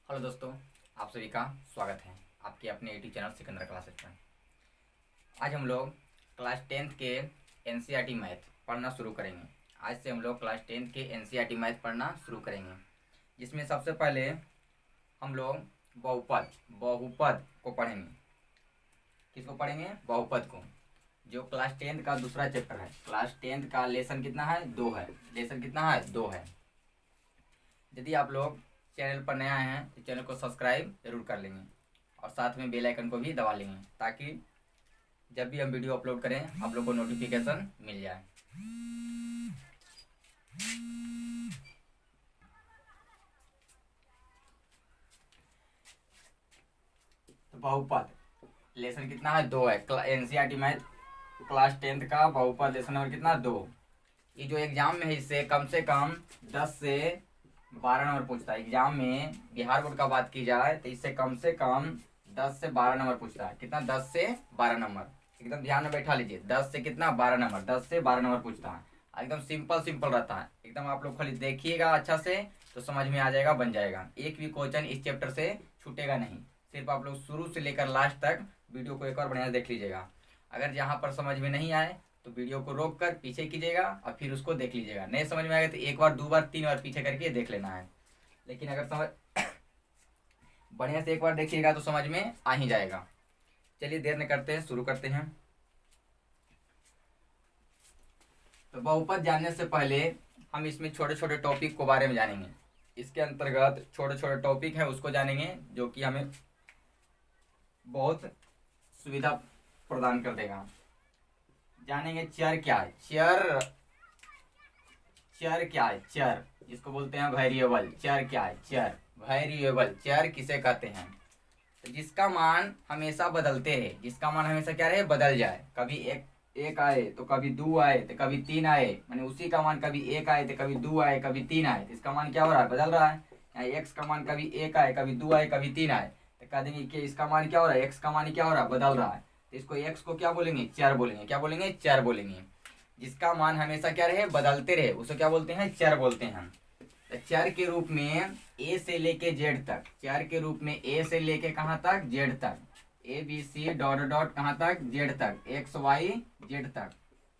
Hello दोस्तों, आप सभी का स्वागत है आपके अपने यूट्यूब चैनल सिकंदर क्लासेस पर। आज हम लोग क्लास 10th के एनसीईआरटी मैथ पढ़ना शुरू करेंगे। आज से हम लोग क्लास 10th के एनसीईआरटी मैथ पढ़ना शुरू करेंगे, जिसमें सबसे पहले हम लोग बहुपद बहुपद को पढ़ेंगे। किसको पढ़ेंगे? बहुपद को, जो क्लास 10th का दूसरा चैप्टर है। क्लास 10th का लेसन कितना है? 2 है। लेसन कितना है? 2 है। यदि आप लोग चैनल पर नया हैं तो चैनल को सब्सक्राइब जरूर कर लेंगे और साथ में बेल आइकन को भी दबा लेंगे, ताकि जब भी हम वीडियो अपलोड करें आप लोग को नोटिफिकेशन मिल जाए। तो बहुपद लेसन कितना है? 2 है। एनसीईआरटी मैथ क्लास 10th का बहुपद लेसन नंबर कितना? 2। ये जो एग्जाम में है इससे कम 10 से 12 नंबर पूछता है। एग्जाम में बिहार बोर्ड का बात की जाए तो इससे कम 10 से 12 नंबर पूछता है। कितना? 10 से 12 नंबर। एकदम ध्यान में बैठा लीजिए, 10 से कितना? 12 नंबर। 10 से 12 नंबर पूछता है। एकदम सिंपल रहता है। एकदम आप लोग खाली देखिएगा अच्छा से तो समझ में आ जाएगा, बन जाएगा। एक भी क्वेश्चन इस चैप्टर से छूटेगा नहीं। सिर्फ आप लोग शुरू से लेकर लास्ट तक वीडियो को एक और बढ़िया देख लीजिएगा। अगर जहाँ पर समझ में नहीं आए तो वीडियो को रोक कर पीछे कीजिएगा और फिर उसको देख लीजिएगा। नहीं समझ में आएगा तो 1 बार 2 बार 3 बार पीछे करके देख लेना है। लेकिन अगर समझ बढ़िया से एक बार देखिएगा तो समझ में आ ही जाएगा। चलिए देर न करते हैं, शुरू करते हैं। तो बहुपद जानने से पहले हम इसमें छोटे छोटे टॉपिक को बारे में जानेंगे। इसके अंतर्गत छोटे छोटे टॉपिक है उसको जानेंगे, जो कि हमें बहुत सुविधा प्रदान कर देगा। जानेंगे चर क्या है। चर क्या है? चर जिसको बोलते हैं वेरिएबल। चर क्या है? चर वेरिएबल। चर किसे कहते हैं? तो जिसका मान हमेशा बदलते रहे, जिसका मान हमेशा क्या रहे? बदल जाए। कभी एक आए तो कभी 2 आए तो कभी 3 आए, माने उसी का मान कभी 1 आए तो कभी 2 आए कभी 3 आए, तो इसका मान क्या हो रहा है? बदल रहा है। यहाँ एक्स का मान कभी 1 आए कभी 2 आए कभी 3 आए, तो कह देंगे कि इसका मान क्या हो रहा है? एक्स का मान क्या हो रहा है? बदल रहा है। तो इसको एक्स को क्या बोलेंगे? चर बोलेंगे। क्या बोलेंगे? चर बोलेंगे। जिसका मान हमेशा क्या रहे? बदलते रहे, उसे क्या बोलते हैं? चर बोलते हैं। तो चर के रूप में ए से लेके जेड तक, चर के रूप में ए से लेके कहाँ तक? जेड तक। A B C dot dot कहाँ तक? जेड तक। एक्स वाई जेड तक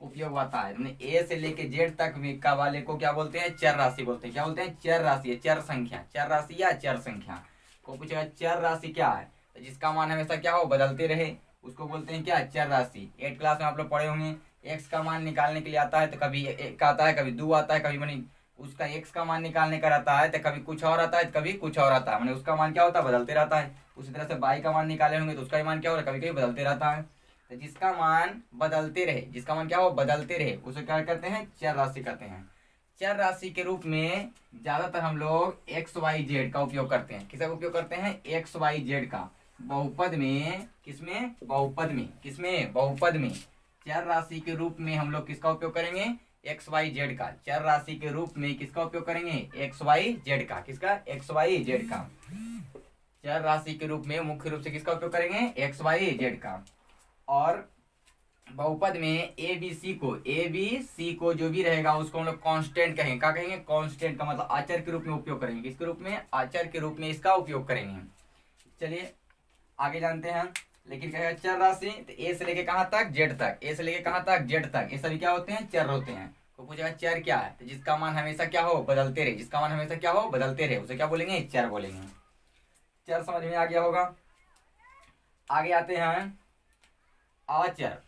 उपयोग होता है। ए से लेके जेड तक में का वाले को क्या बोलते हैं? चर राशि बोलते हैं। क्या बोलते हैं? चर राशि, चर संख्या। चर राशि या चर संख्या को पूछेगा चर राशि क्या है, तो जिसका मान हमेशा क्या हो? बदलते रहे, उसको बोलते हैं क्या? चर राशि। 8th क्लास में आप लोग पढ़े होंगे। एक्स का मान निकालने के लिए आता है तो कभी 1 आता है, कभी 2 आता है, कभी मानी उसका एक्स का मान निकालने का रहता है तो कभी कुछ और आता है तो कभी कुछ और आता है, माने उसका मान क्या होता है? बदलते रहता है। उसी तरह से बाई का मान निकाले होंगे तो उसका मान क्या हो रहा है? कभी कभी बदलते रहता है। तो जिसका मान बदलते रहे, जिसका मान क्या हो? बदलते रहे, उसे क्या कहते हैं? चर राशि कहते हैं। चर राशि के रूप में ज्यादातर हम लोग एक्स वाई जेड का उपयोग करते हैं। किसका उपयोग करते हैं? एक्स वाई जेड का। बहुपद में, किसमें? बहुपद में। किसमें? बहुपद में। चर राशि के रूप में हम लोग किसका उपयोग करेंगे? एक्स वाई जेड का। चर राशि के रूप में किसका उपयोग करेंगे? एक्स वाई जेड का। किसका? एक्स वाई जेड का। चर राशि के रूप में मुख्य रूप से किसका उपयोग करेंगे? एक्स वाई जेड का। और बहुपद में ए बी सी को जो भी रहेगा उसको हम लोग कांस्टेंट कहेंगे। क्या कहेंगे? कांस्टेंट का मतलब आचर के रूप में उपयोग करेंगे। किसके रूप में? आचर के रूप में इसका उपयोग करेंगे। चलिए आगे जानते हैं। लेकिन कहेगा चर राशि, तो ए से लेके कहाँ तक? जेड तक। ए से लेके कहाँ तक? जेड तक। ये सभी क्या होते हैं? चर होते हैं। तो पूछेगा चर क्या है, तो जिसका मान हमेशा क्या हो? बदलते रहे। जिसका मान हमेशा क्या हो? बदलते रहे, उसे क्या बोलेंगे? चर बोलेंगे। चर समझ में आ गया होगा। आगे आते हैं अचर।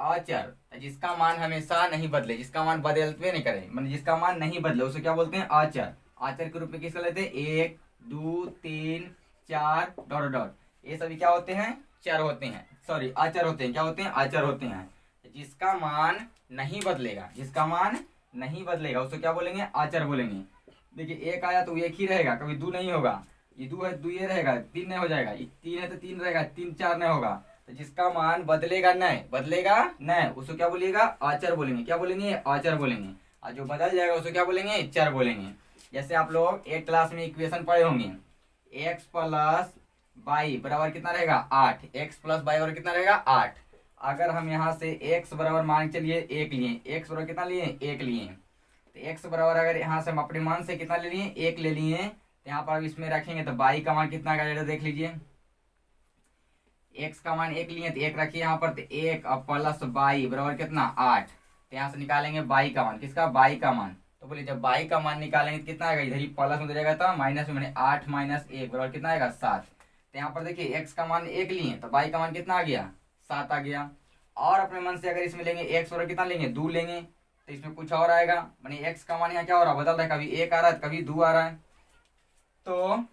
अचर जिसका मान हमेशा नहीं बदले, जिसका मान बदलते नहीं करे, मतलब जिसका मान नहीं बदले, उसे क्या बोलते हैं? अचर। आचर के रूप में किसका लेते हैं? 1 2 3 4 डॉट डॉट, ये सभी क्या होते हैं? चर होते हैं। सॉरी, आचर होते हैं। क्या होते हैं? आचर होते हैं। जिसका मान नहीं बदलेगा, जिसका मान नहीं बदलेगा उसे क्या बोलेंगे? आचर बोलेंगे। देखिए 1 आया तो 1 ही रहेगा, कभी 2 नहीं होगा। ये 2 है 2 ये रहेगा, 3 नहीं हो जाएगा। 3 है तो 3 रहेगा, 3 4 नहीं होगा। तो जिसका मान बदलेगा नहीं, उसको क्या बोलिएगा? आचर बोलेंगे। क्या बोलेंगे? आचर बोलेंगे। और जो बदल जाएगा उसको क्या बोलेंगे? चर बोलेंगे। जैसे आप लोग 8th क्लास में इक्वेशन पढ़े होंगे, एक्स प्लस वाई बराबर कितना रहेगा? 8। एक्स प्लस वाई बराबर कितना रहेगा? 8। अगर हम यहाँ से एक्स बराबर मान चलिए 1 लिए, एक्स बराबर कितना लिए? 1 लिए, तो एक्स बराबर अगर यहाँ से हम अपने मान से कितना ले लिए? 1 ले लिए, तो यहाँ पर अब इसमें रखेंगे तो बाई का मान कितना आएगा देख लीजिए। एक्स का मान 1 लिए तो 1 रखिए यहाँ पर, तो 1 और प्लस बाई बराबर कितना 8। तो यहाँ से निकालेंगे बाई का मान, किसका बाई का मान। तो बोलिए जब बाई का मान निकालेंगे तो कितना आएगा, इधर ही प्लस में जाएगा तो माइनस में, मैंने 8 - 1 बराबर कितना आएगा 7। तो यहाँ पर देखिए एक्स का मान 1 लिए तो बाई का मान कितना आ गया 7 आ गया। और अपने मन से अगर इसमें लेंगे एक्स बराबर कितना लेंगे 2 लेंगे तो इसमें कुछ और आएगा, मानी एक्स का मान यहाँ क्या हो रहा है बदल रहा है, कभी 1 आ रहा है कभी 2 आ रहा है। तो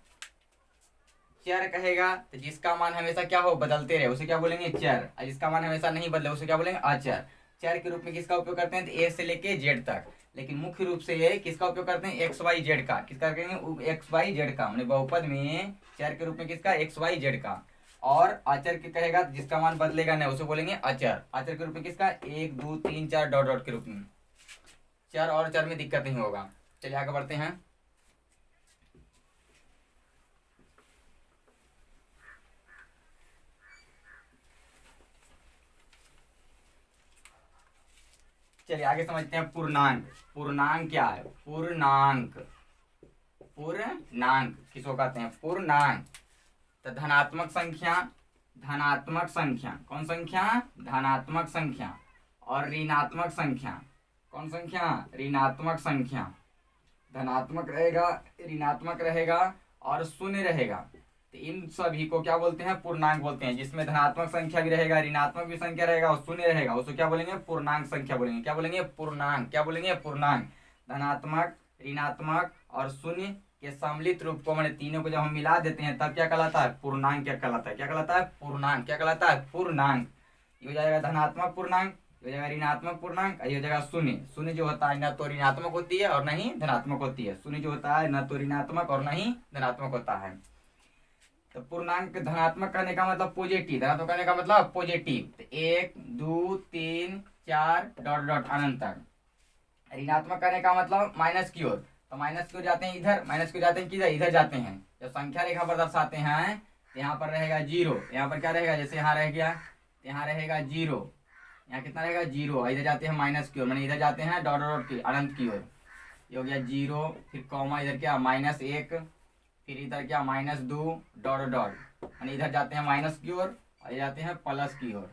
चर कहेगा तो जिसका मान हमेशा क्या हो बदलते रहे उसे क्या बोलेंगे चर, और जिसका मान हमेशा नहीं बदले उसे क्या बोलेंगे अचर। चर के रूप में किसका उपयोग करते हैं तो ए से लेके जेड तक, लेकिन मुख्य रूप से ये किसका उपयोग करते हैं एक्स वाई जेड का, किसका करेंगे एक्स वाई जेड का, मैंने बहुपद में चर के रूप में किसका एक्स वाई जेड का। और अचर के कहेगा जिसका मान बदलेगा नहीं उसे बोलेंगे अचर, अचर के रूप में किसका 1 2 3 4 डॉट डॉट के रूप में। चर और चर में दिक्कत नहीं होगा। चलिए आगे बढ़ते हैं। चलिए आगे समझते हैं पूर्णांक। पूर्णांक क्या है, पूर्णांक, पूर्णांक किसको कहते हैं पूर्णांक। तो धनात्मक संख्या, धनात्मक संख्या कौन संख्या धनात्मक संख्या, और ऋणात्मक संख्या कौन संख्या ऋणात्मक संख्या। धनात्मक रहेगा, ऋणात्मक रहेगा और शून्य रहेगा, तो इन सभी को क्या बोलते हैं पूर्णांक बोलते हैं। जिसमें धनात्मक संख्या भी रहेगा, ऋणात्मक भी संख्या रहेगा और शून्य रहेगा उसको क्या बोलेंगे पूर्णांक संख्या बोलेंगे। क्या बोलेंगे पूर्णांक, क्या बोलेंगे पूर्णांक। धनात्मक, ऋणात्मक और शून्य के सम्मिलित रूप को मैंने तीनों को जब हम मिला देते हैं तब क्या कहलाता है पूर्णांक। क्या कहलाता है, क्या कहलाता है पूर्णांक, क्या कहलाता है पूर्णांक। ये हो जाएगा धनात्मक पूर्णांक, हो जाएगा ऋणात्मक पूर्णांक, ये हो जाएगा शून्य। शून्य जो होता है न तो ऋणात्मक होती है और न ही धनात्मक होती है। शून्य जो होता है न तो ऋणात्मक और न ही धनात्मक होता है। तो पूर्णांक धनात्मक कहने का मतलब पॉजिटिव, धनात्मक कहने का मतलब पॉजिटिव। तो 1 2 3 4 डॉट डॉट अनंत तक। ऋणात्मक कहने का मतलब माइनस की ओर, तो माइनस की ओर जाते हैं इधर, माइनस की ओर जाते हैं किधर इधर जाते हैं। जब संख्या रेखा पर दर्शाते हैं तो यहाँ पर रहेगा 0, यहाँ पर क्या रहेगा जैसे यहाँ रह गया, यहाँ रहेगा 0, यहाँ कितना रहेगा 0, इधर जाते हैं माइनस की ओर, मैंने इधर जाते हैं डॉट डॉट की अनंत की ओर। ये हो गया 0, फिर कॉमा इधर क्या -1, फिर इधर क्या -2 डॉट डॉट, यानी इधर जाते हैं माइनस की ओर और ये जाते हैं प्लस की ओर।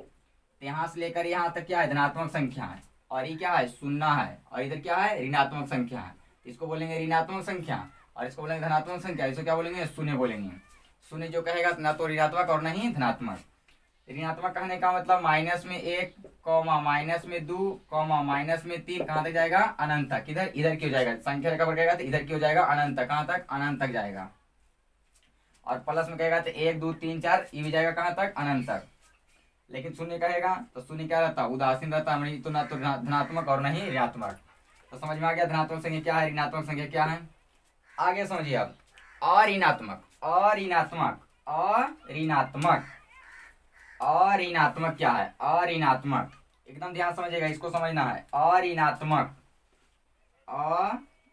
तो यहाँ से लेकर यहाँ तक क्या है धनात्मक संख्या है, और ये क्या है शून्य है, और इधर क्या है ऋणात्मक संख्या है। इसको बोलेंगे ऋणात्मक संख्या और इसको बोलेंगे धनात्मक संख्या। इसको क्या बोलेंगे शून्य बोलेंगे। शून्य जो कहेगा ना तो ऋणात्मक और न ही धनात्मक। ऋणात्मक कहने का मतलब -1 कॉमा -2 कॉमा -3 कहाँ तक जाएगा अनंत तक। किधर इधर की हो जाएगा, संख्या रेखा पर कहेगा तो इधर की हो जाएगा अनंत तक, कहाँ तक अनंत तक जाएगा। और प्लस में कहेगा तो 1 2 3 4 ये भी जाएगा कहाँ तक अनंत तक। लेकिन शून्य कहेगा तो शून्य क्या रहता उदासीन रहता, तो ना तो धनात्मक और न ही ऋणात्मक। तो समझ में आ गया धनात्मक संख्या क्या है, ऋणात्मक संख्या क्या है। आगे समझिए अब अऋणात्मक, अऋणात्मक, अऋणात्मक, अऋणात्मक क्या है अऋणात्मक, एकदम ध्यान समझिएगा, इसको समझना है। अऋणात्मक,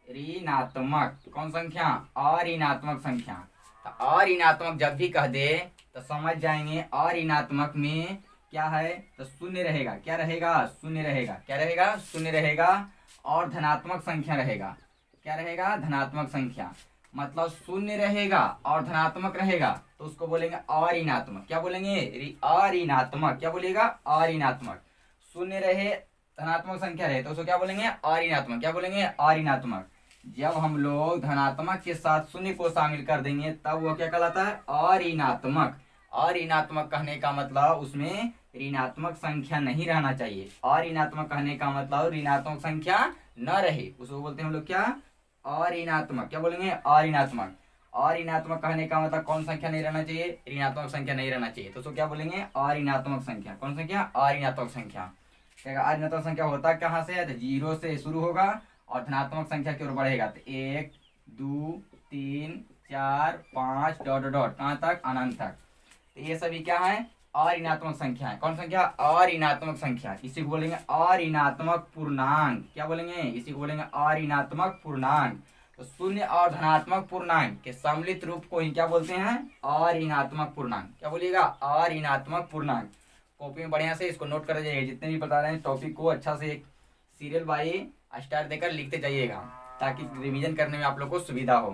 अऋणात्मक कौन संख्या अऋणात्मक संख्या। तो अऋणात्मक जब भी कह दे तो समझ जाएंगे अऋणात्मक में क्या है, तो शून्य रहेगा। क्या रहेगा शून्य रहेगा, क्या रहेगा शून्य रहेगा, और धनात्मक संख्या रहेगा। क्या रहेगा धनात्मक संख्या, मतलब शून्य रहेगा और धनात्मक रहेगा तो उसको बोलेंगे अऋणात्मक। क्या बोलेंगे अऋणात्मक, क्या बोलेगा अऋणात्मक। शून्य रहे धनात्मक संख्या रहे तो उसको क्या बोलेंगे अऋणात्मक। क्या बोलेंगे अऋणात्मक। जब हम लोग धनात्मक के साथ शून्य को शामिल कर देंगे तब वो क्या कहलाता है अऋणात्मक। अऋणात्मक कहने का मतलब उसमें ऋणात्मक संख्या नहीं रहना चाहिए। अऋणात्मक कहने का मतलब ऋणात्मक संख्या न रहे, उसको बोलते हैं हम लोग क्या अऋणात्मक। क्या बोलेंगे अऋणात्मक। अऋणात्मक कहने का मतलब कौन संख्या नहीं रहना चाहिए, ऋणात्मक संख्या नहीं रहना चाहिए, तो उसको क्या बोलेंगे अऋणात्मक संख्या। कौन संख्या अऋणात्मक संख्या। अऋणात्मक संख्या होता कहाँ से है, तो 0 से शुरू होगा और धनात्मक संख्या की ओर बढ़ेगा तो 1 2 3 4 5 डॉट डॉट कहाँ तक अनंत तक। तो ये सभी क्या है अऋणात्मक संख्या है। कौन संख्या अऋणात्मक संख्या। इसी को बोलेंगे अऋणात्मक पूर्णांक। क्या बोलेंगे इसी को बोलेंगे अऋणात्मक पूर्णांक। तो शून्य और धनात्मक पूर्णांक के सम्मिलित रूप को ही क्या बोलते हैं अऋणात्मक पूर्णांक। क्या बोलिएगा अऋणात्मक पूर्णांक। कॉपी में बढ़िया से इसको नोट कर जाइए, जितने भी बता रहे हैं टॉपिक को अच्छा से एक सीरियल बाई स्टार देकर लिखते जाइएगा ताकि रिवीजन करने में आप लोग को सुविधा हो।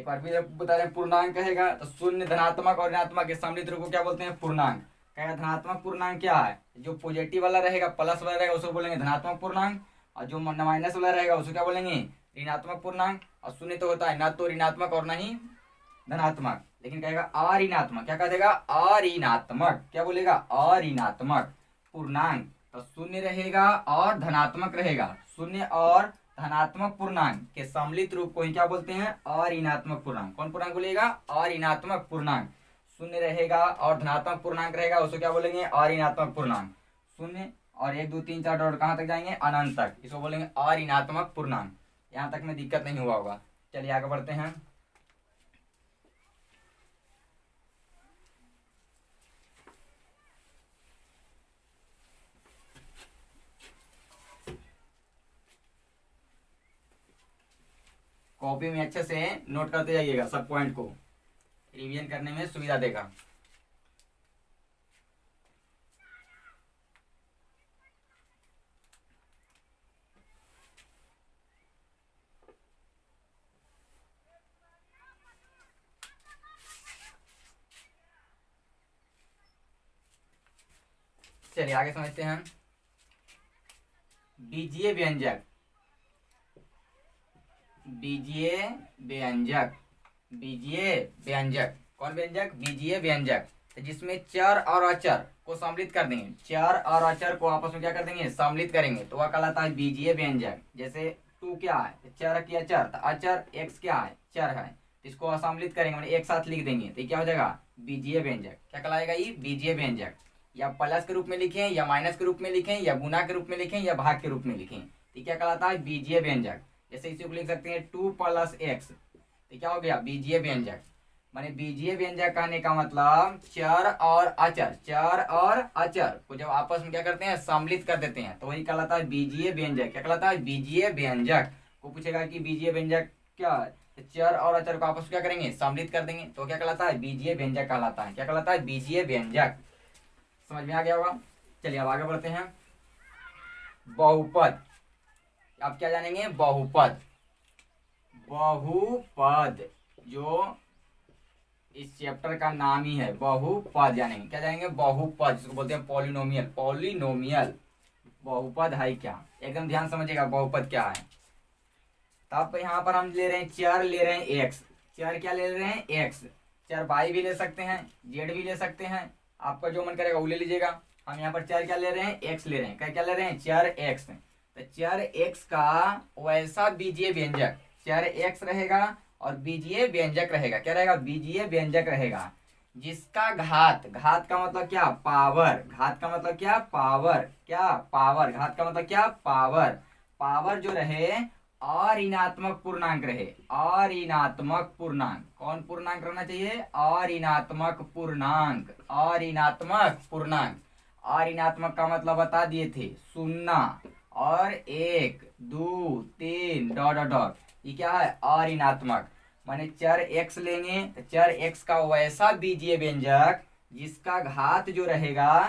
एक बार भी बता रहे हैं पूर्णांक कहेगा तो शून्य, धनात्मक और ऋणात्मक के सम्मिलित रूप को क्या बोलते हैं? पूर्णांक। कहेगा धनात्मक पूर्णांक क्या है? जो पॉजिटिव वाला रहेगा, प्लस वाला रहेगा, उसको बोलेंगे धनात्मक पूर्णांक, और जो माइनस वाला रहेगा उसको क्या बोलेंगे? ऋणात्मक पूर्णांक। और शून्य तो होता है ना तो ऋणात्मक और ना ही धनात्मक, लेकिन कहेगा अऋणात्मक। क्या कह देगा? अऋणात्मक। क्या बोलेगा? अऋणात्मक पूर्णांक। तो शून्य रहेगा और धनात्मक रहेगा, शून्य और धनात्मक पूर्णांक के सम्मिलित रूप को ही क्या बोलते हैं? अऋणात्मक पूर्णांक। कौन पूर्णांक बोलेगा? अऋणात्मक पूर्णांक। शून्य रहेगा और धनात्मक पूर्णांक रहेगा, उसको क्या बोलेंगे? अऋणात्मक पूर्णांक। शून्य और 1 2 3 4 डॉट कहाँ तक जाएंगे? अनंत तक, इसको बोलेंगे अऋणात्मक पूर्णांक। यहाँ तक में दिक्कत नहीं हुआ होगा। चलिए आगे बढ़ते हैं। कॉपी में अच्छे से नोट करते जाइएगा, सब पॉइंट को रिवीजन करने में सुविधा देगा। चलिए आगे समझते हैं। बीजीय व्यंजक, बीजीय व्यंजक, बीजीय व्यंजक। कौन व्यंजक? बीजीय व्यंजक। तो जिसमें चर और अचर को सम्मिलित कर देंगे, चर और अचर को आपस में क्या कर देंगे? सम्मिलित करेंगे, तो वह कहलाता है बीजीय व्यंजक। जैसे टू क्या है? चर की अचर, तो अचर एक्स क्या है? चर है, तो इसको असम्मिलित करेंगे, मतलब एक साथ लिख देंगे, तो क्या हो जाएगा? बीजीय व्यंजक। क्या कहलाएगा ये? बीजीय व्यंजक। या प्लस के रूप में लिखें, या माइनस के रूप में लिखें, या गुना के रूप में लिखें, या भाग के रूप में लिखें, तो क्या कहलाता है? बीजीय व्यंजक। जैसे इसी को लिख सकते हैं 2 + x, तो क्या हो गया? बीजीय व्यंजक। माने बीजीय व्यंजक कहने का मतलब चर और अचर, चर और अचर को जब आपस में क्या करते हैं? सम्मिलित कर देते हैं, तो वही कहलाता है बीजीय व्यंजक। क्या कहलाता है? बीजीय व्यंजक। को पूछेगा कि बीजीय व्यंजक क्या है, तो चर और अचर को आपस में क्या करेंगे? सम्मिलित कर देंगे, तो क्या कहलाता है? बीजीय व्यंजक कहलाता है। क्या कहलाता है? बीजीय व्यंजक। समझ में आ गया होगा। चलिए अब आगे बढ़ते हैं। बहुपद, आप क्या जानेंगे? बहुपद। बहुपद जो इस चैप्टर का नाम ही है, बहुपद जानेंगे। क्या जानेंगे? बहुपद, जिसको बोलते हैं पॉलिनोमियल। पॉलिनोमियल बहुपद है क्या? एकदम ध्यान समझिएगा बहुपद क्या है। तब यहाँ पर हम ले रहे हैं चर, ले रहे हैं एक्स। चर क्या ले रहे हैं? एक्स। चर वाई भी ले सकते हैं, जेड भी ले सकते हैं, आपका जो मन करेगा वो ले लीजिएगा। हम यहाँ पर चर क्या ले रहे हैं? एक्स ले रहे हैं। क्या क्या ले रहे हैं? चर एक्स। तो चर एक्स का वैसा बीजीय व्यंजक, चर एक्स रहेगा और बीजीय व्यंजक रहेगा। क्या रहेगा? बीजीय व्यंजक रहेगा, जिसका घात, घात का मतलब क्या? पावर। घात का मतलब क्या? पावर। क्या? पावर। घात का मतलब क्या? पावर। पावर जो रहे अऋणात्मक पूर्णांक रहे, अऋणात्मक पूर्णांक। कौन पूर्णांक रहना चाहिए? अऋणात्मक पूर्णांक, अऋणात्मक पूर्णांक। अऋणात्मक का मतलब बता दिए थे, शून्य और 1 2 3 डॉट डॉट डॉट, ये क्या है? अऋणात्मक। माने चर x लेंगे तो चर x का वैसा बीजीय व्यंजक जिसका घात जो रहेगा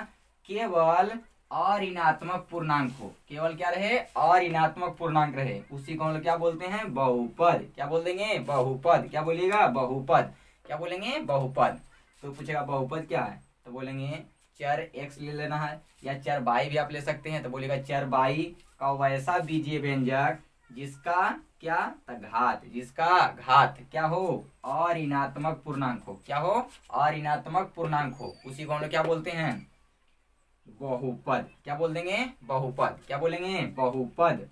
केवल अऋणात्मक पूर्णांक हो। केवल क्या रहे? अऋणात्मक पूर्णांक रहे, उसी को हम लोग क्या बोलते हैं? बहुपद। क्या बोल देंगे? बहुपद। क्या बोलिएगा? बहुपद। क्या बोलेंगे? बहुपद। तो पूछेगा बहुपद क्या है, तो बोलेंगे चर x ले लेना है, या चर y भी आप ले सकते हैं, तो बोलेगा चर y का वैसा बीजीय व्यंजक जिसका क्या? घात, जिसका घात क्या हो? अऋणात्मक पूर्णांक हो। क्या हो? अऋणात्मक पूर्णांक हो, उसी को हम लोग क्या बोलते हैं? बहुपद। क्या बोल देंगे? बहुपद। क्या बोलेंगे? बहुपद।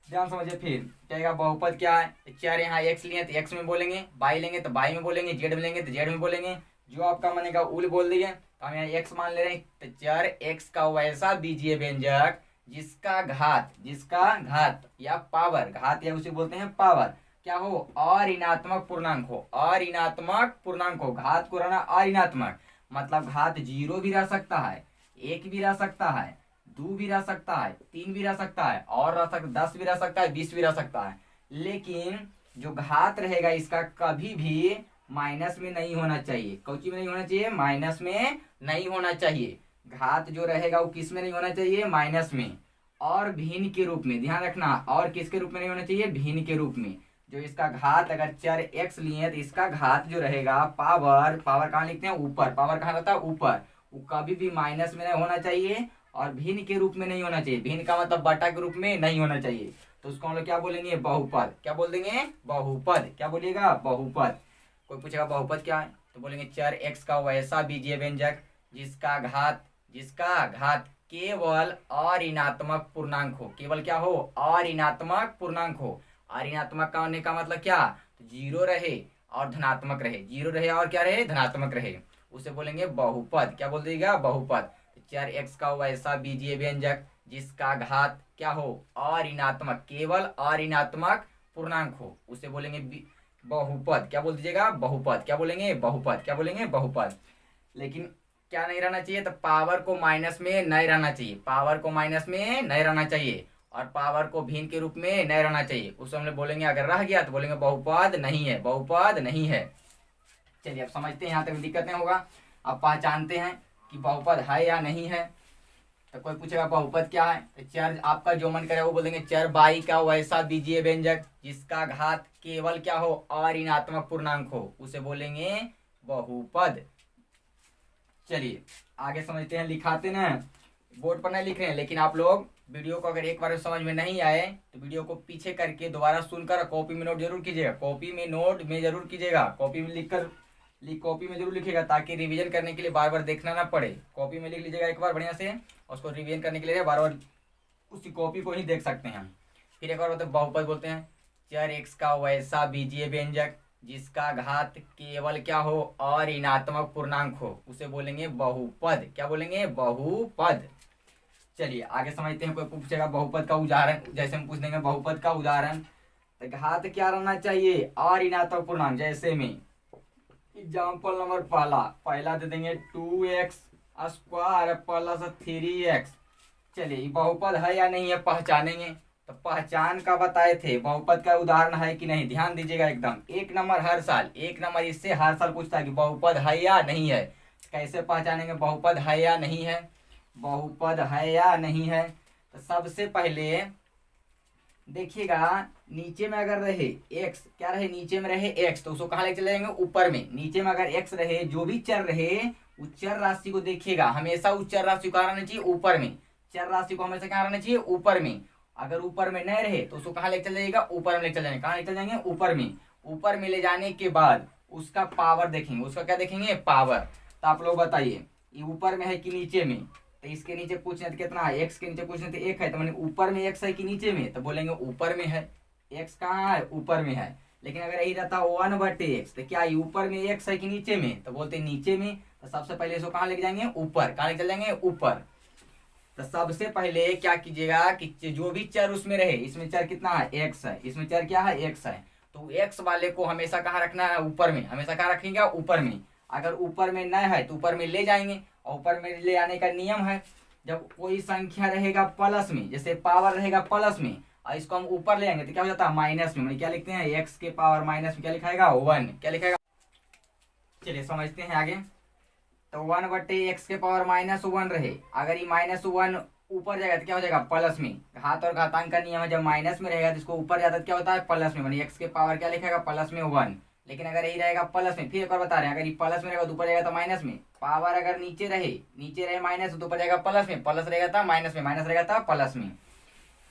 ध्यान समझिए। फिर कहेगा बहुपद क्या है? चर यहाँ x लिए तो x में बोलेंगे, y लेंगे तो y में बोलेंगे, z में लेंगे तो z में बोलेंगे, जो आपका मानेगा उल बोल दिए। तो हम यहाँ x मान ले रहे हैं, तो चर x का वैसा बीजीय व्यंजक जिसका घात, जिसका घात या पावर, घात या उसे बोलते हैं पावर, क्या हो? अऋणात्मक पूर्णांक हो। अऋणात्मक पूर्णांक हो, घात को रहना अऋणात्मक, मतलब घात 0 भी रह सकता है, 1 भी रह सकता है, 2 भी रह सकता है, 3 भी रह सकता है, और रह सकता 10 भी रह सकता है, 20 भी रह सकता है। लेकिन जो घात रहेगा इसका कभी भी माइनस में नहीं होना चाहिए। कौची में नहीं होना चाहिए? माइनस में नहीं होना चाहिए। घात जो रहेगा वो किस में नहीं होना चाहिए? माइनस में। और भिन्न के रूप में, ध्यान रखना, और किसके रूप में नहीं होना चाहिए? भिन्न के रूप में। जो इसका घात अगर चर x लिए तो इसका घात जो रहेगा पावर कहाँ लिखते हैं ऊपर, पावर कहाँ रहता है ऊपर, वो कभी भी माइनस में नहीं होना चाहिए और भिन्न के रूप में नहीं होना चाहिए, भिन्न का मतलब बटा के रूप में नहीं होना चाहिए। तो उसको हम लोग क्या बोलेंगे बहुपद, क्या बोल देंगे बहुपद, क्या बोलिएगा बहुपद। कोई पूछेगा बहुपद क्या है तो बोलेंगे चर x का वैसा बीजीय व्यंजक जिसका घात केवल अऋणात्मक पूर्णांक हो, केवल क्या हो अऋणात्मक पूर्णांक हो। अऋणात्मक का होने का मतलब क्या, तो जीरो रहे और धनात्मक रहे, जीरो रहे और क्या रहे धनात्मक रहे, उसे बोलेंगे बहुपद। क्या बोल देगा बहुपद। तो चर x का वैसा बीजीय व्यंजक जिसका घात क्या हो अऋणात्मक, केवल अऋणात्मक पूर्णांक हो, उसे बोलेंगे बहुपद। क्या बोल दीजिएगा बहुपद, क्या बोलेंगे बहुपद, क्या बोलेंगे बहुपद। लेकिन क्या नहीं रहना चाहिए, तो पावर को माइनस में नहीं रहना चाहिए, पावर को माइनस में नहीं रहना चाहिए और पावर को भिन्न के रूप में नहीं रहना चाहिए, उसको हम लोग बोलेंगे अगर रह गया तो बोलेंगे बहुपद नहीं है, बहुपद नहीं है। चलिए अब समझते हैं, यहाँ तक दिक्कत नहीं होगा। अब पहचानते हैं कि बहुपद है या नहीं है। तो कोई पूछेगा बहुपद क्या है, तो चर आपका जो मन करे वो बोलेंगे चर बाई का वैसा बीजीय व्यंजक जिसका घात केवल क्या हो अऋणात्मक पूर्णांक हो, उसे बोलेंगे बहुपद। चलिए आगे समझते हैं, लिखाते ना बोर्ड पर नहीं लिख रहे हैं, लेकिन आप लोग वीडियो को अगर एक बार समझ में नहीं आए तो वीडियो को पीछे करके दोबारा सुनकर कॉपी में नोट जरूर कीजिएगा, कॉपी में नोट में जरूर कीजिएगा, कॉपी में कॉपी में जरूर लिखिएगा ताकि रिवीजन करने के लिए बार बार देखना ना पड़े। कॉपी में लिख लीजिएगा एक बार बढ़िया से, उसको रिवीजन करने के लिए बार बार उसी कॉपी को ही देख सकते हैं। फिर एक बार बताते बहुपद बोलते हैं चर x का वैसा बीजीय व्यंजक जिसका घात केवल क्या हो अऋणात्मक पूर्णांक हो, उसे बोलेंगे बहुपद। क्या बोलेंगे बहुपद। चलिए आगे समझते हैं। कोई पूछेगा बहुपद का उदाहरण, जैसे हम पूछ देंगे बहुपद का उदाहरण, तो घात क्या रहना चाहिए अऋणात्मक पूर्णांक। जैसे में एग्जाम्पल नंबर पहला दे देंगे 2x स्क्वायर प्लस 3x। चलिए बहुपद है या नहीं है पहचानेंगे, तो पहचान का बताए थे, बहुपद का उदाहरण है कि नहीं, ध्यान दीजिएगा एकदम। एक नंबर हर साल, एक नंबर इससे हर साल पूछता है कि बहुपद है या नहीं है। कैसे पहचानेंगे बहुपद है या नहीं है, बहुपद है या नहीं है। तो सबसे पहले देखिएगा नीचे में अगर रहे x, क्या रहे नीचे में रहे x, तो उसको कहाँ लेके चले जाएंगे ऊपर में। नीचे में अगर x रहे, जो भी चर रहे उस चर राशि को देखिएगा हमेशा उस चर राशि को कहाँ रहना चाहिए ऊपर में, चर राशि को हमेशा कहाँ रहना चाहिए ऊपर में। अगर ऊपर में नहीं रहे तो उसको कहाँ लेके चल जाइएगा ऊपर में लेके चल जाएंगे, कहाँ लेके चल जाएंगे ऊपर में। ऊपर में ले जाने के बाद उसका पावर देखेंगे, उसका क्या देखेंगे पावर। तो आप लोग बताइए ये ऊपर में है कि नीचे में, तो इसके नीचे पूछने तो कितना है, x के नीचे पूछने तो 1 है, तो मैंने ऊपर में x है कि नीचे में, तो बोलेंगे ऊपर में है। x कहाँ है ऊपर में है। लेकिन अगर यही रहता 1/x, तो क्या ऊपर में x है कि नीचे में, तो बोलते नीचे में। तो सबसे पहले इसको कहाँ लेके जाएंगे ऊपर, कहाँ लेके चल जाएंगे ऊपर। तो सबसे पहले क्या कीजिएगा कि जो भी चर उसमें रहे, इसमें चर कितना है x है, इसमें चर क्या है x है, तो x वाले को हमेशा कहाँ रखना है ऊपर में, हमेशा कहाँ रखेंगे ऊपर में। अगर ऊपर में न है तो ऊपर में ले जाएंगे, और ऊपर में ले आने का नियम है जब कोई संख्या रहेगा प्लस में, जैसे पावर रहेगा प्लस में और इसको हम ऊपर ले आएंगे तो क्या हो जाता है माइनस में। क्या लिखते हैं x के पावर माइनस में क्या लिखाएगा 1, क्या लिखाएगा। चलिए समझते हैं आगे। तो 1/x के पावर -1 रहे, अगर ये -1 ऊपर जाएगा तो क्या हो जाएगा प्लस में। घात और घातांक का नियम है जब माइनस में रहेगा तो इसको ऊपर जाता है तो क्या होता है प्लस में, यानी x के पावर क्या लिखेगा प्लस में 1। लेकिन अगर यही रहेगा प्लस में, फिर एक बार बता रहे हैं, अगर ये प्लस में रहेगा तो ऊपर जाएगा तो माइनस में। पावर अगर नीचे रहे माइनस तो ऊपर जाएगा प्लस में, प्लस रहेगा था माइनस में, माइनस रहेगा था प्लस में।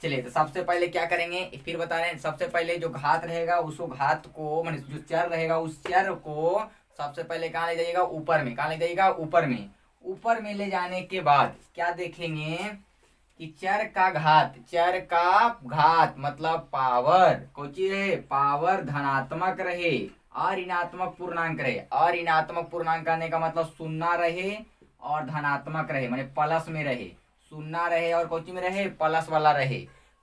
चलिए तो सबसे पहले क्या करेंगे फिर बता रहे हैं। सबसे पहले जो घात रहेगा उसको घात को मान जो चर रहेगा उस चर को सबसे पहले कहाँ ले जाइएगा ऊपर में, कहाँ ले जाइएगा ऊपर में। ऊपर में ले जाने के बाद क्या देखेंगे कि चर का घात मतलब पावर कोची रहे, पावर धनात्मक रहे, अऋणात्मक पूर्णांक रहे। अऋणात्मक पूर्णांक आने का मतलब शून्य रहे और धनात्मक रहे, माने प्लस में रहे, शून्य रहे और कोची में रहे प्लस वाला रहे,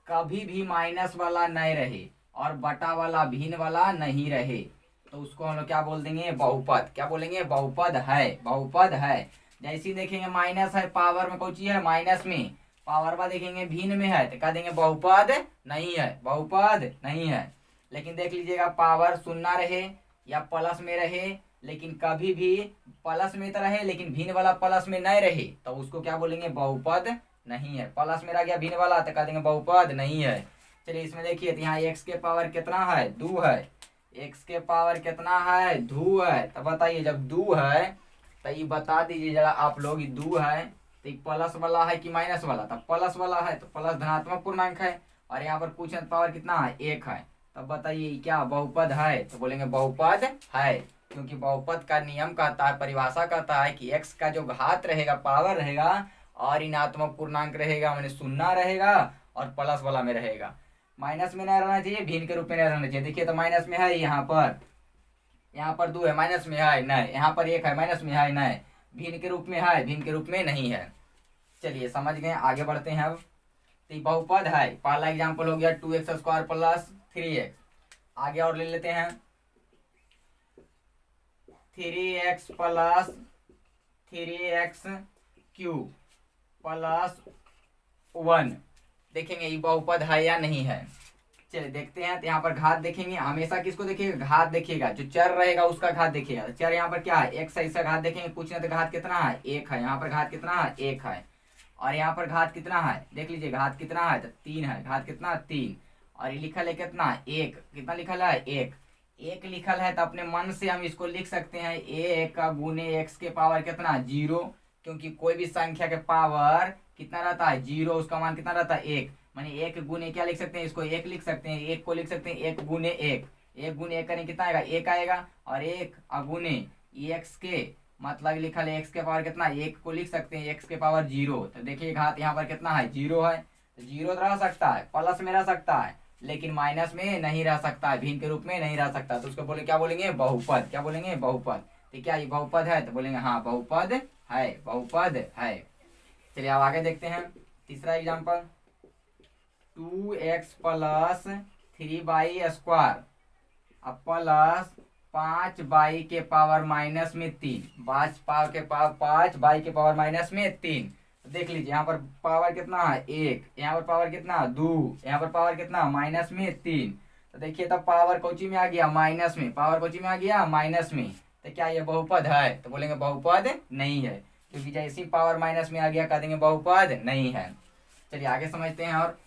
कभी भी माइनस वाला नहीं रहे और बटा वाला भिन्न वाला नहीं रहे, तो उसको हम लोग क्या बोल देंगे बहुपद। क्या बोलेंगे बहुपद है, बहुपद है। जैसे देखेंगे माइनस है पावर में कोची है माइनस में, पावर बा देखेंगे भिन्न में है तो कह देंगे बहुपद नहीं है, बहुपद नहीं है। लेकिन देख लीजिएगा पावर शून्य रहे या प्लस में रहे, लेकिन कभी भी प्लस में तो रहे लेकिन भिन्न वाला प्लस में नहीं रहे, तो उसको क्या बोलेंगे बहुपद नहीं है। प्लस में रह गया भिन्न वाला तो कह देंगे बहुपद नहीं है। चलिए इसमें देखिए, तो यहाँ x के पावर कितना है, 2 है। x के पावर कितना है, 2 है। तो बताइए जब 2 है तो ये बता दीजिए जरा आप लोग, ये 2 है तो ये प्लस वाला है कि माइनस वाला, तब प्लस वाला है तो प्लस धनात्मक पूर्णांक है। और यहाँ पर पूछे पावर कितना है, 1 है। तब बताइए क्या बहुपद है, तो बोलेंगे बहुपद है, क्योंकि बहुपद का नियम कहता है, परिभाषा कहता है कि x का जो घात रहेगा, पावर रहेगा और ऋणात्मक पूर्णांक रहेगा, मैंने शून्य रहेगा और प्लस वाला में रहेगा। माइनस में नहीं रहना चाहिए, भिन्न के रूप में नहीं रहना चाहिए। देखिए तो माइनस में है, यहाँ पर 2 है, माइनस में है नहीं, यहाँ पर 1 है, माइनस में है नहीं, भिन्न के रूप में है, भिन्न के रूप में नहीं है। चलिए समझ गए, आगे बढ़ते हैं। अब तो बहुपद है, पहला एग्जाम्पल हो गया 2x² प्लस 3x। आगे और ले लेते हैं, 3x प्लस 3x³ प्लस 1। देखेंगे ये बहुपद है या नहीं है। चलिए देखते हैं। तो यहाँ पर घात देखेंगे, हमेशा किसको देखिएगा, घात देखिएगा, जो चर रहेगा उसका घात देखिएगा। तो चर यहाँ पर क्या है, x है, इसका घात देखेंगे, पूछना तो घात कितना है, 1 है। यहाँ पर घात कितना है, 1 है। और यहाँ पर घात कितना है, देख लीजिए घात कितना है, तो 3 है। घात कितना है, 3। और ये लिखल है कितना, 1। कितना लिखल है, 1 लिखल है। तो अपने मन से हम इसको लिख सकते हैं 1 गुने x के पावर कितना, 0, क्योंकि कोई भी संख्या के पावर कितना रहता है, 0, उसका मान कितना रहता है, 1। माने 1 गुने क्या लिख सकते हैं, इसको 1 लिख सकते हैं, 1 को लिख सकते हैं 1 गुने 1। 1 गुने 1 करें कितना आएगा, 1 आएगा। और 1 गुने x के मतलब लिखा है x के पावर कितना, 1 को लिख सकते हैं x के पावर 0। तो देखिए घात यहाँ पर कितना है, 0 है। तो 0 रह सकता है, प्लस में रह सकता है, लेकिन माइनस में नहीं रह सकता है, भिन्न के रूप में नहीं रह सकता। तो उसको बोले क्या बोलेंगे, बहुपद। क्या बोलेंगे, बहुपद। तो क्या ये बहुपद है, तो बोलेंगे हाँ बहुपद है, बहुपद है। चलिए अब आगे देखते हैं, तीसरा एग्जाम्पल 2x प्लस 3y² अब प्लस 5y के पावर माइनस में 3, 5 के पावर माइनस में 3। देख लीजिए यहाँ पर पावर कितना है, 1, यहाँ पर पावर कितना, 2, यहाँ पर पावर कितना, माइनस में 3। तो देखिए तब पावर कोची में आ गया, माइनस में, पावर कोची में आ गया, माइनस में। तो क्या ये बहुपद है, तो बोलेंगे बहुपद नहीं है, क्योंकि जैसे ही पावर माइनस में आ गया कह देंगे बहुपद नहीं है। चलिए आगे समझते हैं। और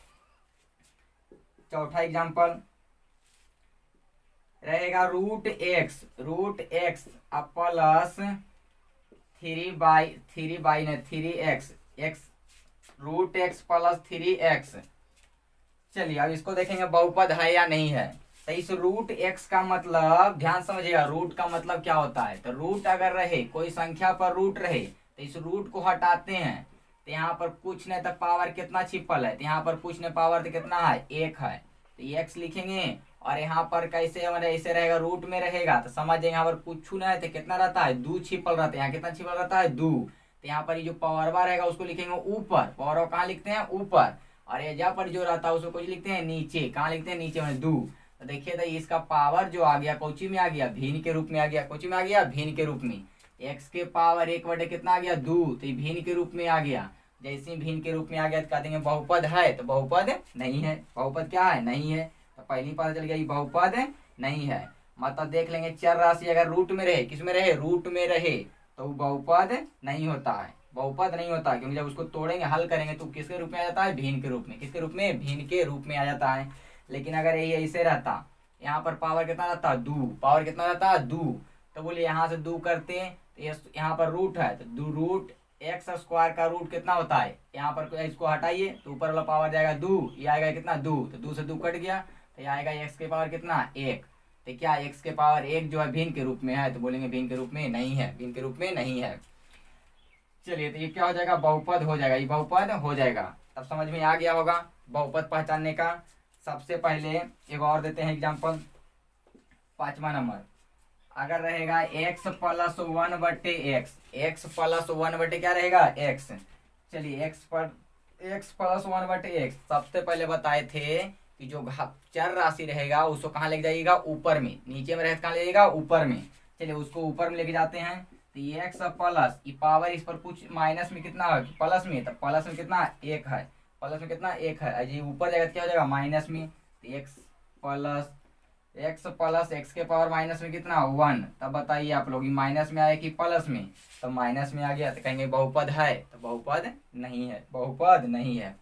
चौथा एग्जाम्पल रहेगा रूट एक्स अब plus 3x root x plus 3x। चलिए अब इसको देखेंगे बहुपद है या नहीं है। तो इस रूट एक्स का मतलब ध्यान समझिएगा, रूट का मतलब क्या होता है। तो रूट अगर रहे, कोई संख्या पर रूट रहे, तो इस रूट को हटाते हैं तो यहाँ पर कुछ नहीं, तो पावर कितना छिपल है, तो यहाँ पर कुछ नहीं, पावर तो कितना है, 1 है। तो x लिखेंगे और यहाँ पर कैसे हमारे ऐसे रहेगा, रूट में रहेगा, तो समझ जाएंगे यहाँ पर कुछ नहीं है तो कितना रहता है, 2 छिपल रहता है। यहाँ कितना छिपल रहता है, 2। तो यहाँ पर ये जो पावरवा रहेगा उसको लिखेंगे ऊपर, पावर कहाँ लिखते हैं, ऊपर। और यहाँ पर जो रहता है उसको कुछ लिखते हैं नीचे, कहाँ लिखते हैं, नीचे में 2। तो देखिए तो इसका पावर जो आ गया कोची में आ गया, भिन्न के रूप में आ गया, कोची में आ गया, भिन्न के रूप में। x के पावर 1 कितना आ गया, 2, तो ये भिन्न के रूप में आ गया। जैसे ही भिन्न के रूप में आ गया तो कह देंगे बहुपद है, तो बहुपद नहीं है। बहुपद क्या है, नहीं है। तो पहली पता चल गया ये बहुपद नहीं है। मतलब देख लेंगे चर राशि अगर रूट में रहे, किस में रहे, रूट में रहे, तो वो बहुपद नहीं होता है, बहुपद नहीं होता। क्योंकि जब उसको तोड़ेंगे, हल करेंगे तो किसके रूप में आ जाता है, भिन्न के रूप में। किसके रूप में, भिन्न के रूप में आ जाता है। लेकिन अगर ये ऐसे रहता, यहाँ पर पावर कितना रहता, 2, पावर कितना रहता, 2, तो बोलिए यहाँ से 2 करते हैं तो यहाँ पर रूट है, तो रूट x² का रूट कितना होता है, यहाँ पर इसको हटाइए तो ऊपर वाला पावर जाएगा 2, ये आएगा कितना, 2, तो 2 से 2 कट गया, तो ये आएगा x के पावर कितना, 1। तो क्या x के पावर 1 जो है भिन्न के रूप में है, तो बोलेंगे भिन्न के रूप में नहीं है, भिन्न के रूप में नहीं है। चलिए तो ये क्या हो जाएगा, बहुपद हो जाएगा, ये बहुपद हो जाएगा। तब समझ में आ गया होगा बहुपद पहचानने का। सबसे पहले एक और देते हैं एग्जाम्पल, 5वां नंबर। अगर रहेगा x plus 1/x, x plus 1 क्या रहेगा, x। चलिए x प्लस 1/x सबसे पहले बताए थे कि जो चर राशि रहेगा उसको कहाँ लेके जाइएगा, ऊपर में। नीचे में रहेगा कहाँ ले जाइएगा, ऊपर में। चलिए उसको ऊपर में लेके जाते हैं। तो ये x प्लस ये पावर इस पर कुछ माइनस में कितना है, प्लस में, तो प्लस में कितना, 1 है। प्लस में कितना, 1 है। ये ऊपर जाएगा क्या हो जाएगा, माइनस में। तो x प्लस x के पावर माइनस में कितना, 1। तब बताइए आप लोग माइनस में आया कि प्लस में, तो माइनस में आ गया, तो कहेंगे बहुपद है, तो बहुपद नहीं है, बहुपद नहीं है।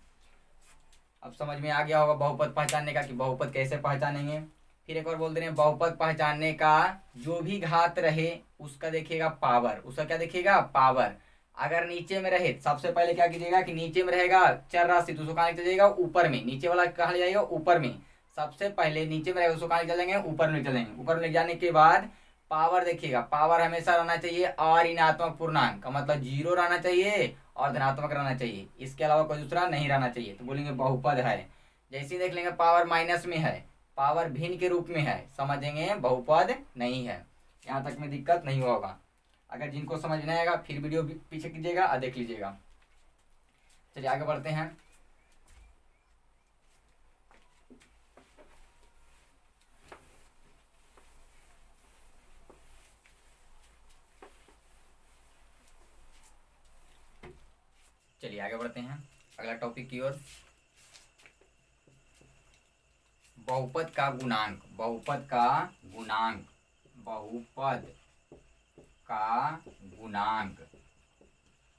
अब समझ में आ गया होगा बहुपद पहचानने का कि बहुपद कैसे पहचानेंगे। फिर एक बार बोल दे रहे हैं, बहुपद पहचानने का जो भी घात रहे उसका देखिएगा पावर, उसका क्या देखिएगा पावर। अगर नीचे में रहे सबसे पहले क्या कीजिएगा कि नीचे में रहेगा चर राशि तो उसको कहाँ लेके जाइएगा ऊपर में, नीचे वाला कहाँ ले जाइएगा ऊपर में। सबसे पहले नीचे में रहेगा उसको कहाँ ले चलेंगे ऊपर में चलेंगे। ऊपर में ले जाने के बाद पावर देखिएगा, पावर हमेशा रहना चाहिए और ऋणात्मक पूर्णांक का मतलब 0 रहना चाहिए और धनात्मक रहना चाहिए, इसके अलावा कोई दूसरा नहीं रहना चाहिए। तो बोलेंगे बहुपद है। जैसे ही देख लेंगे पावर माइनस में है, पावर भिन्न के रूप में है, समझेंगे बहुपद नहीं है। यहाँ तक में दिक्कत नहीं होगा। अगर जिनको समझ नहीं आएगा फिर वीडियो पीछे कीजिएगा और देख लीजिएगा। चलिए आगे बढ़ते हैं। चलिए आगे बढ़ते हैं अगला टॉपिक की ओर। बहुपद का गुणांक, बहुपद का गुणांक, बहुपद का गुणांक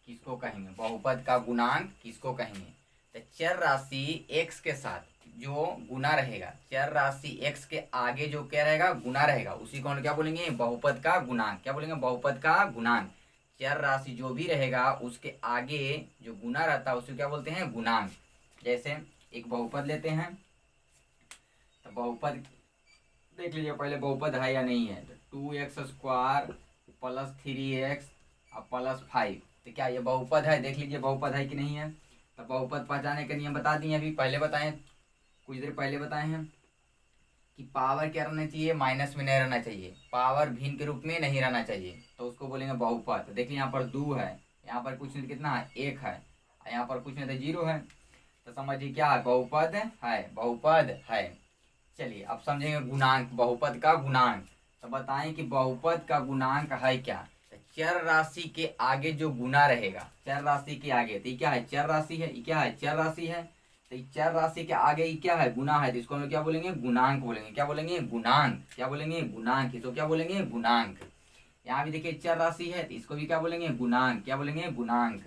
किसको कहेंगे, बहुपद का गुणांक किसको कहेंगे। तो चर राशि x के साथ जो गुना रहेगा, चर राशि x के आगे जो क्या रहेगा गुना रहेगा, उसी को हम क्या बोलेंगे बहुपद का गुणांक। क्या बोलेंगे बहुपद का गुणांक। चर राशि जो भी रहेगा उसके आगे जो गुना रहता है उसे क्या बोलते हैं गुणांक। जैसे एक बहुपद लेते हैं, तो बहुपद देख लीजिए पहले बहुपद है या नहीं है। तो 2x² + 3x और +5, तो क्या ये बहुपद है, देख लीजिए बहुपद है कि नहीं है। तो बहुपद पहचाने के नियम बता दिए, अभी पहले बताएं, कुछ देर पहले बताए हैं कि पावर क्या रहना चाहिए माइनस में नहीं रहना चाहिए, पावर भिन्न के रूप में नहीं रहना चाहिए, तो उसको बोलेंगे बहुपद। तो देखिए यहाँ पर 2 है, यहाँ पर कुछ नहीं कितना है 1 है, यहाँ पर कुछ नहीं तो 0 है, तो समझिए क्या है बहुपद है, बहुपद है। चलिए अब समझेंगे गुणांक, बहुपद का गुणांक। तो बताएं कि बहुपद का गुणांक है क्या। चर राशि के आगे जो गुना रहेगा, चर राशि के आगे, तो ये क्या है चर राशि है, ये क्या है चर राशि है, तो चर राशि के आगे ये क्या है गुना है, तो इसको हम लोग क्या बोलेंगे गुणांक बोलेंगे। क्या बोलेंगे गुणांक, क्या बोलेंगे गुणांक, इसको क्या बोलेंगे गुणांक। यहाँ भी देखिए चर राशि है तो इसको भी क्या बोलेंगे गुणांक, क्या बोलेंगे गुणांक।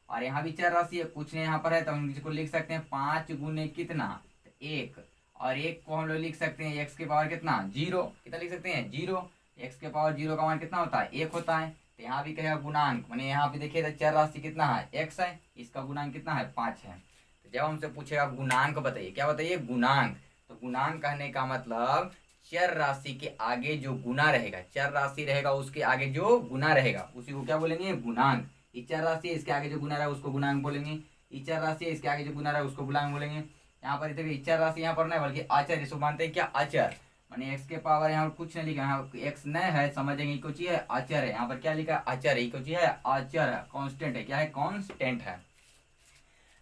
और यहाँ भी चर राशि है, कुछ नहीं यहाँ पर है तो हम इसको लिख सकते हैं 5 गुने कितना 1, और 1 को हम लोग लिख सकते हैं एक्स के पावर कितना 0, कितना लिख सकते हैं 0, एक्स के पावर 0 का मान कितना होता है 1 होता है। तो यहाँ भी कहेगा गुणांक, मैंने यहाँ पे देखिए चर राशि कितना है x है, इसका गुणांक कितना है 5 है। तो जब हमसे पूछेगा गुणांक बताइए, क्या बताइए गुणांक, तो गुणांक कहने का मतलब चर राशि के आगे जो गुना रहेगा, चर राशि रहेगा उसके आगे जो गुना रहेगा उसी को क्या बोलेंगे गुणांक। ये चर राशि है इसके आगे जो गुना रहेगा उसको गुणांक बोलेंगे, ये चर राशि है इसके आगे जो गुना रहेगा उसको गुणांक बोलेंगे। यहाँ पर देखिए चर राशि यहाँ पर नहीं बल्कि अचर, इसको मानते हैं क्या अचर, माने एक्स के पावर यहाँ पर कुछ नहीं लिखा, यहाँ एक्स नहीं है समझेंगे कुछ है अचर है, यहाँ पर क्या लिखा है अचर है, कुछ है अचर है, कांस्टेंट है, क्या है कांस्टेंट है।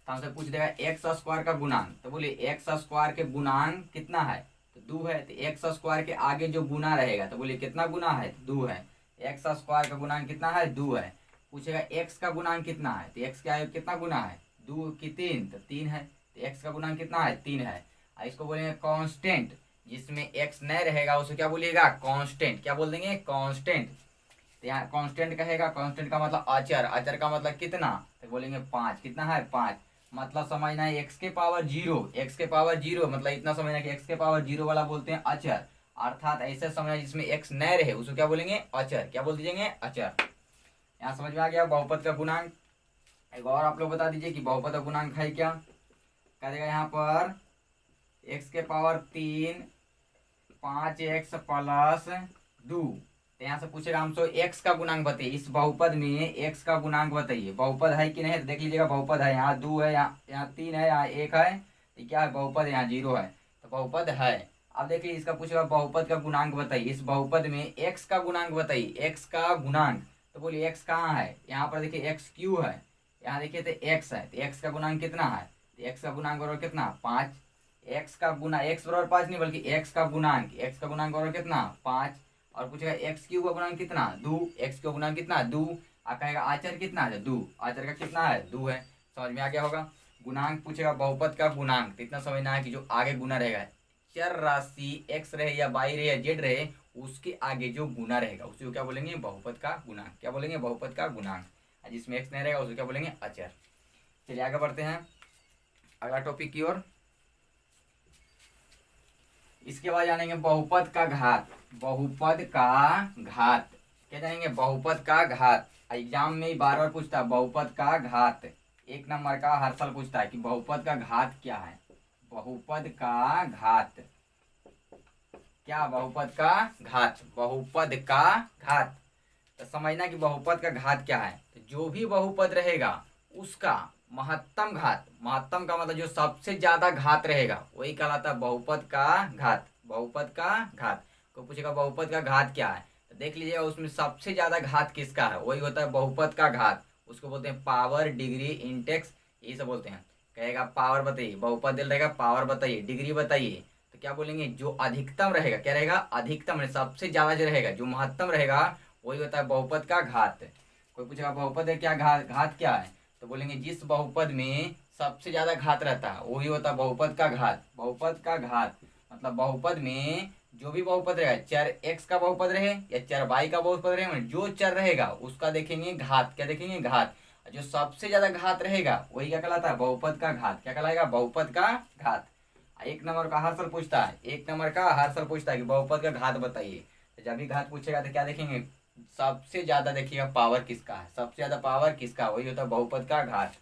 तो हमसे पूछ देगा x² का गुणांक, तो बोलिए x² के गुणांक कितना है, तो 2 है, तो x² के आगे जो गुना रहेगा तो बोलिए कितना गुना है 2 है, x² का गुणांक कितना है 2 है। पूछेगा x का गुणांक कितना है, तो x के आगे कितना गुना है 2 की 3, तो 3 है, तो x का गुणांक कितना है 3 है। इसको बोलेंगे कांस्टेंट, जिसमें x नहीं रहेगा उसे क्या बोलिएगा कांस्टेंट, क्या बोल देंगे कांस्टेंट। तो यहाँ कांस्टेंट कहेगा, कांस्टेंट का मतलब अचर, अचर का मतलब कितना, तो बोलेंगे 5, कितना है 5, मतलब समझना है x के पावर 0, x के पावर 0 मतलब इतना समझना कि x के पावर 0 वाला बोलते हैं अचर, अर्थात ऐसे समझना जिसमें x नहीं रहे उसको क्या बोलेंगे अचर, क्या बोल दीजिएंगे अचर। यहाँ समझ में आ गया बहुपद का गुणांक। एक और आप लोग बता दीजिए कि बहुपद का गुणांक है क्या। कह देगा यहाँ पर x के पावर 3 5x + 2, तो यहाँ से पूछेगा हमसे x का गुणांक बताइए, इस बहुपद में x का गुणांक बताइए, बहुपद है कि नहीं, तो देख लीजिएगा बहुपद है, यहाँ 2 है, यहाँ 3 है, यहाँ 1 है, तो क्या है बहुपद, यहाँ 0 है, तो बहुपद है। अब देखिए इसका पूछेगा बहुपद का गुणांक बताइए, इस बहुपद में x का गुणांक बताइए, x का गुणांक, तो बोलिए x कहाँ है, यहाँ पर देखिए x क्यू है, यहाँ देखिए तो x है, तो x का गुणांक कितना है, तो x का गुणांक बराबर कितना 5, x का गुना x बराबर 5 नहीं बल्कि x का गुणांक, x का गुणांक बराबर कितना 5, और पूछेगा x क्यू का गुणांक कितना 2, x का गुणांक कितना 2, और कहेगा आचर कितना है 2, आचर का कितना है 2 है। समझ में आ गया होगा। गुणांक पूछेगा बहुपद का गुणांक, तो इतना समझना है कि जो आगे गुना रहेगा, चर राशि x रहे या y रहे या z रहे उसके आगे जो गुना रहेगा उसी को क्या बोलेंगे बहुपद का गुणांक, क्या बोलेंगे बहुपद का गुणांक। जिसमें x नहीं रहेगा उसको क्या बोलेंगे अचर। चलिए आगे बढ़ते हैं। अगला टॉपिक की ओर। इसके बाद जानेंगे बहुपद का घात। बहुपद का घात क्या जानेंगे? बहुपद का घात एग्जाम में बार बार पूछता है बहुपद का घात। 1 नंबर का हर साल पूछता है कि बहुपद का घात क्या है। बहुपद का घात क्या? बहुपद का घात। बहुपद का घात तो समझना कि बहुपद का घात क्या है। तो जो भी बहुपद रहेगा उसका महत्तम घात, महत्तम का मतलब जो सबसे ज्यादा घात रहेगा वही कहलाता है बहुपद का घात। बहुपद का घात को पूछेगा बहुपद का घात क्या है, तो देख लीजिएगा उसमें सबसे ज्यादा घात किसका है, वही होता है बहुपद का घात। उसको बोलते हैं पावर, डिग्री, इंडेक्स, यही सब बोलते हैं। कहेगा पावर बताइए, बहुपद दिल रहेगा पावर बताइए, डिग्री बताइए, तो क्या बोलेंगे? जो अधिकतम रहेगा, क्या रहेगा? अधिकतम, सबसे ज्यादा जो रहेगा, जो महत्तम रहेगा वही होता है बहुपद का घात। कोई पूछेगा बहुपद है क्या, घात क्या है, तो बोलेंगे जिस बहुपद में सबसे ज्यादा घात रहता है वही होता है बहुपद का घात। बहुपद का घात मतलब बहुपद में जो भी बहुपद रहेगा, चर x का बहुपद रहे या चर y का बहुपद रहे, मतलब जो चर रहेगा उसका देखेंगे घात। क्या देखेंगे? घात। जो सबसे ज्यादा घात रहेगा वही क्या कहलाता है? बहुपद का घात। क्या कहलाएगा? बहुपद का घात। 1 नंबर का हर साल पूछता है, 1 नंबर का हर साल पूछता है कि बहुपद का घात बताइए। तो जब भी घात पूछेगा तो क्या देखेंगे? सबसे ज्यादा देखिएगा पावर किसका है, सबसे ज्यादा पावर किसका, वही होता है बहुपद का घात।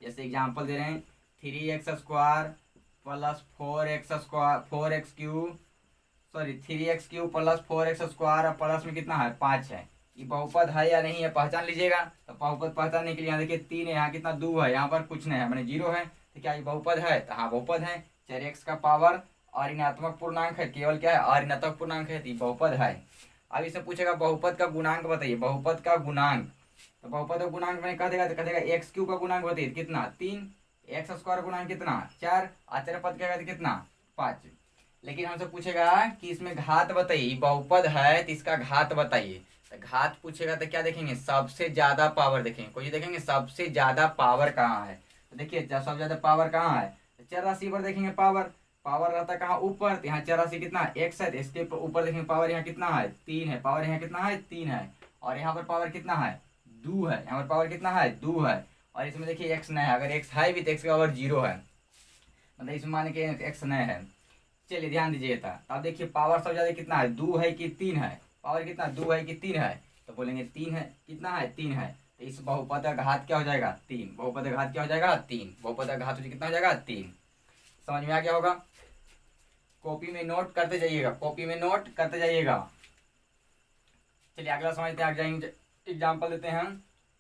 जैसे एग्जांपल दे रहे हैं 3x² plus 4x cube, sorry 3x³ plus 4x² और प्लस में कितना है? 5 है। ये बहुपद है या नहीं है पहचान लीजिएगा। तो बहुपद पहचानने के लिए यहाँ देखिए 3 है, यहाँ कितना 2 है, यहाँ पर कुछ नहीं है मैंने 0 है, तो क्या ये बहुपद है? तो हाँ बहुपद है। चर x का पावर और ऋणात्मक पूर्णांक है, केवल क्या है? ऋणात्मक पूर्णांक है, तो ये बहुपद है। अब इससे पूछेगा बहुपद का गुणांक बताइए। बहुपद का गुणांक, तो बहुपद का गुणांक मैंने कह देगा, तो कह देगा x³ का गुणांक बताइए कितना? 3, x² गुणांक कितना? 4, आचार्य पद क्या कहते कितना? 5। लेकिन हमसे पूछेगा कि इसमें घात बताइए, बहुपद है तो इसका घात बताइए। तो घात पूछेगा तो क्या देखेंगे? सबसे ज्यादा पावर देखेंगे। कोई देखेंगे सबसे ज्यादा पावर कहाँ है, तो देखिए सबसे ज्यादा पावर कहाँ है, तो चर राशि पर देखेंगे पावर। पावर रहता है कहाँ? ऊपर। तो यहाँ चर राशि कितना? x है, तो इसके ऊपर देखेंगे पावर यहाँ कितना है? 3 है। पावर यहाँ कितना है? 3 है। और यहाँ पर पावर कितना है? 2 है। यहाँ पर पावर कितना है? 2 है। और इसमें देखिए x नहीं है, अगर x है भी तो x का पावर 0 है, मतलब इसमें मान के x नहीं है। चलिए ध्यान दीजिएगा। अब देखिए पावर सबसे ज्यादा कितना है? 2 है कि 3 है? पावर कितना? 2 है कि 3 है? तो बोलेंगे 3 है। कितना है? 3 है। तो इस बहुपद का घात क्या हो जाएगा? 3। बहुपद का घात क्या हो जाएगा? 3। बहुपद का घात कितना हो जाएगा? 3। समझ में आ गया होगा। कॉपी में नोट करते जाइएगा, कॉपी में नोट करते जाइएगा। चलिए अगला समझते हैं, आगे एग्जाम्पल देते हैं।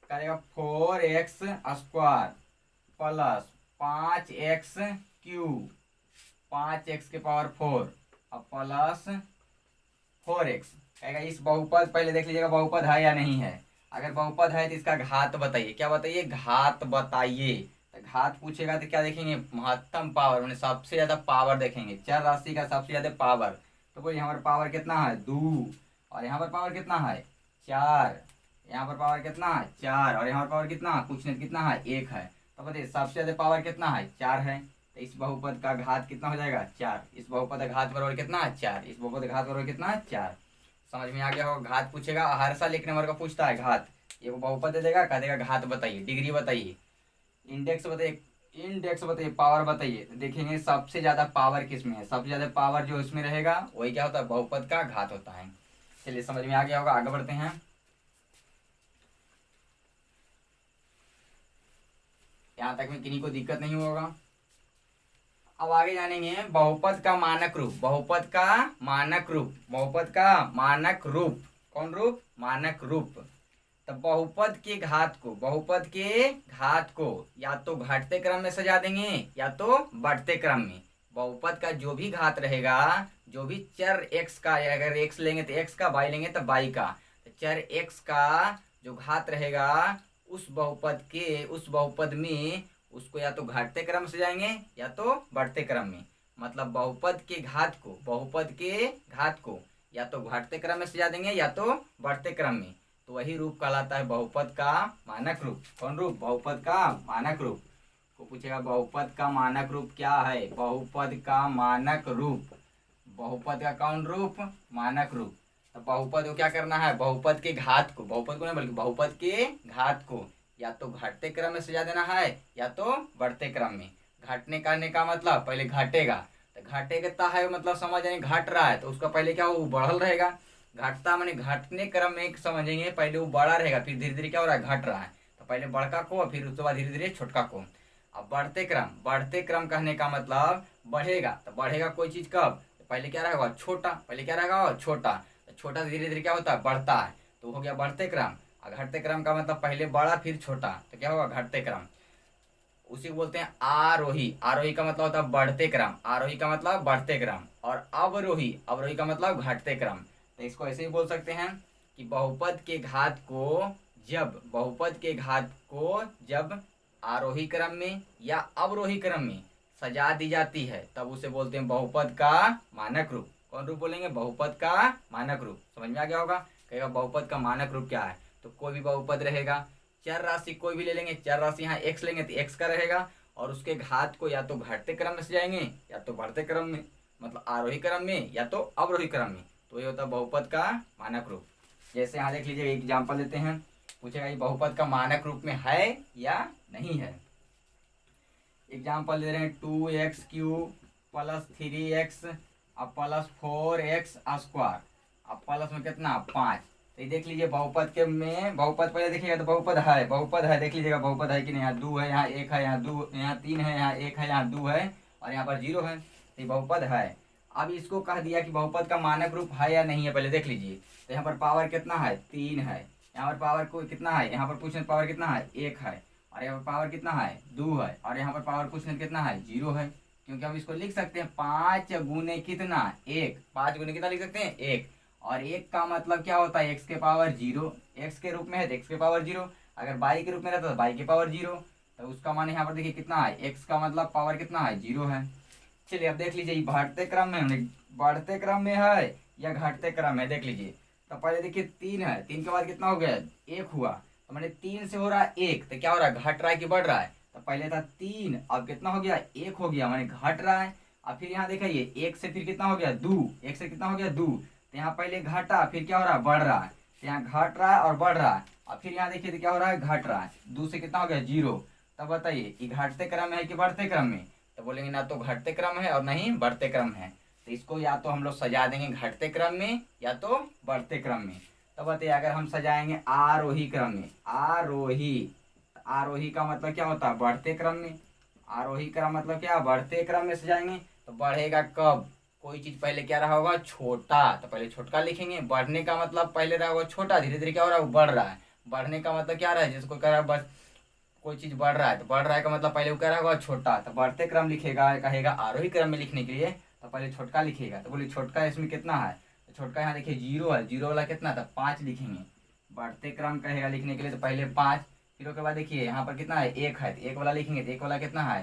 करेगा 4x² प्लस 5x³ 5x के पावर 4 अब प्लस 4x। कहेगा इस बहुपद, पहले देख लीजिएगा बहुपद है या नहीं है। अगर बहुपद है तो इसका घात बताइए। क्या बताइए? घात बताइए। तो घात पूछेगा तो क्या देखेंगे? महत्तम पावर, मैंने सबसे ज्यादा पावर देखेंगे, चर राशि का सबसे ज्यादा पावर। तो बोलिए यहाँ पर पावर कितना है? 2। और यहाँ पर पावर कितना है? 4। यहाँ पर पावर कितना है? 4। और यहाँ पर पावर कितना? कुछ नहीं, कितना है? 1 है। तो बताइए सबसे ज्यादा पावर कितना है? 4 है। तो इस बहुपद का घात कितना हो जाएगा? 4। इस बहुपद का घात बराबर कितना है? 4। इस बहुपद का घात बराबर कितना है? 4। समझ में आ गया होगा। घात पूछेगा, हर साल 1 नंबर का पूछता है घात। ये बहुपद दे देगा, कह देगा घात बताइए, डिग्री बताइए, इंडेक्स बताइए, पावर बताइए। तो देखेंगे सबसे ज्यादा पावर किसमें है, सबसे ज्यादा पावर जो इसमें रहेगा वही क्या होता है? बहुपद का घात होता है। चलिए समझ में आ गया होगा, आगे बढ़ते हैं। यहाँ तक में किन्हीं को दिक्कत नहीं होगा। अब आगे जानेंगे बहुपद का मानक रूप। बहुपद का मानक रूप, बहुपद का मानक रूप, कौन रूप? मानक रूप। तो बहुपद के घात को, बहुपद के घात को या तो घटते क्रम में सजा देंगे या तो बढ़ते क्रम में। बहुपद का जो भी घात रहेगा, जो भी चर x का, अगर x लेंगे तो x का, y लेंगे तो y का, तो चर x का जो घात रहेगा उस बहुपद में उसको या तो घटते क्रम से जाएंगे या तो बढ़ते क्रम में। मतलब बहुपद के घात को, बहुपद के घात को या तो घटते क्रम में सजा देंगे या तो बढ़ते क्रम में, तो वही रूप कहलाता है बहुपद का मानक रूप। कौन रूप? बहुपद का मानक रूप। को पूछेगा बहुपद का मानक रूप क्या है? बहुपद का मानक रूप, बहुपद का कौन रूप? मानक रूप। तो बहुपद को क्या करना है? बहुपद के घात को, बहुपद को नहीं बल्कि बहुपद के घात को या तो घटते क्रम में सजा देना है या तो बढ़ते क्रम में। घटने करने का मतलब पहले घटेगा, तो घटेगा है मतलब समझ जाएंगे घट रहा है तो उसका पहले क्या हो, बढ़ल रहेगा। घटता माने घटने क्रम में समझेंगे पहले वो बड़ा रहेगा, फिर धीरे धीरे क्या हो रहा है, घट रहा है। तो पहले बड़का को, फिर उसके बाद धीरे धीरे छोटका को। अब बढ़ते क्रम कहने का मतलब बढ़ेगा, तो बढ़ेगा कोई चीज कब, तो पहले क्या रहेगा, छोटा। पहले क्या रहेगा, छोटा। तो छोटा धीरे धीरे क्या होता है, बढ़ता है, तो हो गया बढ़ते क्रम। और घटते क्रम का मतलब पहले बड़ा फिर छोटा, तो क्या होगा, घटते क्रम। उसी को बोलते हैं आरोही। आरोही का मतलब होता है बढ़ते क्रम, आरोही का मतलब बढ़ते क्रम। और अवरोही, अवरोही का मतलब घटते क्रम। तो इसको ऐसे ही बोल सकते हैं कि बहुपद के घात को जब आरोही क्रम में या अवरोही क्रम में सजा दी जाती है तब उसे बोलते हैं बहुपद का मानक रूप। कौन रूप बोलेंगे, बहुपद का मानक रूप। समझ में आ गया होगा। कहेगा बहुपद का मानक रूप क्या है, तो कोई भी बहुपद रहेगा, चर राशि कोई भी ले लेंगे, चर राशि यहाँ x लेंगे तो x का रहेगा, और उसके घात को या तो घटते क्रम में सजाएंगे या तो बढ़ते क्रम में, मतलब आरोही क्रम में या तो अवरोही क्रम में, तो ये होता है बहुपद का मानक रूप। जैसे यहाँ देख लीजिए, एग्जाम्पल देते हैं, पूछेगा ये बहुपद का मानक रूप में है या नहीं है। एग्जाम्पल दे रहे हैं 2x³ प्लस 3x अब प्लस 4x स्क्वायर अब प्लस में कितना 5। तो ये देख लीजिए बहुपद के में, बहुपद पहले देखिएगा तो बहुपद है, देख लीजिएगा बहुपद है कि नहीं। यहाँ 2 है, यहाँ 1 है, यहाँ 2, यहाँ 3 है, यहाँ 1 है, यहाँ 2 है और यहाँ पर 0 है, तो ये बहुपद है। अब इसको कह दिया कि बहुपद का मानक रूप है या नहीं है, पहले देख लीजिए। तो यहाँ पर पावर कितना है, 3 है। यहाँ पर पावर को कितना है, यहाँ पर पूछने पावर कितना है, 1 है। और यहाँ पर पावर कितना है, 2 है। और यहाँ पर पावर पूछने कितना है, 0 है। क्योंकि हम इसको लिख सकते हैं 5 गुने कितना, 1। 5 गुने कितना लिख सकते हैं, 1। और 1 का मतलब क्या होता है, x के पावर 0। x के रूप में है तो x के पावर 0। अगर y के रूप में रहता तो y के पावर 0। तो उसका मान यहाँ पर देखिए कितना है, x का मतलब पावर कितना है, 0 है। चलिए अब देख लीजिए बढ़ते क्रम में, बढ़ते क्रम में है या घटते क्रम में, देख लीजिए। तो पहले देखिए 3 है, 3 के बाद कितना हो गया, 1 हुआ। तो मैंने 3 से हो रहा है 1, तो क्या हो रहा है, घट रहा है कि बढ़ रहा है। तो पहले था 3, अब कितना हो गया, 1 हो गया, मैंने घट रहा है। अब फिर यहाँ देखिए 1 से फिर कितना हो गया, 2। 1 से कितना हो गया, 2। तो यहाँ पहले घटा, फिर क्या हो रहा है, बढ़ रहा है। तो यहाँ घट रहा है और बढ़ रहा है। अब फिर यहाँ देखिए तो क्या हो रहा है, घट रहा है। 2 से कितना हो गया, 0। तब बताइए ये घटते क्रम है कि बढ़ते क्रम में, तो बोलेंगे ना तो घटते क्रम है और नहीं बढ़ते क्रम है। तो इसको या तो हम लोग सजा देंगे घटते क्रम में या तो बढ़ते क्रम में। तो बताइए अगर हम सजाएंगे आरोही क्रम में, आरोही का मतलब क्या होता है, बढ़ते क्रम में। आरोही का मतलब क्या, बढ़ते क्रम में सजाएंगे। तो बढ़ेगा कब, कोई चीज पहले क्या रहा होगा, छोटा, तो पहले छोटका लिखेंगे। बढ़ने का मतलब पहले रहा होगा छोटा, धीरे धीरे क्या हो रहा है, बढ़ रहा है। बढ़ने का मतलब क्या रहा है, जिसको कह रहा है बस कोई चीज बढ़ रहा है, तो बढ़ रहा है का मतलब पहले वो कह रहा होगा छोटा। तो बढ़ते क्रम लिखेगा, कहेगा आरोही क्रम में लिखने के लिए तो पहले छोटका लिखेगा। तो बोलिए छोटका इसमें कितना है, तो छोटका यहाँ देखिए 0 है, 0 वाला कितना था, 5 लिखेंगे। बढ़ते क्रम कहेगा लिखने के लिए तो पहले 5, फिर उसके बाद देखिए यहाँ पर कितना है, 1 है, तो 1 वाला लिखेंगे। तो 1 वाला कितना है,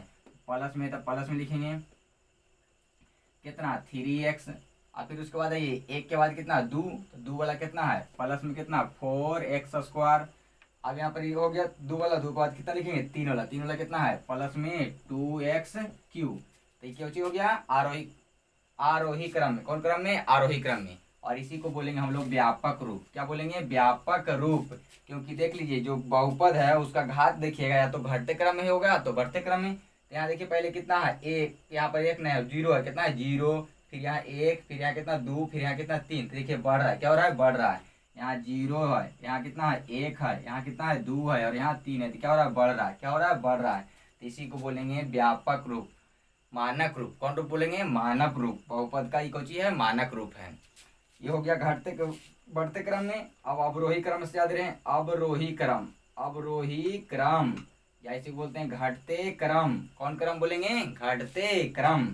प्लस में, तो प्लस में लिखेंगे कितना 3x। और फिर उसके बाद आइए 1 के बाद कितना 2, तो 2 वाला कितना है, प्लस में कितना 4x स्क्वायर। अब यहाँ पर ये हो गया 2 वाला, 2 के बाद कितना लिखेंगे 3 वाला, 3 वाला कितना है, प्लस में 2x³। तो ये क्या चीज हो गया, आरोही क्रम में। कौन क्रम में, आरोही क्रम में। और इसी को बोलेंगे हम लोग व्यापक रूप। क्या बोलेंगे, व्यापक रूप। क्योंकि देख लीजिए जो बहुपद है उसका घात देखिएगा या तो घटते क्रम में होगा तो बढ़ते क्रम में। तो यहाँ देखिए पहले कितना है, 1, यहाँ पर 1 नहीं 0 है, कितना है 0, फिर यहाँ 1, फिर यहाँ कितना 2, फिर यहाँ कितना 3। तो देखिए बढ़ रहा है, क्या हो रहा है, बढ़ रहा है। यहाँ 0 है, यहाँ कितना है 1 है, यहाँ कितना है 2 है और यहाँ 3 है। तो क्या हो रहा है, बढ़ रहा है, क्या हो रहा है, बढ़ रहा है। तो इसी को बोलेंगे व्यापक रूप, मानक रूप। कौन रूप बोलेंगे, मानक रूप। बहुपद का कौन चीज है, मानक रूप है। ये हो गया घटते बढ़ते क्रम में। अब अवरोही क्रम से याद रहे, अवरोही क्रम, अवरोही क्रम या इसे बोलते हैं घटते क्रम। कौन क्रम बोलेंगे, घटते क्रम।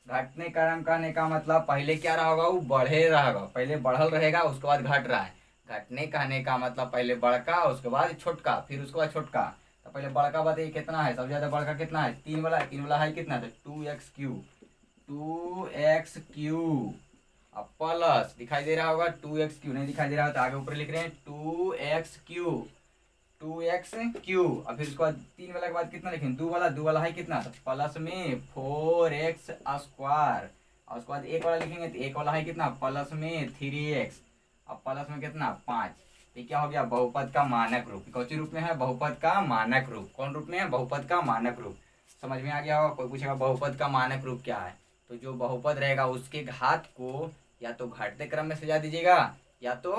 घटने क्रम कहने का मतलब पहले क्या रहा होगा, वो बढ़े रहेगा, पहले बढ़ल रहेगा उसके बाद घट रहा है। घटने कहने का मतलब पहले बड़का उसके बाद छोटका फिर उसके बाद छोटका। तो पहले बड़का बताइए कितना है, सबसे ज्यादा बड़का कितना है, 3 वाला। 3 वाला है कितना, तो 2x³, 2x³ अब प्लस दिखाई दे रहा होगा 2x³, नहीं दिखाई दे रहा हो तो आगे ऊपर लिख रहे हैं 2x³, 2x³ और फिर उसके बाद 3 वाला के बाद कितना लिखेंगे, 2 वाला, 2 वाला है कितना, तो प्लस में 4x स्क्वायर और उसके बाद 1 वाला लिखेंगे तो 1 वाला है कितना, प्लस में 3x अब प्लस में कितना 5। तो क्या हो गया, बहुपद का मानक रूप। कौन सी रूप में है, बहुपद का मानक रूप। कौन रूप में है, बहुपद का मानक रूप। समझ में आ गया होगा। कोई पूछेगा बहुपद का मानक रूप क्या है, तो जो बहुपद रहेगा उसके घात को या तो घटते क्रम में सजा दीजिएगा या तो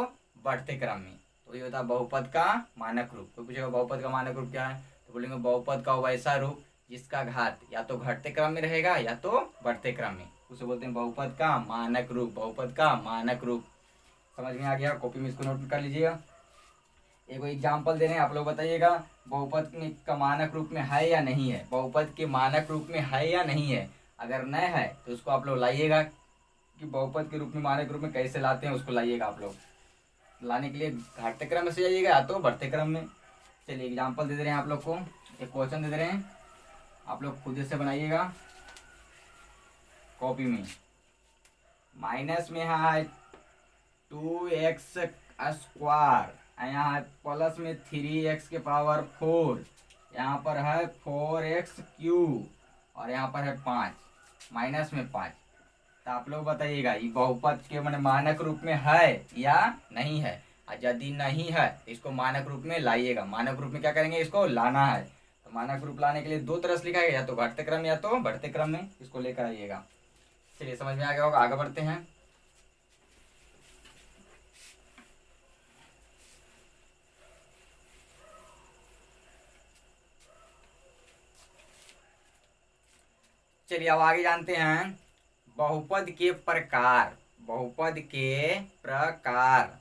बढ़ते क्रम में, तो ये होता है बहुपद का मानक रूप। कोई पूछेगा बहुपद का मानक रूप क्या है, तो बोलेंगे बहुपद का वैसा रूप जिसका घात या तो घटते क्रम में रहेगा या तो बढ़ते क्रम में, उसे बोलते हैं बहुपद का मानक रूप। बहुपद का मानक रूप समझ में आ गया। कॉपी में इसको नोट कर लीजिएगा। एक एग्जाम्पल दे रहे हैं, आप लोग बताइएगा बहुपद में का मानक रूप में है या नहीं है, बहुपद के मानक रूप में है या नहीं है। अगर न है तो उसको आप लोग लाइएगा कि बहुपद के रूप में मानक रूप में कैसे लाते हैं, उसको लाइएगा। आप लोग लाने के लिए घटते क्रम में से जाइएगा या तो बढ़ते क्रम में। चलिए एग्जाम्पल दे रहे हैं आप लोग को, एक क्वेश्चन दे रहे हैं, आप लोग खुद से बनाइएगा कॉपी में। माइनस में है 2x स्क्वायर, यहाँ प्लस में 3x के पावर 4, यहाँ पर है 4x क्यूब और यहाँ पर है 5, माइनस में 5। तो आप लोग बताइएगा ये बहुपद के मानक रूप में है या नहीं है। और यदि नहीं है तो इसको मानक रूप में लाइएगा। मानक रूप में क्या करेंगे, इसको लाना है। तो मानक रूप लाने के लिए दो तरह से लिखा है, या तो घटते क्रम या तो बढ़ते क्रम में, इसको लेकर आइएगा। चलिए समझ में आ गया होगा, आगे बढ़ते हैं। चलिए अब आगे जानते हैं बहुपद के प्रकार। बहुपद के प्रकार,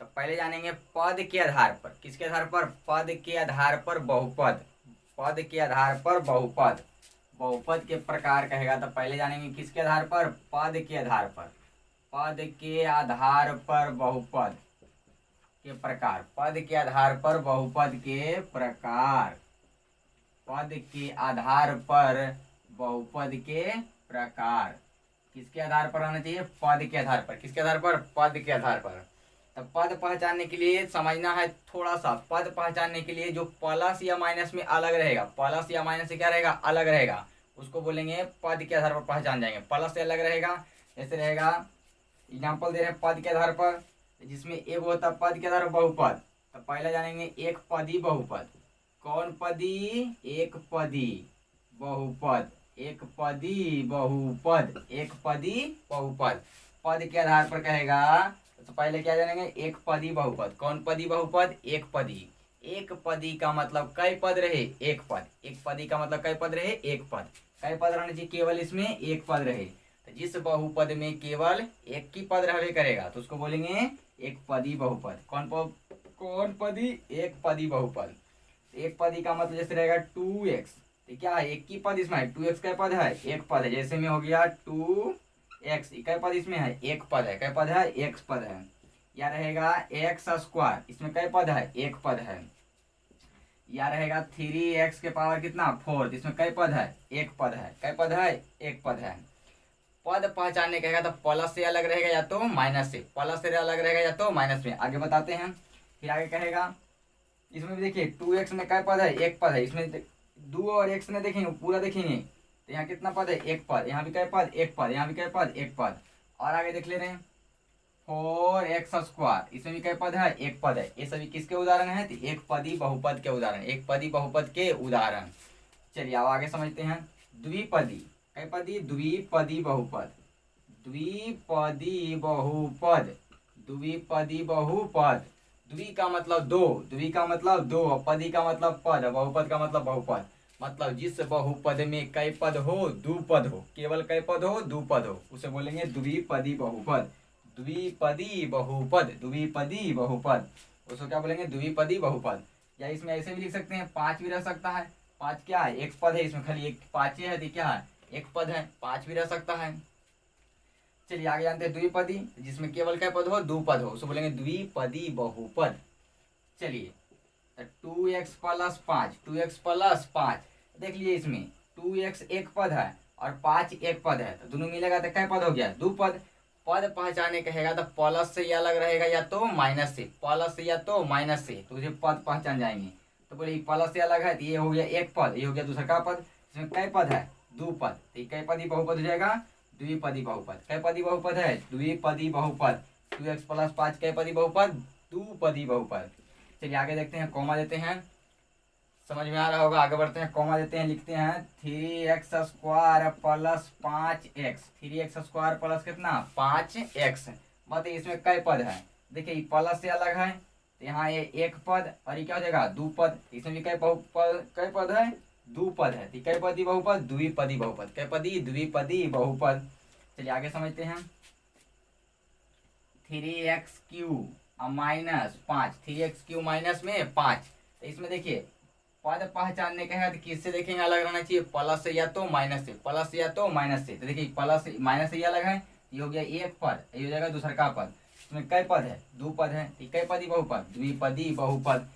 तो पहले जानेंगे पद के आधार पर। किसके आधार पर, पद के आधार पर बहुपद। पद के आधार पर बहुपद, बहुपद के प्रकार कहेगा तो पहले जानेंगे किसके आधार पर, पद के आधार पर। पद के आधार पर बहुपद के प्रकार, पद के आधार पर बहुपद के प्रकार, पद के आधार पर बहुपद के प्रकार। किसके आधार पर आना चाहिए, पद के आधार पर। किसके आधार पर, पद के आधार पर। तो पद पहचानने के लिए समझना है थोड़ा सा, पद पहचानने के लिए जो प्लस या माइनस में अलग रहेगा, प्लस या माइनस से क्या रहेगा, अलग रहेगा, उसको बोलेंगे पद के आधार पर पहचान जाएंगे। प्लस से अलग रहेगा, जैसे रहेगा एग्जाम्पल दे रहे हैं पद के आधार पर, जिसमें एक होता है पद के आधार पर बहुपद। तो पहले जानेंगे एक पदी बहुपद। कौन पदी, एक पदी बहुपद, एक पदी बहुपद, एक पदी बहुपद। पद के आधार पर कहेगा तो पहले क्या जानेंगे, एक पदी बहुपद। कौन पदी बहुपद, एक पदी। एक पदी का मतलब कई पद रहे, एक पद। एक पदी का मतलब कई पद रहे, एक पद। कई पद रहना चाहिए, केवल इसमें एक पद रहे। तो जिस बहुपद में केवल एक ही पद रहे करेगा तो उसको बोलेंगे एक पदी बहुपद। कौन पदी, एक पदी बहुपद। एक पदी का मतलब जैसे रहेगा 2x, तो क्या है, एक ही पद इसमें है। 2x का पद है, एक पद है। जैसे में हो गया 2x, कै पद इसमें है, एक पद है। कै पद है, एक पद है। या रहेगा x स्क्वायर, इसमें कै पद है, एक पद है। या रहेगा 3x के पावर कितना, 4, इसमें कै पद है, एक पद है। कै पद है, एक पद है। पद पहचानने कहेगा तो प्लस से अलग रहेगा या तो माइनस से, प्लस से अलग रहेगा या तो माइनस में। आगे बताते हैं, फिर आगे कहेगा इसमें भी देखिए 2x में कै पद है, एक पद है। इसमें 2 और x में देखेंगे पूरा देखेंगे तो यहाँ कितना पद है, एक पद। यहाँ भी कै पद, एक पद। यहाँ भी कै पद, एक पद। और आगे देख ले रहे हैं 4x स्क्वायर, इसमें भी कै पद है, एक पद है। ये सभी किसके उदाहरण है, तो एक पदी बहुपद के उदाहरण, एक पदी बहुपद के उदाहरण। चलिए अब आगे समझते हैं द्विपदी। कै पदी, द्विपदी बहुपद। द्विपदी बहुपद, द्विपदी बहुपद। द्वि का मतलब दो, द्वि का मतलब दो, पदी का मतलब पद, बहुपद का मतलब बहुपद। मतलब जिस बहुपद में कई पद हो, दुपद हो, केवल कई पद हो, दुपद हो, उसे बोलेंगे द्विपदी बहुपद। द्विपदी बहुपद, द्विपदी बहुपद, उसको क्या बोलेंगे, द्विपदी बहुपद। या इसमें ऐसे भी लिख सकते हैं, 5 भी रह सकता है। 5 क्या है, एक पद है, इसमें खाली एक 5 है, तो क्या है, एक पद है। 5 भी रह सकता है। चलिए आगे जानते हैं द्विपदी, जिसमें केवल क्या पद हो, दुपद हो, उसको बोलेंगे द्विपदी बहुपद। चलिए 2x प्लस 5, 2x प्लस 5, देख लीजिए इसमें 2x एक पद है और 5 एक पद है, तो दोनों मिलेगा तो क्या पद हो गया, दुपद। पद पहचाने कहेगा तो प्लस से अलग रहेगा या तो माइनस से, प्लस से या तो माइनस से, तो उसे पद पहचान जाएंगे। तो बोले प्लस से अलग है तो ये हो गया एक पद, ये हो गया दूसरा का पद। इसमें कै पद है, दुपद, तो कै पदी बहुपद हो जाएगा, द्विपदी बहुपद। कै पदी बहुपद है, द्विपदी बहुपद। 2x प्लस 5 कै पदी बहुपद, दुपदी बहुपद। चलिए आगे देखते हैं, कॉमा देते हैं। समझ में आ रहा होगा। आगे बढ़ते हैं, कॉमा देते हैं, लिखते हैं 3x² plus 5x। 3x² plus कितना 5x। बताइए इसमें कई पद है। देखिए ये प्लस से अलग है तो यहाँ ये एक पद और ये क्या हो जाएगा दो पद। इसमें भी कई पद है दो पद है। तो कई पदी बहुपद द्विपदी बहुपद, कई पदी द्विपदी बहुपद। चलिए आगे समझते हैं। 3x³ माइनस 5, 3x³ माइनस में 5। तो इसमें देखिए पद पहचानने के है तो किससे देखेंगे अलग रहना चाहिए, प्लस से या तो माइनस से, प्लस या तो माइनस से। तो देखिए प्लस माइनस से ये अलग है, ये हो गया एक पद, ये हो जाएगा दूसरा का पद। इसमें कई पद है दो पद है, कई पदी बहुपद द्विपदी बहुपद।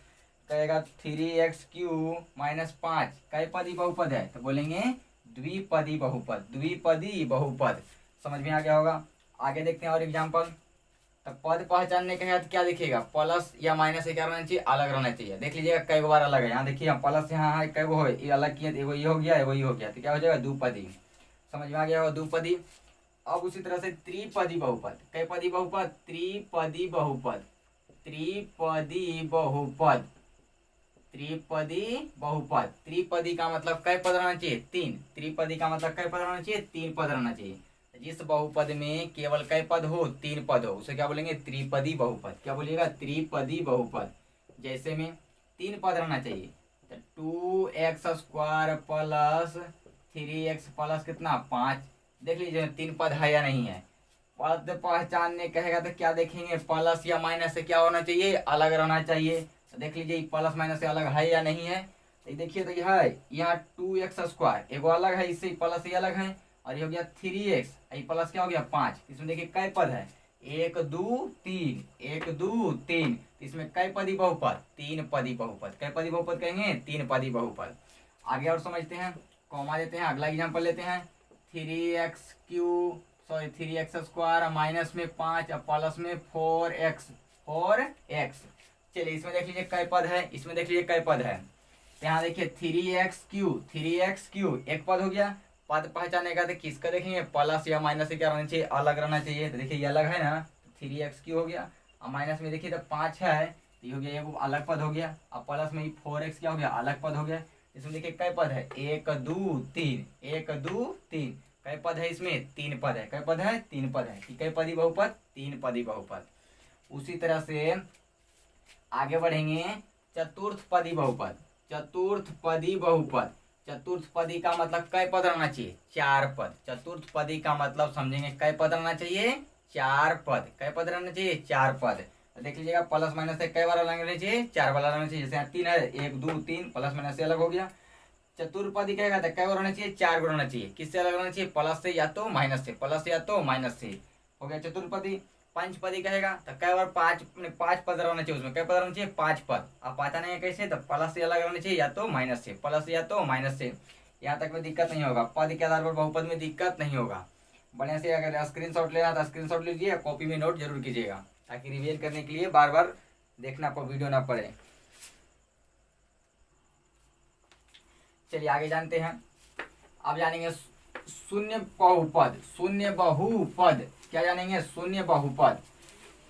कहेगा 3x³ माइनस 5 कई पदी बहुपद है तो बोलेंगे द्विपदी बहुपद, द्विपदी बहुपद। समझ में आ गया होगा। आगे देखते हैं और एग्जाम्पल। तो पद पहचानने के बाद क्या दिखेगा, प्लस या माइनस से क्या रहना चाहिए, अलग रहना चाहिए। देख लीजिएगा कई बार अलग है। यहाँ देखिए यहाँ प्लस यहाँ है कई गो है, ये अलग किया, एगो ये हो गया एगो ये हो गया, तो क्या हो जाएगा द्विपदी। समझ में आ गया होगा द्विपदी। अब उसी तरह से त्रिपदी बहुपद, कई पदी बहुपद त्रिपदी बहुपद, त्रिपदी बहुपद, त्रिपदी बहुपद। त्रिपदी का मतलब कई पद रहना चाहिए, तीन। त्रिपदी का मतलब कई पद रहना चाहिए, तीन पद रहना चाहिए। जिस बहुपद में केवल कई पद हो, तीन पद हो, उसे क्या बोलेंगे त्रिपदी बहुपद। क्या बोलिएगा त्रिपदी बहुपद। जैसे में तीन पद रहना चाहिए तो 2x² प्लस 3x प्लस कितना 5। देख लीजिए तीन पद है या नहीं है। पद पहचानने कहेगा तो क्या देखेंगे, प्लस या माइनस से क्या होना चाहिए, अलग रहना चाहिए। तो देख लीजिए प्लस माइनस से अलग है या नहीं है। तो देखिए तो ये है यहाँ 2x² एगो अलग है, इससे प्लस ये अलग है, और ये हो गया 3x, ये प्लस क्या हो गया 5। इसमें देखिए कई पद है, 1 2 3, 1 2 3। इसमें कई पदी बहुपद, तीन पदी बहुपद। कई पदी बहुपद कहेंगे, तीन पदी बहुपद। आगे और समझते हैं, कॉमा देते हैं, अगला एग्जांपल लेते हैं। 3x² माइनस में 5 और प्लस में 4x, 4x। चलिए इसमें देख लीजिए कई पद है, इसमें देख लीजिए कई पद है। यहाँ देखिए 3x³ एक पद हो गया। पद पहचाने का तो किसका देखेंगे, प्लस या माइनस से क्या रहना चाहिए, अलग रहना चाहिए। तो देखिए ये अलग है ना, 3x³ हो गया, और माइनस में देखिए तो 5 है, तो ये हो गया ये अलग पद हो गया। अब प्लस में 4x क्या हो गया, अलग पद हो गया। इसमें देखिए कई पद है, 1 2 3, 1 2 3। कई पद है इसमें, तीन पद है। कई पद है, तीन पद है। कई पदी बहुपद, तीन पदी बहुपद। उसी तरह से आगे बढ़ेंगे, चतुर्थ पदी बहुपद, चतुर्थ पदी बहुपद। चतुर्थ पदी का मतलब कई पद रहना चाहिए, चार पद। चतुर्थ पदी का मतलब समझेंगे कई पद रहना चाहिए, चार पद। कई पद रहना चाहिए, चार पद। देख लीजिएगा प्लस माइनस से कई बार अलग रहना चाहिए, चार बार रहना चाहिए। जैसे 3 है, 1 2 3, प्लस माइनस से अलग हो गया। चतुर्पदी कहेगा तो कई बार रहना चाहिए, चार बार रहना चाहिए। किससे अलग रहना चाहिए, प्लस से या तो माइनस से, प्लस या तो माइनस से हो गया चतुर्पदी। पंचपदी कहेगा तो कई बार पांच पद रहना चाहिए, उसमें कई पद रहना चाहिए, 5 पद। अब पता नहीं है कैसे, तो प्लस से अलग रहना चाहिए या तो माइनस से, प्लस या तो माइनस से। यहाँ तक में दिक्कत नहीं होगा, पद के आधार पर बहुपद में दिक्कत नहीं होगा। बढ़िया से अगर स्क्रीनशॉट लेना तो स्क्रीनशॉट लीजिए, कॉपी में नोट जरूर कीजिएगा, ताकि रिवीजन करने के लिए बार बार देखना वीडियो ना पड़े। चलिए आगे जानते हैं। अब जानेंगे शून्य बहुपद, शून्य बहुपद। क्या जानेंगे, शून्य बहुपद।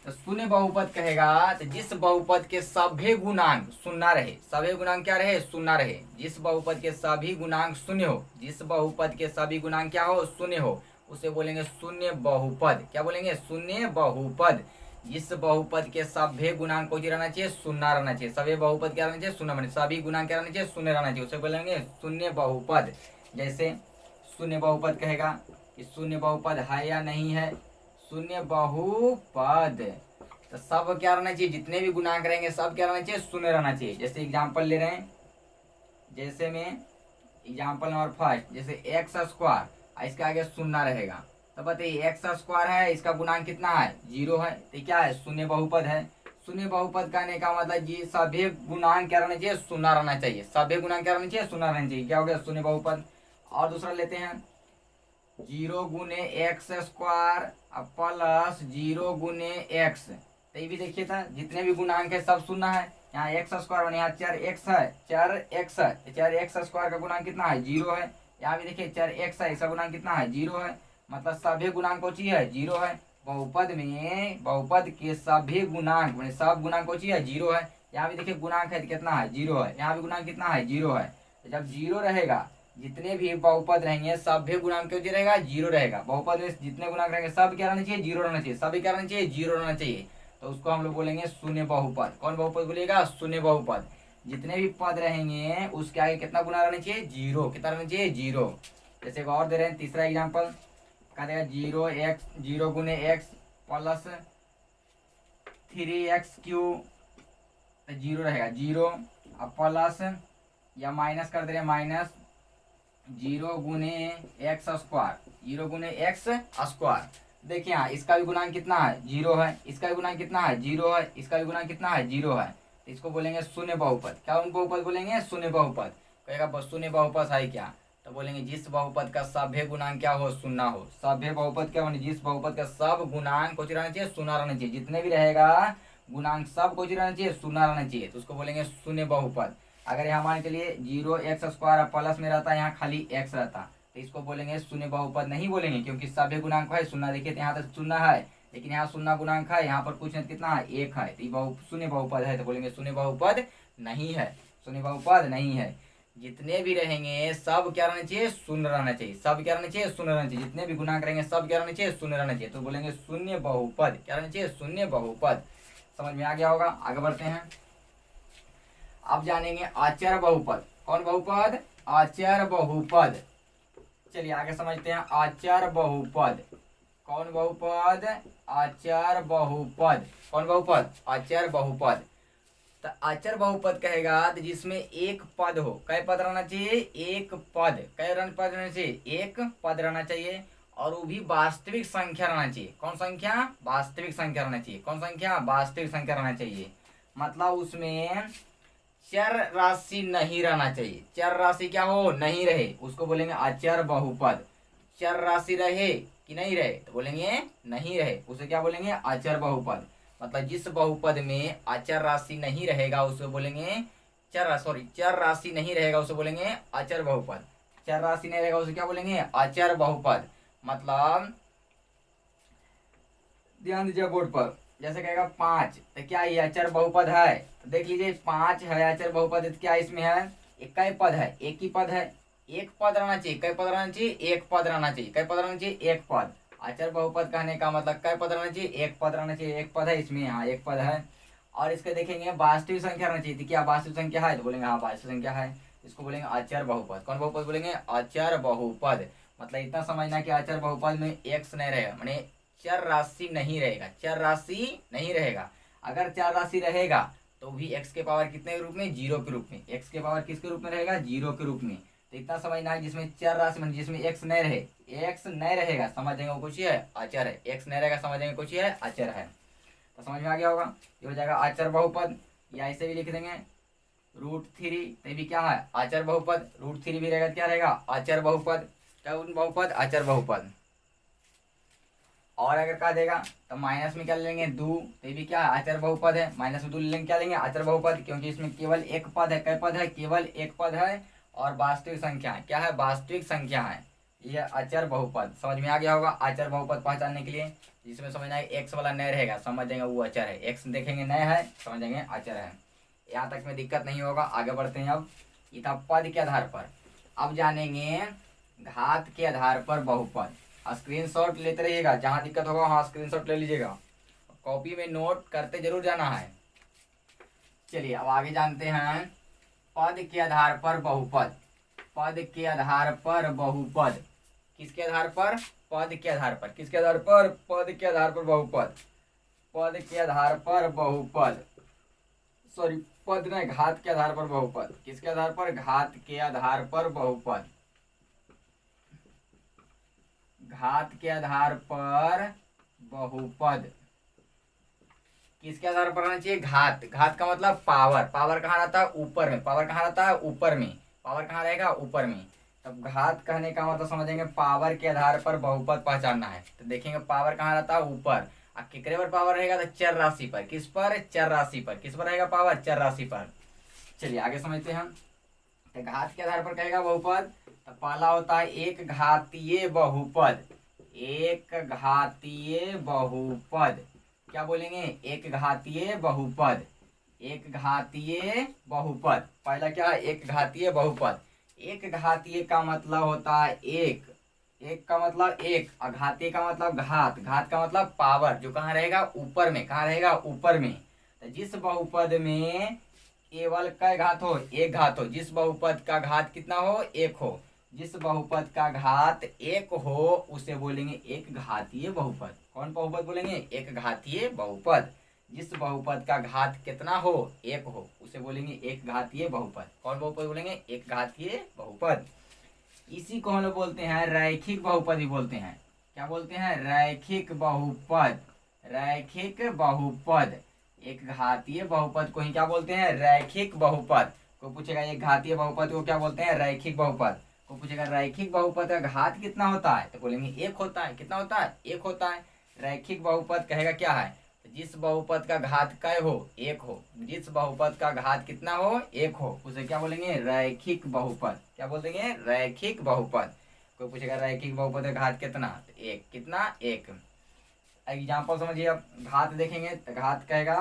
तो शून्य बहुपद कहेगा तो जिस बहुपद के सभी गुणांक शून्य रहे, सभी गुणांक क्या रहे, शून्य रहे। जिस बहुपद के सभी गुणांक शून्य हो, जिस बहुपद के सभी गुणांक क्या हो, शून्य हो, उसे बोलेंगे शून्य बहुपद। क्या बोलेंगे, शून्य बहुपद। जिस बहुपद के सभी गुणांक को रहना चाहिए, शून्य रहना चाहिए। सभी बहुपद क्या रहना चाहिए, शून्य। सभी गुणांक क्या रहना चाहिए, शून्य रहना चाहिए, उसे बोलेंगे शून्य बहुपद। जैसे शून्य बहुपद कहेगा कि शून्य बहुपद है या नहीं है, शून्य बहुपद। तो सब क्या रहना चाहिए, जितने भी गुणांक रहेंगे सब क्या रहना चाहिए, शून्य रहना चाहिए। जैसे एग्जांपल ले रहे हैं, जैसे में एग्जांपल नंबर फर्स्ट, जैसे x², इसका आगे शून्य रहेगा। तो बताइए x² है, इसका गुणांक कितना है, 0 है, तो क्या है, शून्य बहुपद है। शून्य बहुपद कहने का मतलब जी सभी गुणांक क्या रहना चाहिए, शून्य रहना चाहिए। सभी गुणांक क्या रहना चाहिए, शून्य रहना चाहिए। क्या हो गया, शून्य बहुपद। और दूसरा लेते हैं, 0 गुने x² प्लस 0 गुने x। तो ये भी देखिए था, जितने भी गुणांक है सब शून्य है। यहाँ x² यहाँ 4x है, 4x है, 4x² का गुणांक कितना है, 0 है। यहाँ भी देखिए 4x है, इसका गुणांक कितना है, 0 है। मतलब सभी गुणांक कौची है, 0 है। बहुपद में बहुपद के सभी गुणांक सब गुणांक कौची है, 0 है। यहाँ भी देखिए गुणांक है तो कितना है, 0 है। यहाँ भी गुणांक कितना है, 0 है। तो जब 0 रहेगा, जितने भी बहुपद रहेंगे सब भी गुणांक क्यों रहेगा, 0 रहेगा। बहुपद में जितने गुणांक रहेंगे सब क्या रहना चाहिए, 0 रहना चाहिए। सभी क्या रहना चाहिए, 0 रहना चाहिए। तो उसको हम लोग बोलेंगे शून्य बहुपद। कौन बहुपद बोलिएगा, शून्य बहुपद। जितने भी पद रहेंगे उसके आगे कितना गुना रहना चाहिए, 0। कितना रहना चाहिए, 0। जैसे एक और दे रहे हैं तीसरा एग्जाम्पल, क्या देगा, 0 गुने x प्लस 3x³ 0 रहेगा, 0। अब प्लस या माइनस कर दे रहे हैं, माइनस 0 गुने x², 0 गुने x²। देखिए यहाँ इसका भी गुणांक कितना है, 0 है। इसका भी गुणांक कितना है, 0 है। इसका भी गुणांक कितना है, 0 है। तो इसको बोलेंगे शून्य बहुपद। क्या उन बहुपद बोलेंगे, शून्य बहुपद। कहेगा शून्य बहुपद है क्या, तो बोलेंगे जिस बहुपद का सभ्य गुणांक क्या हो, शून्य हो। सभ्य बहुपद क्या बने, जिस बहुपद का सब गुणांक कुछ रहना चाहिए, शून्य रहना चाहिए। जितने भी रहेगा गुणांक सब कुछ रहना चाहिए, शून्य रहना चाहिए। तो उसको बोलेंगे शून्य बहुपद। अगर यहाँ मान के लिए 0x² प्लस में रहता है, यहाँ खाली x रहता, तो इसको बोलेंगे शून्य बहुपद नहीं बोलेंगे, क्योंकि सभ्य गुणांक है शून्य। देखिए यहाँ तक शून्य है, लेकिन यहाँ शून्य गुणांक है, यहाँ पर कुछ नहीं, कितना है, 1 है। तो शून्य बहुपद है, तो बोलेंगे शून्य बहुपद नहीं है, शून्य बहुपद नहीं है। जितने भी रहेंगे सब क्या रहना चाहिए, शून्य रहना चाहिए। सब क्या रहना चाहिए, शून्य रहना चाहिए। जितने भी गुणांक रहेंगे सब क्या रहना चाहिए, शून्य रहना चाहिए। तो बोलेंगे शून्य बहुपद। क्या रहना चाहिए, शून्य बहुपद। समझ में आ गया होगा। आगे बढ़ते हैं, अब जानेंगे अचर बहुपद। कौन बहुपद, अचर बहुपद। चलिए आगे समझते हैं, अचर बहुपद। कौन बहुपद, अचर बहुपद। कौन बहुपद, अचर बहुपद। तो अचर बहुपद कहेगा तो जिसमें एक पद हो। कै पद रहना चाहिए, एक पद। कै पद रहना चाहिए, एक पद रहना चाहिए। और वो भी वास्तविक संख्या रहना चाहिए। कौन संख्या, वास्तविक संख्या रहना चाहिए। कौन संख्या, वास्तविक संख्या रहना चाहिए। मतलब उसमें चर राशि नहीं रहना चाहिए। चर राशि क्या हो, नहीं रहे, उसको बोलेंगे अचर बहुपद। चर राशि रहे कि नहीं रहे, तो बोलेंगे नहीं रहे, उसे क्या बोलेंगे, अचर बहुपद। मतलब जिस बहुपद में अचर राशि नहीं रहेगा उसको बोलेंगे चर राशि नहीं रहेगा उसे बोलेंगे अचर बहुपद। चर राशि नहीं रहेगा उसे क्या बोलेंगे, अचर बहुपद। मतलब ध्यान दीजिए बोर्ड पर, जैसे कहेगा 5, तो क्या ये अचर बहुपद है, तो देख लीजिए 5 है अचर बहुपद। तो क्या इसमें है, एक कै पद है, एक ही पद है, एक पद रहना चाहिए। कै पद रहना चाहिए, एक पद रहना चाहिए। कै पद रहना चाहिए, एक पद। अचर बहुपद कहने का मतलब कै पद रहना चाहिए, एक पद रहना चाहिए। एक पद है इसमें, यहाँ एक पद है। और इसके देखेंगे वास्तविक संख्या रहना चाहिए। क्या वास्तविक संख्या है, तो बोलेंगे हाँ वास्तविक संख्या है, इसको बोलेंगे अचर बहुपद। कौन बहुपद बोलेंगे, अचर बहुपद। मतलब इतना समझना कि अचर बहुपद में एक्स नहीं रहेगा, माने चर राशि नहीं रहेगा। चर राशि नहीं रहेगा। अगर चर राशि रहेगा तो भी एक्स के पावर कितने के रूप में, 0 के रूप में। एक्स के पावर किसके रूप में रहेगा, 0 के रूप में। तो इतना समझना है जिसमें चर राशि मतलब जिसमें एक्स नहीं रहे, एक्स नहीं रहेगा समझेंगे वो कुछ है अचर है। एक्स नहीं रहेगा समझेंगे कुछ है अचर है। तो समझ में आ गया होगा। ये हो जाएगा अचर बहुपद। या ऐसे भी लिख देंगे √3, तो भी क्या है, अचर बहुपद। √3 भी रहेगा, क्या रहेगा, अचर बहुपद। क्या बहुपद, अचर बहुपद। और अगर कहा देगा तो माइनस में क्या लेंगे, 2, तो ये भी क्या है, अचर बहुपद है। माइनस में 2 लेंगे, क्या लेंगे, अचर बहुपद, क्योंकि इसमें केवल एक पद है। कै पद है, केवल एक पद है। और वास्तविक संख्या है, क्या है, वास्तविक संख्या है। यह अचर बहुपद। समझ में आ गया होगा। अचर बहुपद पहचानने के लिए जिसमें समझना है एक्स वाला नए रहेगा, समझ जाएंगे वो अचर है। एक्स देखेंगे नए है, समझ जाएंगे अचर है। यहाँ तक में दिक्कत नहीं होगा। आगे बढ़ते हैं। अब ये था पद के आधार पर। अब जानेंगे घात के आधार पर बहुपद। स्क्रीनशॉट लेते रहिएगा, जहां दिक्कत होगा वहां स्क्रीनशॉट ले लीजिएगा। कॉपी में नोट करते जरूर जाना है। चलिए अब आगे जानते हैं पद के आधार पर बहुपद। पद के आधार पर बहुपद। किसके आधार पर, पद के आधार पर। किसके आधार पर, पद के आधार पर बहुपद। पद के आधार पर बहुपद, सॉरी पद नहीं, घात के आधार पर बहुपद। किसके आधार पर, घात के आधार पर बहुपद। घात के आधार पर बहुपद किसके आधार पर रहना चाहिए, घात। घात का मतलब पावर। पावर कहाँ रहता है, ऊपर में। पावर कहाँ रहता है, ऊपर में। पावर कहाँ रहेगा, ऊपर में। तब घात कहने का मतलब समझेंगे पावर के आधार पर बहुपद पहचानना है। तो देखेंगे पावर कहाँ रहता है, ऊपर। अब कितने पर पावर रहेगा, तो चर राशि पर। किस पर, चर राशि पर। किस पर रहेगा पावर, चर राशि पर। चलिए आगे समझते हैं। तो घात के आधार पर कहेगा बहुपद, तो पहला होता है एक घातीय बहुपद। एक घातीय बहुपद। क्या बोलेंगे, एक घातीय बहुपद। एक घातीय बहुपद। पहला क्या है? एक घातीय बहुपद। एक घातीय का मतलब होता है एक, एक का मतलब एक, और घातीय का मतलब घात, घात का मतलब पावर, जो कहाँ रहेगा? ऊपर में। कहाँ रहेगा? ऊपर में। तो जिस बहुपद में केवल कै घात हो? एक घात हो। जिस बहुपद का घात कितना हो? एक हो। जिस बहुपद का घात एक हो उसे बोलेंगे एक घातीय बहुपद। कौन बहुपद बोलेंगे? एक घातीय बहुपद। जिस बहुपद का घात कितना हो? एक हो, उसे बोलेंगे एक घातीय बहुपद। कौन बहुपद बोलेंगे? एक घातीय बहुपद। इसी को हम लोग बोलते हैं रैखिक बहुपद भी बोलते हैं। क्या बोलते हैं? रैखिक बहुपद। रैखिक बहुपद। एक घातीय बहुपद को ही क्या बोलते हैं? रैखिक बहुपद। को पूछेगा एक घातीय बहुपद को क्या बोलते हैं? रैखिक बहुपद। को पूछेगा रैखिक बहुपद का घात कितना होता है? तो बोलेंगे एक होता है। कितना होता है? एक होता है। रैखिक बहुपद कहेगा क्या है? जिस बहुपद का घात कै हो? एक हो। जिस बहुपद का घात कितना हो? एक हो, उसे क्या बोलेंगे? रैखिक बहुपद। क्या बोल देंगे? रैखिक बहुपद। कोई पूछेगा रैखिक बहुपद का घात कितना? तो एक। कितना? एक। एग्जाम्पल समझिए। अब घात देखेंगे तो घात कहेगा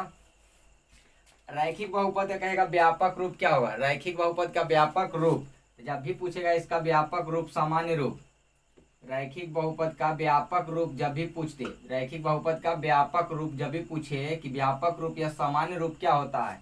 रैखिक बहुपद का कहेगा व्यापक रूप क्या होगा? रैखिक बहुपद का व्यापक रूप। तो जब भी पूछेगा इसका व्यापक रूप, सामान्य रूप, रैखिक बहुपद का व्यापक रूप जब भी पूछते, रैखिक बहुपद का व्यापक रूप जब भी पूछे कि व्यापक रूप या सामान्य रूप क्या होता है,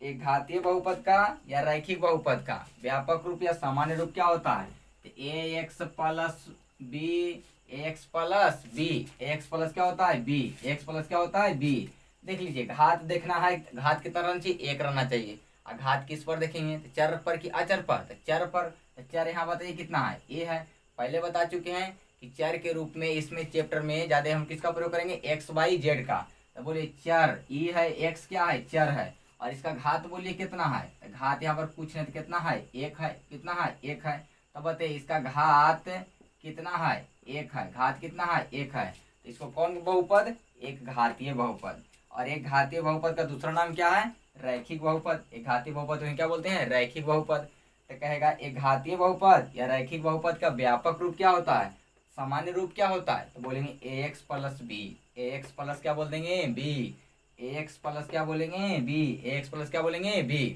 एक घातीय बहुपद का या रैखिक बहुपद का व्यापक रूप या सामान्य रूप क्या होता है? तो A X plus B, X plus B, X plus क्या होता है? बी, एक्स प्लस क्या होता है? बी। देख लीजिए, घात देखना है, घात कितना रहना चाहिए? एक रहना चाहिए। और घात किस पर देखेंगे? तो चर पर कि अचर पर? तो चर पर। तो चर यहाँ बताइए कितना है? ए है। पहले बता चुके हैं कि चर के रूप में इसमें चैप्टर में ज्यादा हम किसका प्रयोग करेंगे? एक्स वाई जेड का। तो बोलिए चर ई है, एक्स क्या है? चर है। और इसका घात बोलिए कितना है? तो घात यहाँ पर पूछ रहे तो कितना है? एक है। कितना है? एक है। तो बताइए इसका घात कितना है? एक है। घात कितना है? एक है। तो इसको कौन बहुपद? एक घातीय बहुपद। और एक घातीय बहुपद का दूसरा नाम क्या है? रैखिक बहुपद। एक घातीय बहुपद को क्या बोलते हैं? रैखिक बहुपद। तो कहेगा एक घातीय बहुपद या रैखिक बहुपद का व्यापक रूप क्या होता है? सामान्य रूप क्या होता है? तो बोलेंगे ए एक्स प्लस बी। ए एक्स प्लस क्या बोल देंगे? बी। ए एक्स प्लस क्या बोलेंगे? बी। ए एक्स प्लस क्या बोलेंगे? बी।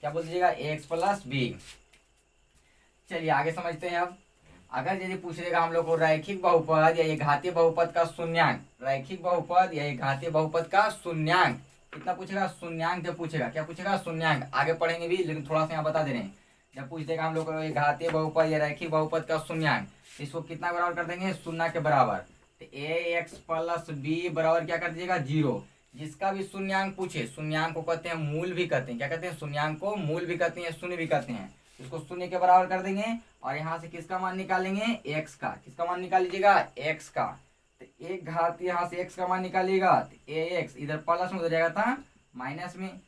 क्या बोल दीजिएगा? ए एक्स प्लस बी। चलिए आगे समझते हैं। अब अगर यदि पूछ लेगा हम लोग को रैखिक बहुपद या ये घातीय बहुपद का शून्यांक, रैखिक बहुपद या ये घातीय बहुपद का शून्यांक कितना पूछेगा? शून्यांक जब पूछेगा, क्या पूछेगा? शून्यांक। आगे पढ़ेंगे भी, लेकिन थोड़ा सा यहाँ बता दे रहे हैं। जब पूछ देगा हम लोग को घातीय बहुपद या रैखिक बहुपद का शून्यांक, इसको कितना बराबर कर देंगे? शून्य के बराबर। तो ए एक्स प्लस बी बराबर क्या कर दीजिएगा? 0। जिसका भी शून्यांक पूछे, शून्यांक को कहते हैं मूल भी कहते हैं। क्या कहते हैं? शून्यांक को मूल भी कहते हैं, शून्य भी कहते हैं। इसको शून्य के बराबर कर देंगे और यहाँ से किसका मान निकालेंगे? एक्स का। किसका मान निकाल लीजिएगा? एक्स का। तो एक घात यहाँ से एक्स का मान निकालिएगा तो ए एक्स इधर प्लस में हो जाएगा था माइनस में,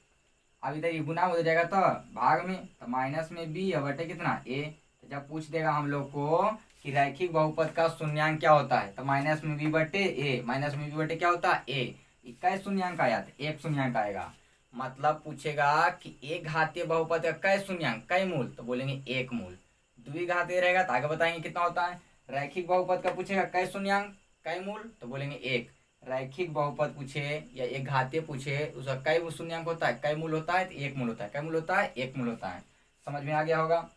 अब इधर गुना हो जाएगा था भाग में, तो माइनस में बी और बटे कितना? ए। तो जब पूछ देगा हम लोग को कि रैखिक बहुपद का शून्यांक क्या होता है, तो माइनस में बी बटे ए, माइनस में बी बटे क्या होता है? ए। इक्का शून्यांक आया तो एक शून्यांक आएगा। मतलब पूछेगा कि एक घातीय बहुपद का कै शून्यांक, कै मूल, तो बोलेंगे एक मूल। द्विघातीय रहेगा तो आगे बताएंगे कितना होता है। रैखिक बहुपद का पूछेगा कै शून्यांक, कै मूल, तो बोलेंगे एक। रैखिक बहुपद पूछे या एक घातीय पूछे, उसका कै शून्यांक होता है, कै मूल होता है? तो एक मूल होता है। कै मूल होता है? एक मूल होता है। समझ में आ गया होगा।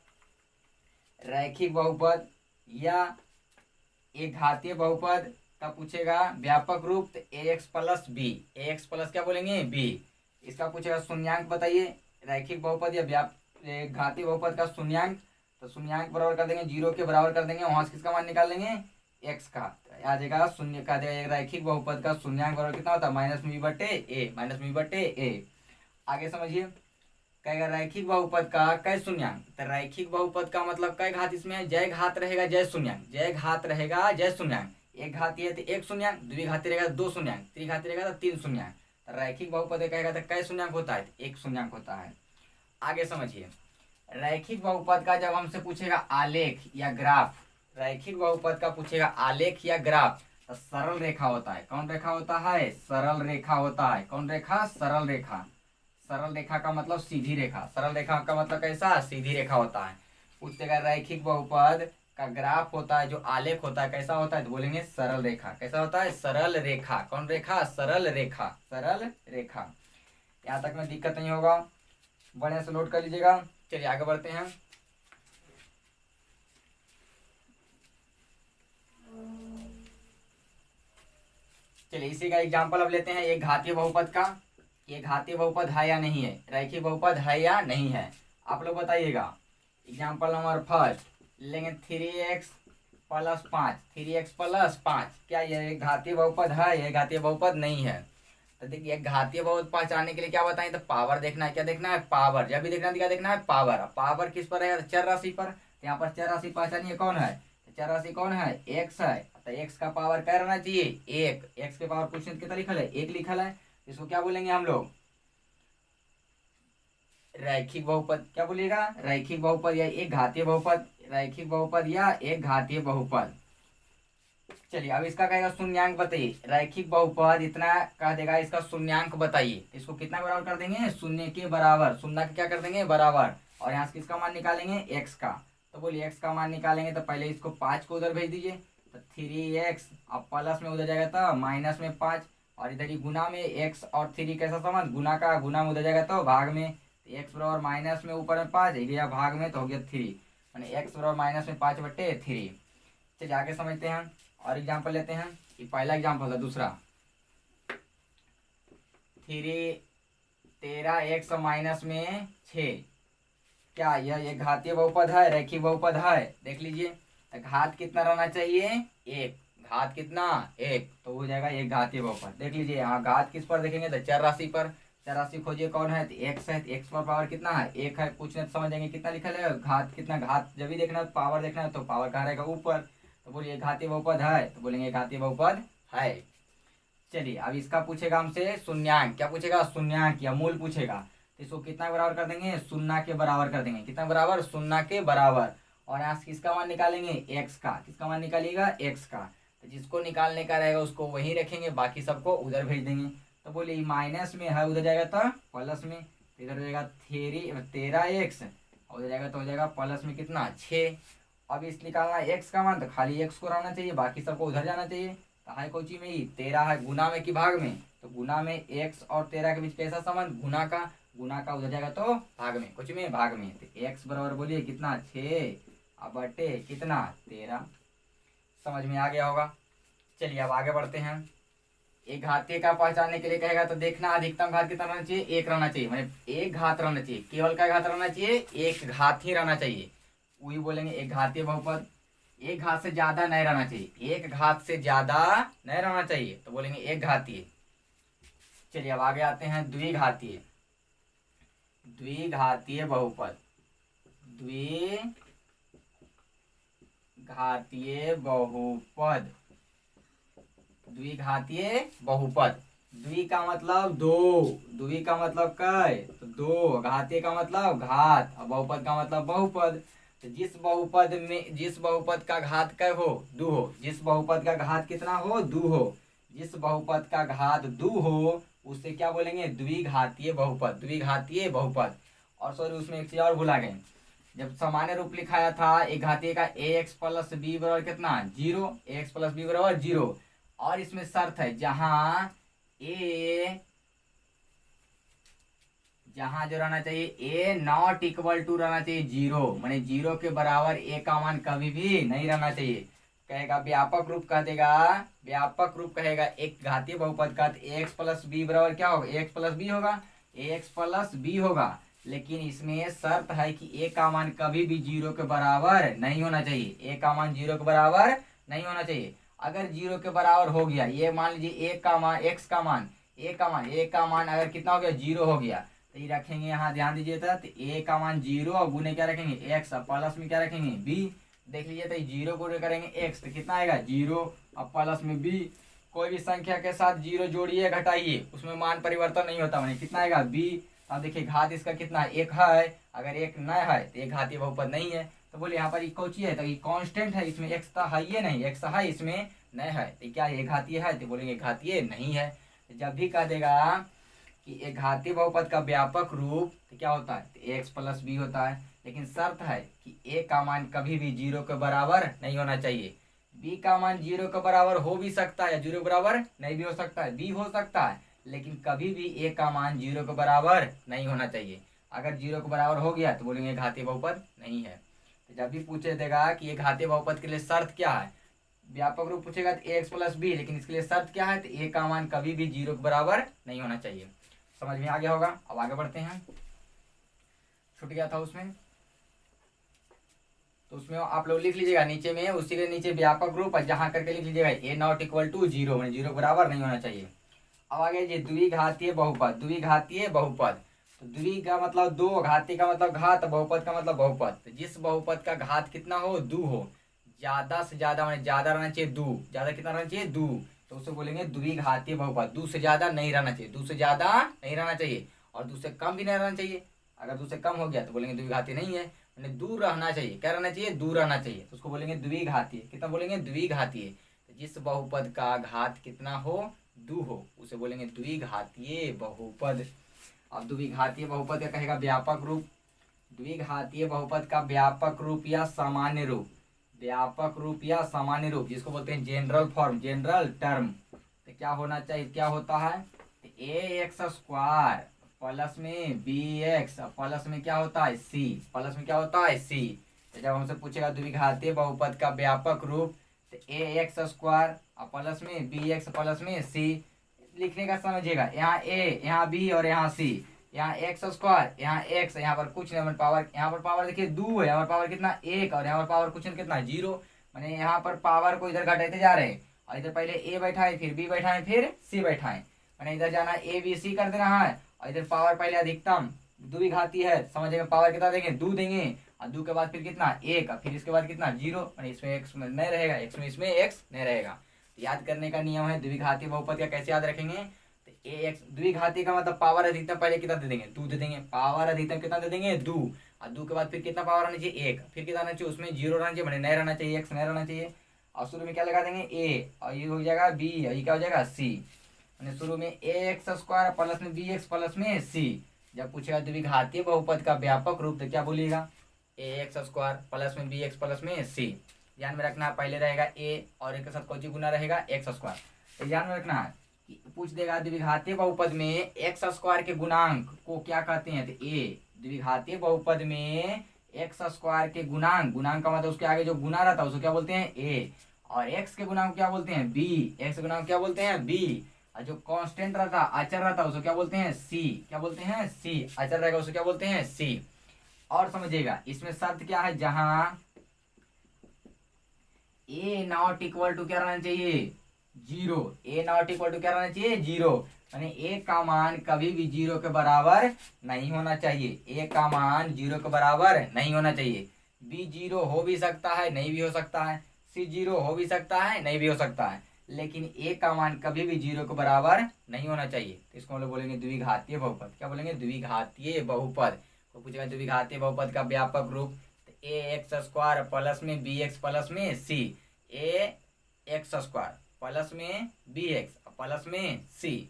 रैखिक बहुपद या एक घातीय बहुपद का पूछेगा व्यापक रूप, तो A X plus B. A X plus क्या बोलेंगे? बी। इसका पूछेगा शून्यांक बताइए, रैखिक बहुपद या घातीय बहुपद का शून्यांक, तो शून्यांक बराबर कर देंगे 0 के बराबर कर देंगे, वहां से किसका मान निकाल लेंगे? एक्स का। आ जाएगा शून्य का रैखिक बहुपद का शून्यांक बराबर कितना होता है? माइनस में बी बटे ए, माइनस में बी बटे ए। आगे समझिए, कहेगा रैखिक बहुपद का कै शून्यांक, तो रैखिक बहुपद का मतलब कै घात इसमें? जय घात रहेगा जय शून्यांक, जय घात रहेगा जय शून्यांक। एक घाती है तो एक शून्यांक, द्विघाती रहेगा तो दो शून्यांक, त्रिघाती रहेगा तो तीन शून्यांक। तो रैखिक बहुपद कहेगा तो कै शून्यांक होता है? एक शून्यांक होता है। आगे समझिए, रैखिक बहुपद का जब हमसे पूछेगा आलेख या ग्राफ, रैखिक बहुपद का पूछेगा आलेख या ग्राफ, तो सरल रेखा होता है। कौन रेखा होता है? सरल रेखा होता है। कौन रेखा? सरल रेखा। सरल रेखा का मतलब सीधी रेखा। सरल रेखा का मतलब कैसा? सीधी रेखा होता है। पूछेगा रैखिक बहुपद का ग्राफ होता है, जो आलेख होता है, कैसा होता है? तो बोलेंगे सरल रेखा। कैसा होता है? सरल रेखा। कौन रेखा? सरल रेखा। सरल रेखा। यहाँ तक में दिक्कत नहीं होगा, बढ़िया से नोट कर लीजिएगा। चलिए आगे बढ़ते हैं। चलिए इसी का एग्जांपल अब लेते हैं, एक घातीय बहुपद का। ये घातीय बहुपद है या नहीं है, रैखिक बहुपद है या नहीं है, आप लोग बताइएगा। एग्जांपल नंबर फर्स्ट लेंगे 3x प्लस 5, 3x प्लस 5, क्या ये एक घातीय बहुपद है, ये घातीय बहुपद नहीं है। तो देखिए घातीय बहुपद पहचानने के लिए क्या बताएं, तो पावर देखना है। क्या देखना है, पावर। जब भी देखना है तो क्या देखना है, पावर। पावर किस पर है, चर राशि पर। यहाँ पर चर राशि पहचानिए कौन है, चर राशि कौन है, एक्स है। तो एक्स का पावर क्या रहना चाहिए, एक। एक्स के पावर क्वेश्चन कितना लिखल है, एक लिखल है। इसको क्या बोलेंगे हम लोग, रैखिक बहुपद। क्या बोलिएगा, रैखिक बहुपद या एक घातीय बहुपद, रैखिक बहुपद या एक घातीय बहुपद। चलिए अब इसका कहेगा शून्यांक बताइए, रैखिक बहुपद इतना कह देगा, इसका शून्यांक बताइए। इसको कितना बराबर कर देंगे, शून्य के बराबर, शून्य का क्या कर देंगे, बराबर। और यहाँ से किसका मान निकालेंगे, एक्स का। तो बोलिए एक्स का मान निकालेंगे तो पहले इसको 5 को उधर भेज दीजिए, तो 3x, अब प्लस में उधर जाएगा तो माइनस में 5, और इधर ही गुना में x और 3 कैसा संबंध, गुना का, गुना में उधर जाएगा तो भाग में। एक्स बराबर माइनस में ऊपर में 5 गया भाग में, तो हो गया 3, मैंने एक्स बराबर माइनस में 5/3। चलिए आगे समझते हैं और एग्जाम्पल लेते हैं। ये पहला एग्जाम्पल था। दूसरा 13x माइनस में 6, क्या यह एक घातीय बहुपद है, रैखिक बहुपद है, देख लीजिए। तो घात कितना रहना चाहिए, एक। घात कितना, एक, तो हो जाएगा एक घातीय बहुपद। देख लीजिए यहाँ घात किस पर देखेंगे, तो चर राशि पर। चर राशि खोजिए कौन है, तो एक्स है। एक्स पर पावर कितना है, एक है। कुछ नहीं समझेंगे कितना लिखा है, घात कितना। घात जब भी देखना है पावर देखना है तो पावर कहाँ रहेगा, ऊपर। तो बोलिए घातीय बहुपद है, तो बोलेंगे घातीय बहुपद है। चलिए अब इसका पूछेगा हमसे शून्यांक। क्या पूछेगा, शून्यांक या मूल पूछेगा। तो इसको कितना बराबर कर देंगे, शून्य के बराबर कर देंगे। कितना बराबर, शून्य के बराबर। और यहाँ से किसका मान निकालेंगे, एक्स का। किसका मान निकालिएगा, एक्स का। तो जिसको निकालने का रहेगा उसको वहीं रखेंगे, बाकी सबको उधर भेज देंगे। तो बोलिए माइनस में है, उधर जाएगा तो प्लस में, इधर हो जाएगा 13x, और उधर जाएगा तो हो जाएगा प्लस में कितना, 6। अब इस निकालना एक्स का मान, तो खाली एक्स को रहना चाहिए, बाकी सबको उधर जाना चाहिए। तो है कोची में ही 13 है, गुना में कि भाग में, तो गुना में। एक्स और 13 के बीच कैसा संबंध, गुना का। गुना का उधर जाएगा तो भाग में, कुछ में भाग में। तो एक्स बराबर बोलिए कितना, 6 अब बटे कितना, 13। समझ में आ गया होगा। चलिए अब आगे बढ़ते हैं। एक घातीय का पहचानने के लिए कहेगा तो देखना अधिकतम घात कितना रहना चाहिए, एक रहना चाहिए। मतलब एक घात रहना चाहिए, केवल का घात रहना चाहिए, एक घात ही रहना चाहिए, वही बोलेंगे एक घातीय बहुपद। एक घात से ज्यादा नहीं रहना चाहिए, एक घात से ज्यादा नहीं रहना चाहिए, तो बोलेंगे एक घातीय। चलिए अब आगे आते हैं द्विघातीय। द्विघातीय बहुपद, द्विघातीय बहुपद, द्विघातीय बहुपद। द्वि का मतलब दो, द्वि का मतलब कै, तो दो। घातीय का मतलब घात, और बहुपद का मतलब बहुपद। तो जिस बहुपद का घात कै हो, दो हो। जिस बहुपद का घात कितना हो, दो हो। जिस बहुपद का घात दो हो उससे क्या बोलेंगे, द्विघातीय बहुपद, द्विघातीय बहुपद। और सॉरी उसमें एक चीज और भुला गए, जब सामान्य रूप लिखाया था एक घातीय का ax प्लस बी बराबर कितना, 0, ax प्लस बी बराबर 0। और इसमें शर्त है, जहां जो रहना चाहिए a नॉट इक्वल टू रहना चाहिए 0, माने 0 के बराबर a का मान कभी भी नहीं रहना चाहिए। कहेगा व्यापक रूप कह देगा, व्यापक रूप कहेगा एक घातीय बहुपद का ax प्लस बी बराबर क्या होगा, ax प्लस बी होगा, ax प्लस बी होगा। लेकिन इसमें शर्त है कि a का मान कभी भी 0 के बराबर नहीं होना चाहिए, a का मान 0 के बराबर नहीं होना चाहिए। अगर 0 के बराबर हो गया, ये मान लीजिए a का मान, x का मान, a का मान अगर कितना हो गया, 0 हो गया, तो ये रखेंगे यहाँ, ध्यान दीजिए। तो a का मान 0 और गुने क्या रखेंगे, x, प्लस में क्या रखेंगे, b। देख लीजिए, तो 0 गुणे करेंगे x, तो कितना आएगा 0 और प्लस में b। कोई भी संख्या के साथ 0 जोड़िए घटाइए, उसमें मान परिवर्तन नहीं होता, माने कितना आएगा b। अब देखिए घात इसका कितना है, 1 है। अगर 1 न है तो एक घातीय बहुपद नहीं है। तो बोले यहाँ पर ये कौची है, तो ये कांस्टेंट है, इसमें x तो है ही नहीं, x है इसमें नहीं है, तो क्या ये घातीय है, तो बोलेंगे घातीय नहीं है। तो जब भी कह देगा कि एक घातीय बहुपद का व्यापक रूप, तो क्या होता है, तो ax प्लस b होता है। लेकिन शर्त है कि a का मान कभी भी 0 के बराबर नहीं होना चाहिए। b का मान 0 के बराबर हो भी सकता है, 0 के बराबर नहीं भी हो सकता है, b हो सकता है, लेकिन कभी भी ए का मान 0 के बराबर नहीं होना चाहिए। अगर 0 के बराबर हो गया तो बोलेंगे घातीय बहुपद नहीं है। तो जब भी पूछे देगा कि ये घातीय बहुपद के लिए शर्त क्या है, व्यापक रूप पूछेगा तो ax प्लस बी, लेकिन इसके लिए शर्त क्या है, तो ए का मान कभी भी 0 के बराबर नहीं होना चाहिए। समझ में आ गया होगा। अब आगे बढ़ते हैं। छूट गया था उसमें, तो उसमें आप लोग लिख लीजिएगा नीचे में, उसी के नीचे व्यापक रूप जहां करके लिख लीजिएगा ए नॉट इक्वल टू 0, मैंने 0 के बराबर नहीं होना चाहिए। अब आगे ये द्विघातीय बहुपद, द्विघातीय बहुपद, तो द्वि का मतलब दो, घाती का मतलब घात, बहुपद का मतलब बहुपद। तो जिस बहुपद का घात कितना हो, दो हो, ज्यादा से ज्यादा मैंने ज्यादा रहना चाहिए दो, ज्यादा कितना रहना चाहिए दो, तो उसे बोलेंगे द्विघातीय बहुपद। दो से ज्यादा नहीं रहना चाहिए, दो से ज्यादा नहीं रहना चाहिए और दो से कम भी नहीं रहना चाहिए। अगर दो से कम हो गया तो बोलेंगे द्विघातीय नहीं है, मैंने दूर रहना चाहिए। क्या रहना चाहिए, दूर रहना चाहिए, तो उसको बोलेंगे द्विघातीय। कितना बोलेंगे, द्विघातीय। तो जिस बहुपद का घात कितना हो, दो हो, उसे बोलेंगे द्विघातीय बहुपद। अब द्विघातीय बहुपद का कहेगा व्यापक रूप, द्विघातीय बहुपद का व्यापक रूप या सामान्य रूप, व्यापक रूप या सामान्य रूप जिसको बोलते हैं जनरल फॉर्म, जनरल टर्म। तो क्या होना चाहिए, क्या होता है, ए एक्स स्क्वायर प्लस में बी एक्स प्लस में क्या होता है सी, प्लस में क्या होता है सी। तो जब हमसे पूछेगा द्विघातीय बहुपद का व्यापक रूप, तो ए एक्स स्क्वायर प्लस में बी एक्स प्लस में सी लिखने का समझिएगा। यहाँ ए, यहाँ बी और यहाँ सी, यहाँ एक्स स्क्वायर, यहाँ एक्स, यहाँ पर कुछ नहीं, पावर, यहाँ पर पावर देखिए दो है, यहाँ पर पावर कितना एक, और यहाँ पर पावर कुछ नहीं कितना जीरो, मैंने यहाँ पर पावर को इधर घटाते जा रहे हैं, और इधर पहले ए बैठाए फिर बी बैठाए फिर सी बैठाए, मैंने इधर जाना ए बी सी कर देना है, और इधर पावर पहले अधिकतम द्विघाती है, समझिए पावर कितना देंगे, दो देंगे, और दो के बाद फिर कितना एक, फिर इसके बाद कितना जीरो, मैंने इसमें एक्स नहीं रहेगा, एक्स में इसमें एक्स नहीं रहेगा। याद करने का नियम है द्विघाती बहुपद का, कैसे याद रखेंगे, ए एक्स द्विघाती का मतलब पावर अधिकतम पहले कितना दे देंगे, दो दे देंगे, पावर अधिकतम कितना दे देंगे, दो, और दो के बाद फिर कितना पावर आना चाहिए एक, फिर कितना आना चाहिए, उसमें जीरो रहना चाहिए, मैंने नहीं रहना चाहिए, एक्स नहीं रहना चाहिए, और शुरू में क्या लगा देंगे ए, और ये हो जाएगा बी, और ये क्या हो जाएगा सी, मैंने शुरू में ए एक्स स्क्वायर प्लस में बी एक्स प्लस में सी। जब पूछेगा द्विघातीय बहुपद का व्यापक रूप तो क्या बोलिएगा, ए एक्स स्क्वायर प्लस में बी एक्स प्लस में सी। ध्यान में रखना है पहले रहेगा ए और एक के साथ कोई गुना रहेगा एक्स स्क्वायर। तो ध्यान में रखना है, पूछ देगा द्विघातीय बहुपद में एक्स स्क्वायर के गुणांक को क्या कहते हैं, तो ए, द्विघातीय बहुपद में एक्स स्क्वायर के गुणांक, गुणांक का मतलब उसके आगे जो गुना रहता है उसको क्या बोलते हैं ए, और एक्स के गुणांक क्या बोलते हैं बी, एक्स के गुणांक क्या बोलते हैं बी, और जो कांस्टेंट रहता अचर रहता उसको क्या बोलते हैं सी, क्या बोलते हैं सी, अचर रहेगा उसको क्या बोलते हैं सी। और समझिएगा इसमें शर्त क्या है, जहां ए नॉट इक्वल टू क्या रहना चाहिए, zero, a not equal to क्या रहना चाहिए, जीरो, यानी ए का मान कभी भी जीरो के बराबर नहीं होना चाहिए, ए का मान जीरो के बराबर नहीं होना चाहिए। बी जीरो हो भी सकता है नहीं भी हो सकता है, सी जीरो हो भी सकता है नहीं भी हो सकता है, लेकिन ए का मान कभी भी जीरो के बराबर नहीं होना चाहिए। तो इसको हम लोग बोलेंगे द्विघातीय बहुपद। क्या बोलेंगे, द्विघातीय बहुपद। तो पूछेगा द्विघातीय बहुपद का व्यापक रूप, तो ए एक्स स्क्वायर प्लस में बी एक्स प्लस में सी, ए एक्स स्क्वायर प्लस में बी एक्स प्लस में सी,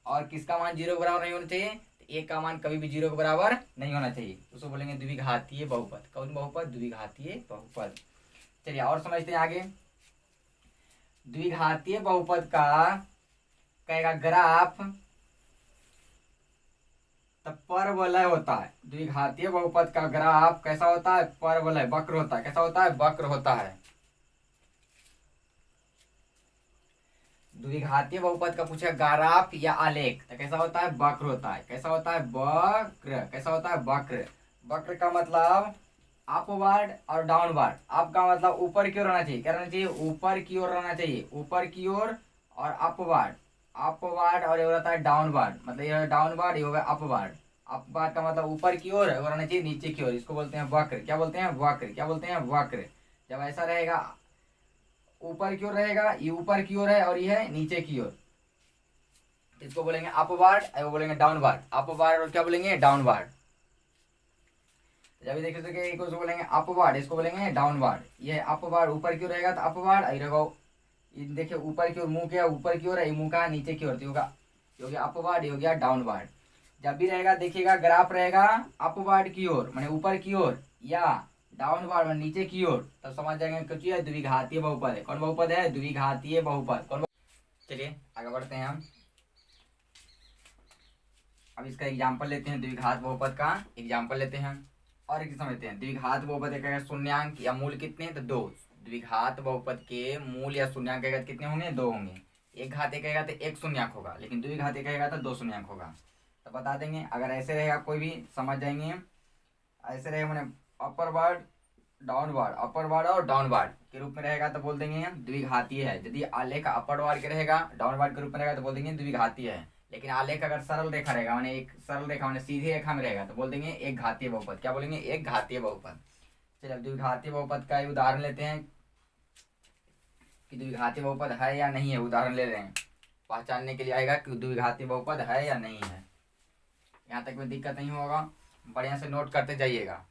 और किसका मान जीरो के बराबर नहीं होना चाहिए, तो ए का मान कभी भी जीरो के बराबर नहीं होना चाहिए, उसको बोलेंगे द्विघातीय बहुपद। कौन बहुपद, द्विघातीय बहुपद। चलिए और समझते हैं आगे। द्विघातीय बहुपद का कहेगा ग्राफ तब परवलय होता है। द्विघातीय बहुपद का ग्राफ कैसा होता है, परवलय, वक्र होता है। कैसा होता है, वक्र होता है। द्विघातीय बहुपद का पूछा ग्राफ या आलेख, तो कैसा होता है, वक्र होता है। कैसा होता है, वक्र। कैसा होता है, वक्र। वक्र का मतलब अपवर्ड और डाउनवर्ड। अप का मतलब ऊपर की ओर रहना चाहिए, क्या रहना चाहिए, ऊपर की ओर रहना चाहिए, ऊपर की ओर, और अपवर्ड, अपवर्ड, और ये रहता है डाउनवर्ड, मतलब ये डाउनवर्ड, ये होगा अपवर्ड। अपवर्ड का मतलब ऊपर की ओर, और रहना चाहिए नीचे की ओर, इसको बोलते हैं वक्र। क्या बोलते हैं, वक्र। क्या बोलते हैं, वक्र। जब ऐसा रहेगा, ऊपर की ओर रहेगा, ये ऊपर की ओर है और ये है नीचे की ओर, इसको बोलेंगे अपवर्ड, वो बोलेंगे डाउनवर्ड। अपवर्ड और क्या बोलेंगे, डाउनवर्ड। जब देखिए तो इसको बोलेंगे अपवर्ड, इसको बोलेंगे डाउनवर्ड। ये अपवर्ड ऊपर की ओर रहेगा तो अपवर्ड, ये देखिए ऊपर की ओर मुंह क्या ऊपर की ओर है, ये मुंह का नीचे की ओर, तो होगा ये हो गया अपवर्ड, ये हो गया डाउनवर्ड। जब भी रहेगा देखिएगा ग्राफ रहेगा अपवर्ड की ओर माने ऊपर की ओर, या डाउनवर्ड माने नीचे की ओर, तब समझ जाएंगे कुछ है द्विघातीय बहुपद है। कौन बहुपद है, द्विघातीय बहुपद। कौन। चलिए आगे बढ़ते हैं हम। अब इसका एग्जाम्पल लेते हैं, द्विघात बहुपद का एग्जाम्पल लेते हैं और एक समझते हैं। द्विघात बहुपद का शून्यांक या मूल कितने, तो 2। द्विघात बहुपद के मूल या शून्यांक कितने होंगे, 2 होंगे। एक घात एक कहेगा तो एक शून्यांक होगा, लेकिन द्विघात एक कहेगा तो 2 शून्यांक होगा। तो बता देंगे, अगर ऐसे रहेगा कोई भी समझ जाएंगे। ऐसे रहेगा मैंने अपरवर्ड डाउनवर्ड, अपरवर्ड और डाउनवर्ड के रूप में रहेगा तो बोल देंगे द्विघातीय है। यदि आलेख अपरवर्ड के रहेगा, डाउनवर्ड के रूप में रहेगा तो बोल देंगे द्विघातीय है। लेकिन आलेख अगर सरल रेखा रहेगा, मैंने एक सरल रेखा मैंने सीधी रेखा में रहेगा तो बोल देंगे एक घातीय बहुपद। क्या बोलेंगे, एक घातीय बहुपद। चलिए द्विघातीय बहुपद का उदाहरण लेते हैं कि द्विघातीय बहुपद है या नहीं है। उदाहरण ले रहे हैं, पहचानने के लिए आएगा कि द्विघातीय बहुपद है या नहीं है। यहाँ तक में दिक्कत नहीं होगा, बढ़िया से नोट करते जाइएगा।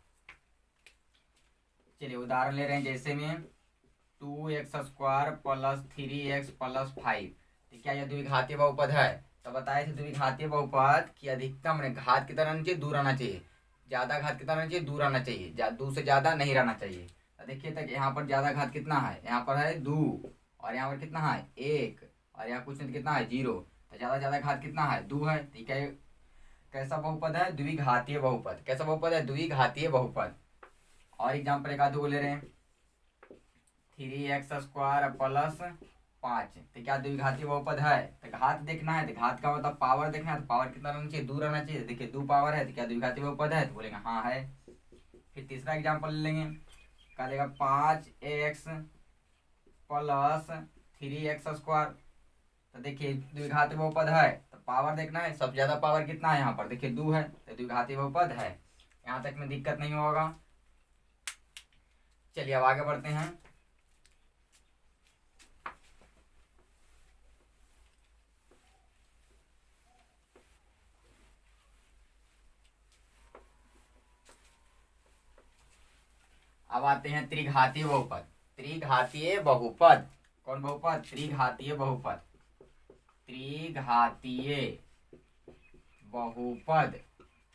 चलिए उदाहरण ले रहे हैं, जैसे में 2x² + 3x + 5। तो क्या यह द्विघातीय बहुपद है? तो बताए थे द्विघातीय बहुपद की अधिकतम घात कितना रहना चाहिए, दूर रहना चाहिए। ज्यादा घात कितना रहना चाहिए, दूर रहना चाहिए। 2 से ज्यादा नहीं रहना चाहिए। तो देखिए तक यहाँ पर ज्यादा घात कितना है, यहाँ पर है 2 और यहाँ पर कितना है 1 और यहाँ कुछ नहीं कितना है 0। तो ज्यादा घात कितना है 2 है। ठीक है, कैसा बहुपद है, द्विघातीय बहुपद। कैसा बहुपद है, द्विघातीय बहुपद। और एग्जाम्पल एक आधे को ले रहे हैं, 3x² + 5। तो क्या द्विघातीय बहुपद है? तो घात देखना है, तो घात का मतलब पावर देखना है। तो पावर कितना रहना चाहिए, 2 रहना चाहिए। देखिए 2 पावर है, तो क्या द्विघातीय बहुपद है? तो बोलेंगे हाँ है। फिर तीसरा एग्जाम्पल ले लेंगे, क्या देगा 5x + 3x²। तो देखिए द्विघातीय बहुपद है, तो पावर देखना है। सबसे ज्यादा पावर कितना है यहाँ पर, देखिए 2 है, तो द्विघातीय बहुपद है। यहाँ तक में दिक्कत नहीं होगा। चलिए अब आगे बढ़ते हैं। अब आते हैं त्रिघातीय बहुपद। त्रिघातीय बहुपद, कौन बहुपद, त्रिघातीय बहुपद। त्रिघातीय बहुपद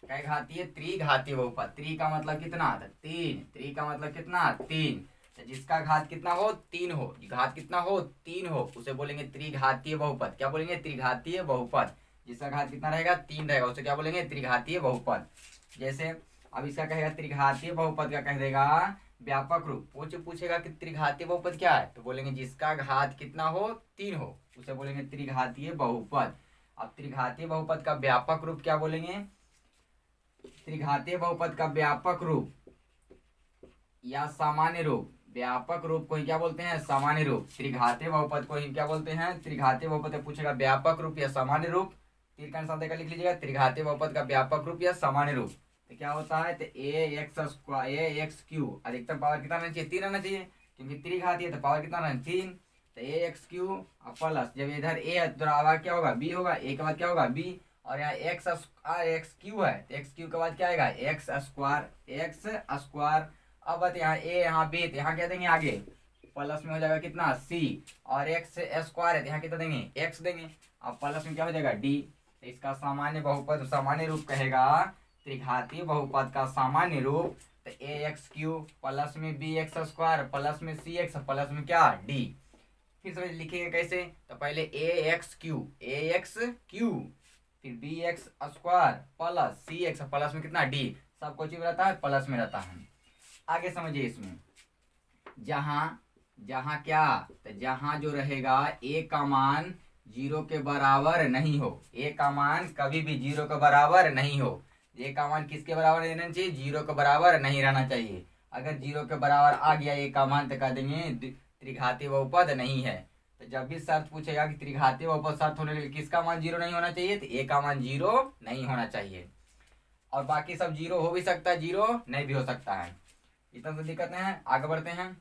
कै घातीय, त्रिघातीय बहुपद। त्रि का मतलब कितना, 3। त्रि का मतलब कितना, 3। तो जिसका घात कितना हो, 3 हो, घात कितना हो, 3 हो, उसे बोलेंगे त्रिघातीय बहुपद। क्या बोलेंगे, त्रिघातीय बहुपद। जिसका घात कितना रहेगा, 3 रहेगा, उसे क्या बोलेंगे, त्रिघातीय बहुपद। जैसे अब इसका कहेगा त्रिघातीय बहुपद का कह देगा व्यापक रूप। पूछेगा कि त्रिघातीय बहुपद क्या है, तो बोलेंगे जिसका घात कितना हो, 3 हो, उसे बोलेंगे त्रिघातीय बहुपद। अब त्रिघातीय बहुपद का व्यापक रूप क्या बोलेंगे, त्रिघातीय बहुपद का व्यापक रूप या सामान्य रूप। व्यापक रूप को ही क्या बोलते हैं, सामान्य रूप। त्रिघातीय बहुपद को ही क्या बोलते हैं, त्रिघातीय बहुपद। पूछेगा व्यापक रूप या सामान्य रूप, तीर का निशान देकर लिख लीजिएगा, त्रिघातीय बहुपद का व्यापक रूप या सामान्य रूप। तो क्या होता है, तो ax³ अधिकतम पावर कितना रहना चाहिए, 3 रहना चाहिए, क्योंकि त्रिघातीय है तो पावर कितना रहना, 3। तो ax³ प्लस, जब इधर a है तो आगे क्या होगा, b होगा, a के बाद क्या होगा, b। और यहाँ x³ है, तो x³ के बाद क्या आएगा, x²। अब यहाँ a यहाँ b, तो यहाँ क्या देंगे आगे, प्लस में हो जाएगा कितना, c। और x² है तो यहाँ कितना देंगे, x देंगे। अब प्लस में क्या हो जाएगा, d। तो इसका सामान्य बहुपद, सामान्य रूप कहेगा त्रिघातीय बहुपद का सामान्य रूप। तो ax³ प्लस में bx² प्लस में cx प्लस में क्या, d। फिर समझ लिखेंगे कैसे, तो पहले ax³ फिर bx² प्लस cx प्लस में कितना, d। सब कुछ रहता है प्लस में रहता है। आगे समझिए, इसमें जहां क्या, तो जहां जो रहेगा a का मान 0 के बराबर नहीं हो। a का मान कभी भी 0 के बराबर नहीं हो। a का मान किसके बराबर नहीं रहना चाहिए, 0 के बराबर नहीं रहना चाहिए। अगर 0 के बराबर आ गया a का मान, तो कह देंगे त्रिघातीय बहुपद नहीं है। तो जब भी शर्त पूछेगा कि त्रिघातीय बहुपद शर्त होने के लिए किसका मान 0 नहीं होना चाहिए, तो a का मान 0 नहीं होना चाहिए। और बाकी सब 0 हो भी सकता है, 0 नहीं भी हो सकता है। इतना तो दिक्कत नहीं है। आगे बढ़ते हैं,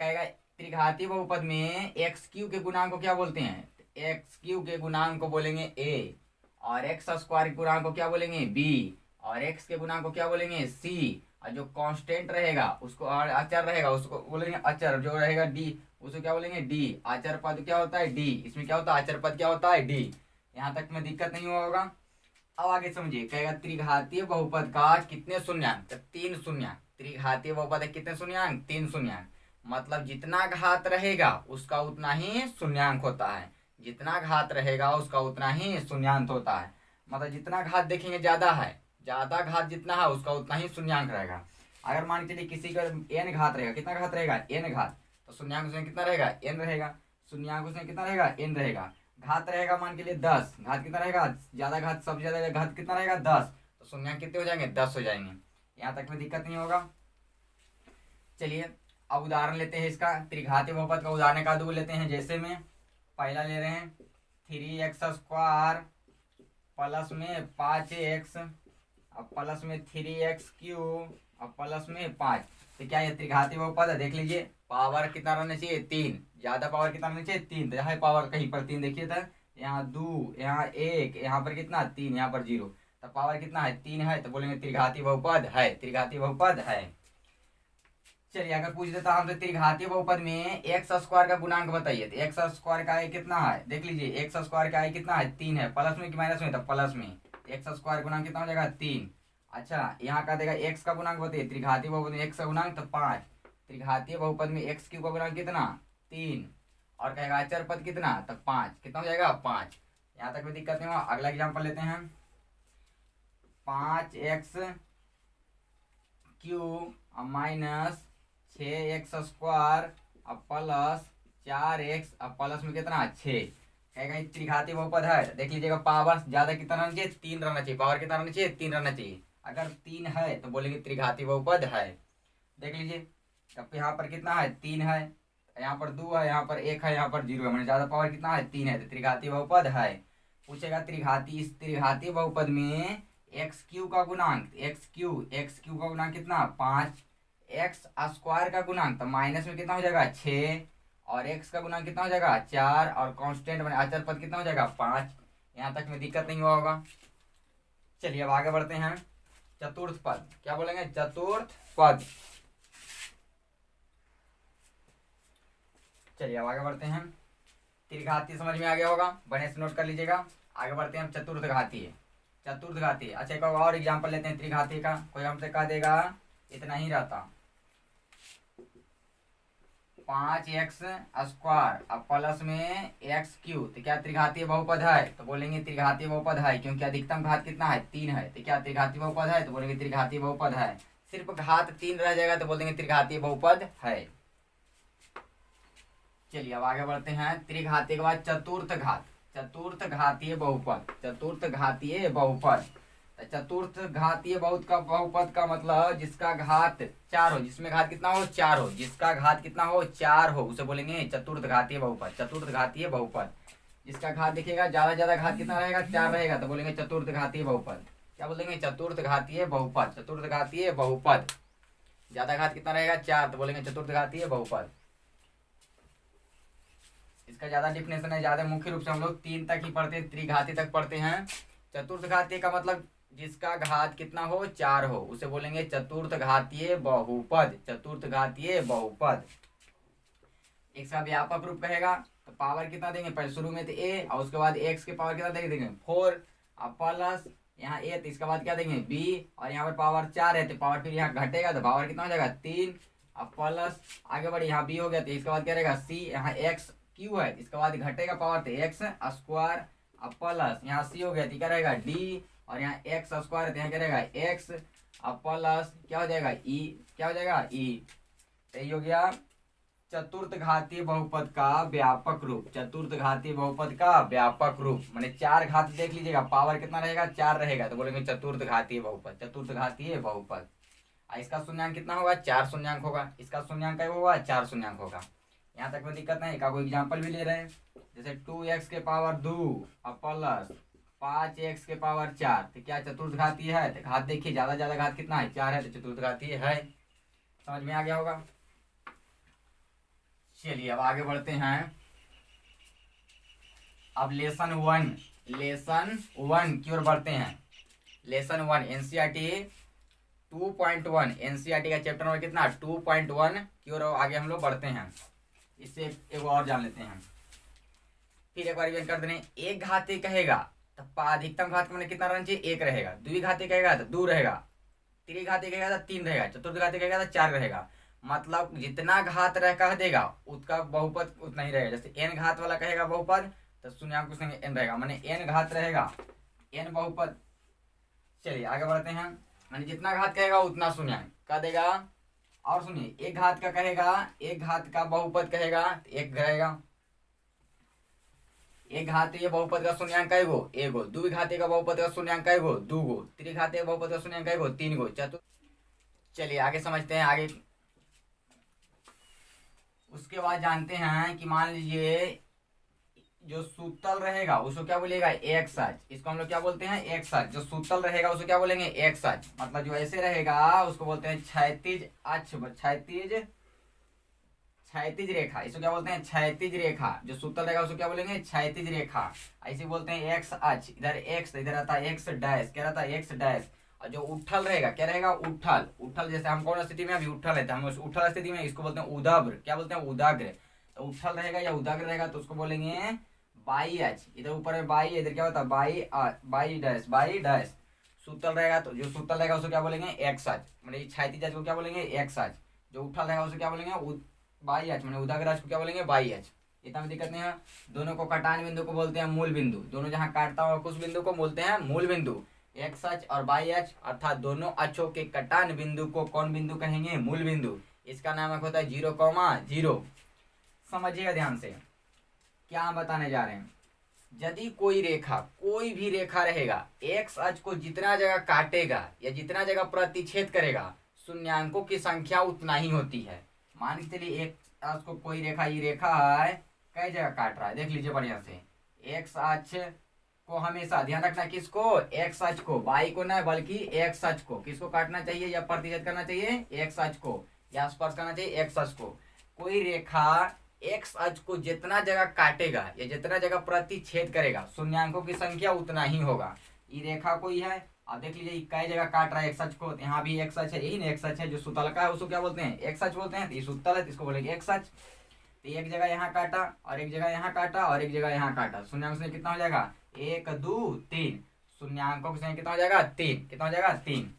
कहेगा त्रिघातीय बहुपद में x³ के गुणांक को क्या बोलते हैं, x³ के गुणांक को बोलेंगे a, और x² के गुणांक को क्या बोलेंगे b, और x के गुणांक को क्या बोलेंगे c। और जो कांस्टेंट रहेगा उसको, और अचर रहेगा उसको बोलेंगे अचर। जो रहेगा d उसको क्या बोलेंगे, d। अचर पद क्या होता है, d। इसमें क्या होता है, अचर पद क्या होता है, d। यहाँ तक में दिक्कत नहीं होगा। अब आगे समझिए, कहेगा त्रिघातीय बहुपद का कितने शून्यांक, 3 शून्यांक। त्रिघातीय बहुपद है कितने शून्यांक, 3 शून्यांक। मतलब जितना घात रहेगा उसका उतना ही शून्यांक होता है। जितना घात रहेगा उसका उतना ही शून्यांक होता है। मतलब जितना घात देखेंगे ज्यादा है, ज्यादा घात जितना है उसका उतना ही शून्यांक रहेगा। अगर मान के चलिए किसी का n घात रहेगा, कितना घात रहेगा n घात, तो शून्यांक उसमें कितना रहेगा n रहेगा, शून्यांक उसमें कितना रहेगा n रहेगा। घात रहेगा मान के लिए 10, घात कितना रहेगा, ज्यादा घात सबसे ज्यादा घात कितना रहेगा 10, तो शून्यांक कितने हो जाएंगे 10 हो जाएंगे। यहाँ तक में दिक्कत नहीं होगा। चलिए अब उदाहरण लेते हैं इसका, त्रिघातीय बहुपद का उदाहरण का दो लेते हैं। जैसे में पहला ले रहे हैं 3x² प्लस में 5x अब प्लस में 3x³ अब प्लस में 5। तो क्या ये त्रिघातीय बहुपद है? देख लीजिए पावर कितना रहना चाहिए 3, ज्यादा पावर कितना रहना चाहिए 3, तो यहाँ पावर कहीं पर 3 देखिए था, यहाँ 2, यहाँ 1, यहाँ पर कितना 3, यहाँ पर 0, तो पावर कितना है 3 है, तो बोलेंगे त्रिघातीय बहुपद है, त्रिघातीय बहुपद है। चलिए अगर पूछ देता हमसे त्रिघातीय बहुपद में x² का गुणांक बताइए, तो x² का i कितना है? देख लीजिए x² का i कितना है 3 है, प्लस में कि माइनस में, तो प्लस में, x² गुणांक कितना हो जाएगा 3। अच्छा यहाँ का देगा x का गुणांक बताइए, त्रिघातीय बहुपद में x का गुणांक तो 5, त्रिघातीय बहुपद में x³ का गुणांक कितना 3, और कहेगा अचर पद कितना, तो 5, कितना हो जाएगा 5। यहाँ तक भी दिक्कत नहीं हुआ। अगला एग्जाम्पल लेते हैं 5x³ माइनस 6x² अब प्लस 4x अब प्लस में कितना 6, कहेगा त्रिघातीय बहुपद है। देख लीजिएगा पावर ज्यादा कितना रहना चाहिए 3 रहना चाहिए, पावर कितना रहना चाहिए 3 रहना चाहिए। अगर 3 है तो बोलेंगे त्रिघातीय बहुपद है। देख लीजिए अब यहाँ पर कितना है 3 है, यहाँ पर 2 है, यहाँ पर 1 है, यहाँ पर 0 है, मैंने ज्यादा पावर कितना है 3 है, तो त्रिघातीय बहुपद है। पूछेगा त्रिघातीय, इस त्रिघातीय बहुपद में x³ का गुणांक, x³ का गुणांक कितना 5, x² का गुणांक तो माइनस में कितना हो जाएगा 6, और x का गुणांक कितना हो जाएगा 4, और कांस्टेंट मैंने अचर पद कितना हो जाएगा 5। यहाँ तक में दिक्कत नहीं हुआ होगा। चलिए अब आगे बढ़ते हैं चतुर्थ पद, क्या बोलेंगे चतुर्थ पद। चलिए अब आगे बढ़ते हैं, त्रिघातीय समझ में आ गया होगा, बढ़िया से नोट कर लीजिएगा। आगे बढ़ते हैं चतुर्थ घातीय, चतुर्थ घातीय। अच्छा एक और एग्जांपल लेते हैं त्रिघातीय का। कोई हमसे कह देगा इतना ही रहता 5x² अब प्लस में x³, तो क्या त्रिघातीय बहुपद है? तो बोलेंगे त्रिघातीय बहुपद है, क्योंकि अधिकतम घात कितना है 3 है, तो क्या त्रिघातीय बहुपद है? तो बोलेंगे त्रिघातीय बहुपद है। सिर्फ घात 3 रह जाएगा तो बोल देंगे त्रिघातीय बहुपद है। चलिए अब आगे बढ़ते हैं, त्रिघातीय के बाद चतुर्थ घात, चतुर्थ घातीय बहुपद, चतुर्थ घातीय बहुपद। चतुर्थ घातीय बहुपद का मतलब जिसका घात 4 हो, जिसमें घात कितना हो 4 हो, जिसका घात कितना हो 4 हो, उसे बोलेंगे चतुर्थ घातीय बहुपद, चतुर्थ घातीय बहुपद। जिसका घात देखिएगा ज्यादा घात कितना रहेगा 4 रहेगा, तो बोलेंगे चतुर्थ घातीय बहुपद। क्या बोलेंगे चतुर्थ घातीय बहुपद, चतुर्थ घातीय बहुपद। ज्यादा घात कितना रहेगा 4, तो बोलेंगे चतुर्थ घातीय बहुपद। इसका ज्यादा डिफिनेशन है, ज्यादा मुख्य रूप से हम लोग 3 तक ही पढ़ते हैं, त्रिघाती तक पढ़ते हैं। चतुर्थ घातीय का मतलब जिसका घात कितना हो 4 हो, उसे बोलेंगे चतुर्थ घातीय बहुपद, चतुर्थ घातीय बहुपद। इसका व्यापक रूप कहेगा तो पावर कितना देंगे, पहले शुरू में तो a और उसके बाद x के पावर कितना देंगे 4 अब प्लस यहाँ a, तो इसके बाद क्या देंगे b, और यहाँ पर पावर 4 है तो पावर फिर यहाँ घटेगा तो पावर कितना हो जाएगा 3 अब प्लस आगे बढ़े, यहाँ b हो गया तो इसके बाद क्या रहेगा c, यहाँ x³ है इसके बाद घटेगा पावर तो x² अब प्लस यहाँ c हो गया तो क्या रहेगा d, और यहाँ x² है तो यहाँ क्या रहेगा x अब प्लस क्या हो जाएगा e, क्या हो जाएगा e। तो ये हो गया चतुर्थ घातीय बहुपद का व्यापक रूप, चतुर्थ घातीय बहुपद का व्यापक रूप। माने 4 घात देख लीजिएगा, पावर कितना रहेगा 4 रहेगा, तो बोलेंगे चतुर्थ घातीय बहुपद, चतुर्थ घातीय बहुपद। इसका शून्यांक कितना होगा 4 शून्यांक होगा, इसका शून्यांक क्या होगा 4 शून्यांक होगा। यहाँ तक में दिक्कत नहीं। का कोई एग्जाम्पल भी ले रहे हैं, जैसे 2x के पावर 2 अब प्लस 5x के पावर 4, तो क्या चतुर्थ घातीय है? तो घात देखिए ज्यादा घात कितना है 4 है, तो चतुर्थ घातीय है। समझ में आ गया होगा। चलिए अब आगे बढ़ते हैं, अब लेसन 1 की ओर बढ़ते हैं। लेसन 1 एनसीईआरटी 2.1, एनसीईआरटी का चैप्टर नंबर कितना 2.1 की ओर आगे हम लोग बढ़ते हैं। इससे एक और जान लेते हैं, फिर एक बार रिवीजन कर दें। एक घातीय कहेगा तो अधिकतम घात में कितना रहना चाहिए 1 रहेगा, द्विघातीय कहेगा तो 2 रहेगा, त्रिघातीय कहेगा तो 3 रहेगा, चतुर्थ घातीय कहेगा तो 4 रहेगा। मतलब जितना घात रह कह देगा उसका बहुपद उतना ही रहेगा। जैसे n घात वाला कहेगा बहुपद तो शून्यांक उसमें n रहेगा, माने n घात रहेगा n बहुपद। चलिए आगे बढ़ते हैं। यानी जितना घात कहेगा उतना शून्याङ्क का देगा। और सुनिए, एक घात का कहेगा, एक घात का बहुपद कहेगा तो एक रहेगा। एक घातीय बहुपद का शून्याङ्क कैगो, एगो। द्विघातीय का बहुपद का शून्याङ्क कैगो, दूगो। त्रिघातीय बहुपद का शून्याङ्क कैगो, तीनगो। चलिए आगे समझते हैं आगे। उसके बाद जानते हैं कि मान लीजिए जो सूतल रहेगा उसको क्या बोलेगा, एक सच। इसको हम लोग क्या बोलते हैं, एक सच। जो सूतल रहेगा उसको क्या बोलेंगे, एक सच। मतलब जो ऐसे रहेगा उसको बोलते हैं क्षैतिज अक्ष, क्षैतिज रेखा। इसको क्या बोलते हैं, क्षैतिज रेखा। जो सूतल रहेगा उसको क्या बोलेंगे, क्षैतिज रेखा। ऐसे बोलते हैं एक्स अक्ष। इधर एक्स, इधर आता है एक्स डैश, क्या रहता है एक्स डैश। और जो उठल रहेगा क्या रहेगा, उठल। उठल जैसे हम कौन स्थिति में अभी उठल है, हम उठल स्थिति में इसको बोलते हैं उदाग्र। क्या बोलते हैं, उदाग्र। तो उठल रहेगा या उदाग्र रहेगा तो उसको बोलेंगे बाई एच। इधर ऊपर में बाई, इधर क्या होता है बाई डैश, बाई डैश। सूतल रहेगा तो जो सूतल रहेगा उसको क्या बोलेंगे, एक्स अक्ष। मतलब क्षैतिज अक्ष को क्या बोलेंगे, एक्स अक्ष। जो उठल रहेगा उसको क्या बोलेंगे, बाई एच। मैंने उदाग्र अक्ष को क्या बोलेंगे, बाई एच। इतना में दिक्कत नहीं है। दोनों को कटान बिंदु को बोलते हैं मूल बिंदु। दोनों जहां काटता हो उस बिंदु को बोलते हैं मूल बिंदु। एक्स अक्ष और बाई अक्ष अर्थात दोनों अक्षों के कटान बिंदु को कौन बिंदु कहेंगे, मूल बिंदु। इसका नाम होता है 0,0। समझिएगा ध्यान से क्या हम बताने जा रहे हैं। यदि कोई रेखा, कोई भी रेखा रहेगा, एक्स अक्ष को जितना जगह काटेगा या जितना जगह प्रतिच्छेद करेगा, शून्याङ्कों की संख्या उतना ही होती है। मान के चलिए एक अक्ष को कोई रेखा, ये रेखा है, कई जगह काट रहा है, देख लीजिए बढ़िया से। एक्स अक्ष को हमेशा ध्यान रखना, किसको, एक्स अक्ष को, वाई को ना बल्कि एक्स अक्ष को। किसको काटना चाहिए या प्रतिच्छेद करना चाहिए, एक्स अक्ष को, या स्पर्श करना चाहिए एक्स अक्ष को। कोई रेखा एक्स अक्ष को जितना जगह काटेगा या जितना जगह प्रतिच्छेद करेगा, शून्याङ्कों की संख्या उतना ही होगा। ये रेखा कोई है, आप देख लीजिए कई जगह काट रहा है एक्स अक्ष को। यहाँ भी एक्स अक्ष है, यही ना एक्स अक्ष है। जो सुतल का है उसको क्या बोलते हैं, एक्स अक्ष बोलते हैं। तो ये सुतल है तो इसको बोलेंगे एक्स अक्ष। तो एक जगह यहाँ काटा और एक जगह यहाँ काटा और एक जगह यहाँ काटा, शून्याङ्क से कितना हो जाएगा, 1 2 3। शून्याङ्कों की संख्या कितना हो जाएगा, 3। कितना हो जाएगा, 3।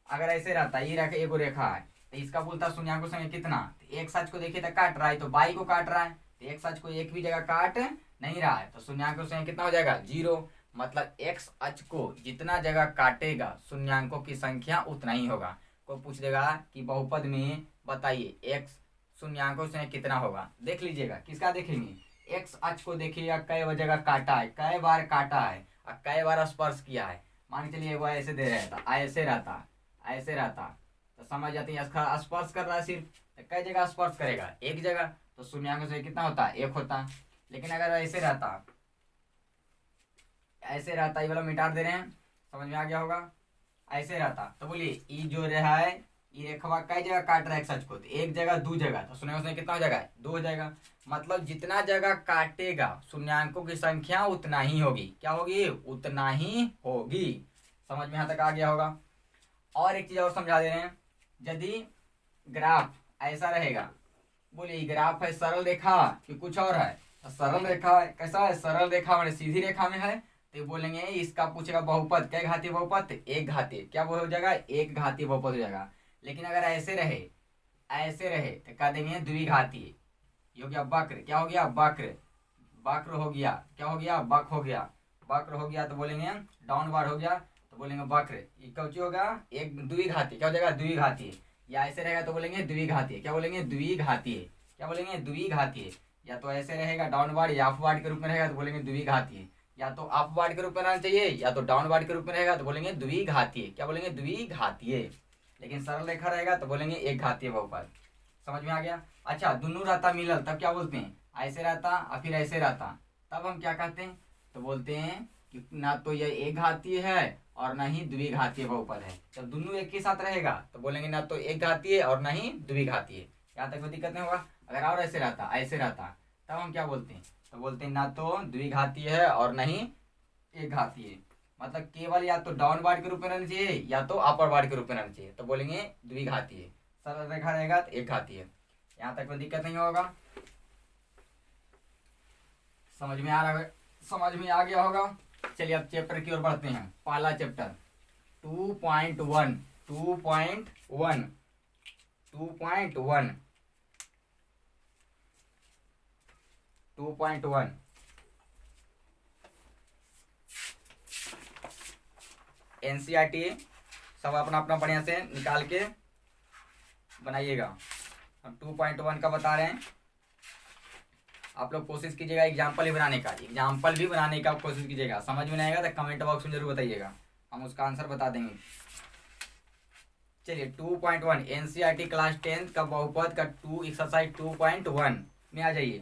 अगर ऐसे रहता, ये रेखा एगो रेखा है तो इसका बोलता शून्याङ्कों की संख्या कितना। तो एक सच को देखिए तो काट रहा है, तो बाई को काट रहा है, तो एक सच को एक भी जगह काट नहीं रहा है, तो शून्याङ्कों की संख्या कितना हो जाएगा, 0। मतलब एक्स अक्ष को जितना जगह काटेगा शून्याङ्कों की संख्या उतना ही होगा। कोई पूछ देगा कि बहुपद में बताइए एक्स शून्याङ्कों की संख्या कितना होगा, देख लीजिएगा। किसका देखेंगे, एक्स अक्ष को देखिएगा कै जगह काटा है, कै बार काटा है और कै बार स्पर्श किया है। मान के चलिए वो ऐसे दे रहता, ऐसे रहता, ऐसे रहता, तो समझ जाते हैं स्पर्श कर रहा है सिर्फ। तो कई जगह स्पर्श करेगा, एक जगह, तो शून्याङ्कों से कितना होता है, 1 होता। लेकिन अगर ऐसे रहता, ऐसे रहता, ये वाला मिटा दे रहे हैं, समझ में आ गया होगा। ऐसे रहता तो बोलिए ये जो रहा है, ये रेखा कई जगह काट रहा है सच को, तो एक जगह 2 जगह, तो शून्याङ्कों से कितना हो जाएगा, 2 हो जाएगा। मतलब जितना जगह काटेगा शून्याङ्कों की संख्या उतना ही होगी। क्या होगी, उतना ही होगी। समझ में यहाँ तक आ गया होगा। और एक चीज और समझा दे रहे हैं। यदि ग्राफ ऐसा रहेगा, बोलिए ग्राफ है सरल रेखा कि कुछ और है, तो सरल रेखा है, कैसा है, सरल रेखा मैंने सीधी रेखा में है, तो बोलेंगे इसका पूछेगा बहुपद, क्या घातीय बहुपद, एक घातीय, क्या हो जाएगा, एक घातीय बहुपद हो जाएगा। लेकिन अगर ऐसे रहे, ऐसे रहे तो कह देंगे द्विघातीय। ये हो गया वक्र, क्या हो गया, वक्र, वक्र हो गया, क्या हो गया, वक्र हो गया, वक्र हो गया, तो बोलेंगे डाउनवर्ड हो गया, तो बोलेंगे वक्र। ये क्या होगा, एक द्विघातीय, क्या हो जाएगा, द्विघातीय। या ऐसे रहेगा तो बोलेंगे द्विघातीय, क्या बोलेंगे, द्विघातीय, क्या बोलेंगे, द्विघातीय। या तो ऐसे रहेगा डाउनवर्ड या अपवर्ड के रूप में रहेगा तो बोलेंगे द्विघातीय। या तो अपवर्ड के रूप में रहना चाहिए या तो डाउनवर्ड के रूप में रहेगा तो बोलेंगे द्विघातीय, क्या बोलेंगे, द्विघातीय। लेकिन सरल रेखा रहेगा तो बोलेंगे एक घातीय बहुपद। समझ में आ गया। अच्छा, दोनों रहता मिलल तब क्या बोलते हैं, ऐसे रहता और फिर ऐसे रहता, तब हम क्या कहते हैं, तो बोलते हैं कि ना तो यह एक घातीय है और ना ही द्विघातीय बहुपद है। जब दोनों एक ही साथ रहेगा तो बोलेंगे ना तो एक घातीय और ना ही द्विघातीय। यहाँ तक कोई दिक्कत नहीं होगा। अगर और ऐसे रहता, ऐसे रहता, तब हम क्या बोलते हैं, तो बोलते हैं ना तो द्विघातीय है और ना ही एक घातीय। मतलब केवल या तो डाउनवर्ड के रूप में रहना चाहिए या तो अपवर्ड के रूप में रहना चाहिए, तो बोलेंगे द्विघातीय। सरल रेखा रहेगा तो एक घातीय। यहाँ तक कोई दिक्कत नहीं होगा। समझ में आ रहा है, समझ में आ गया होगा। चलिए अब चैप्टर की ओर बढ़ते हैं। पहला चैप्टर 2.1 2.1 2.1 2.1 एनसीईआरटी सब अपना अपना बढ़िया से निकाल के बनाइएगा। हम 2.1 का बता रहे हैं, आप लोग कोशिश कीजिएगा एग्जाम्पल ही बनाने का, एग्जाम्पल भी बनाने का कोशिश कीजिएगा। समझ में नहीं आएगा तो कमेंट बॉक्स में जरूर बताइएगा, हम उसका आंसर बता देंगे। चलिए 2.1 एनसीईआरटी क्लास 10 का बहुपद का एक्सरसाइज 2.1 में आ जाइए।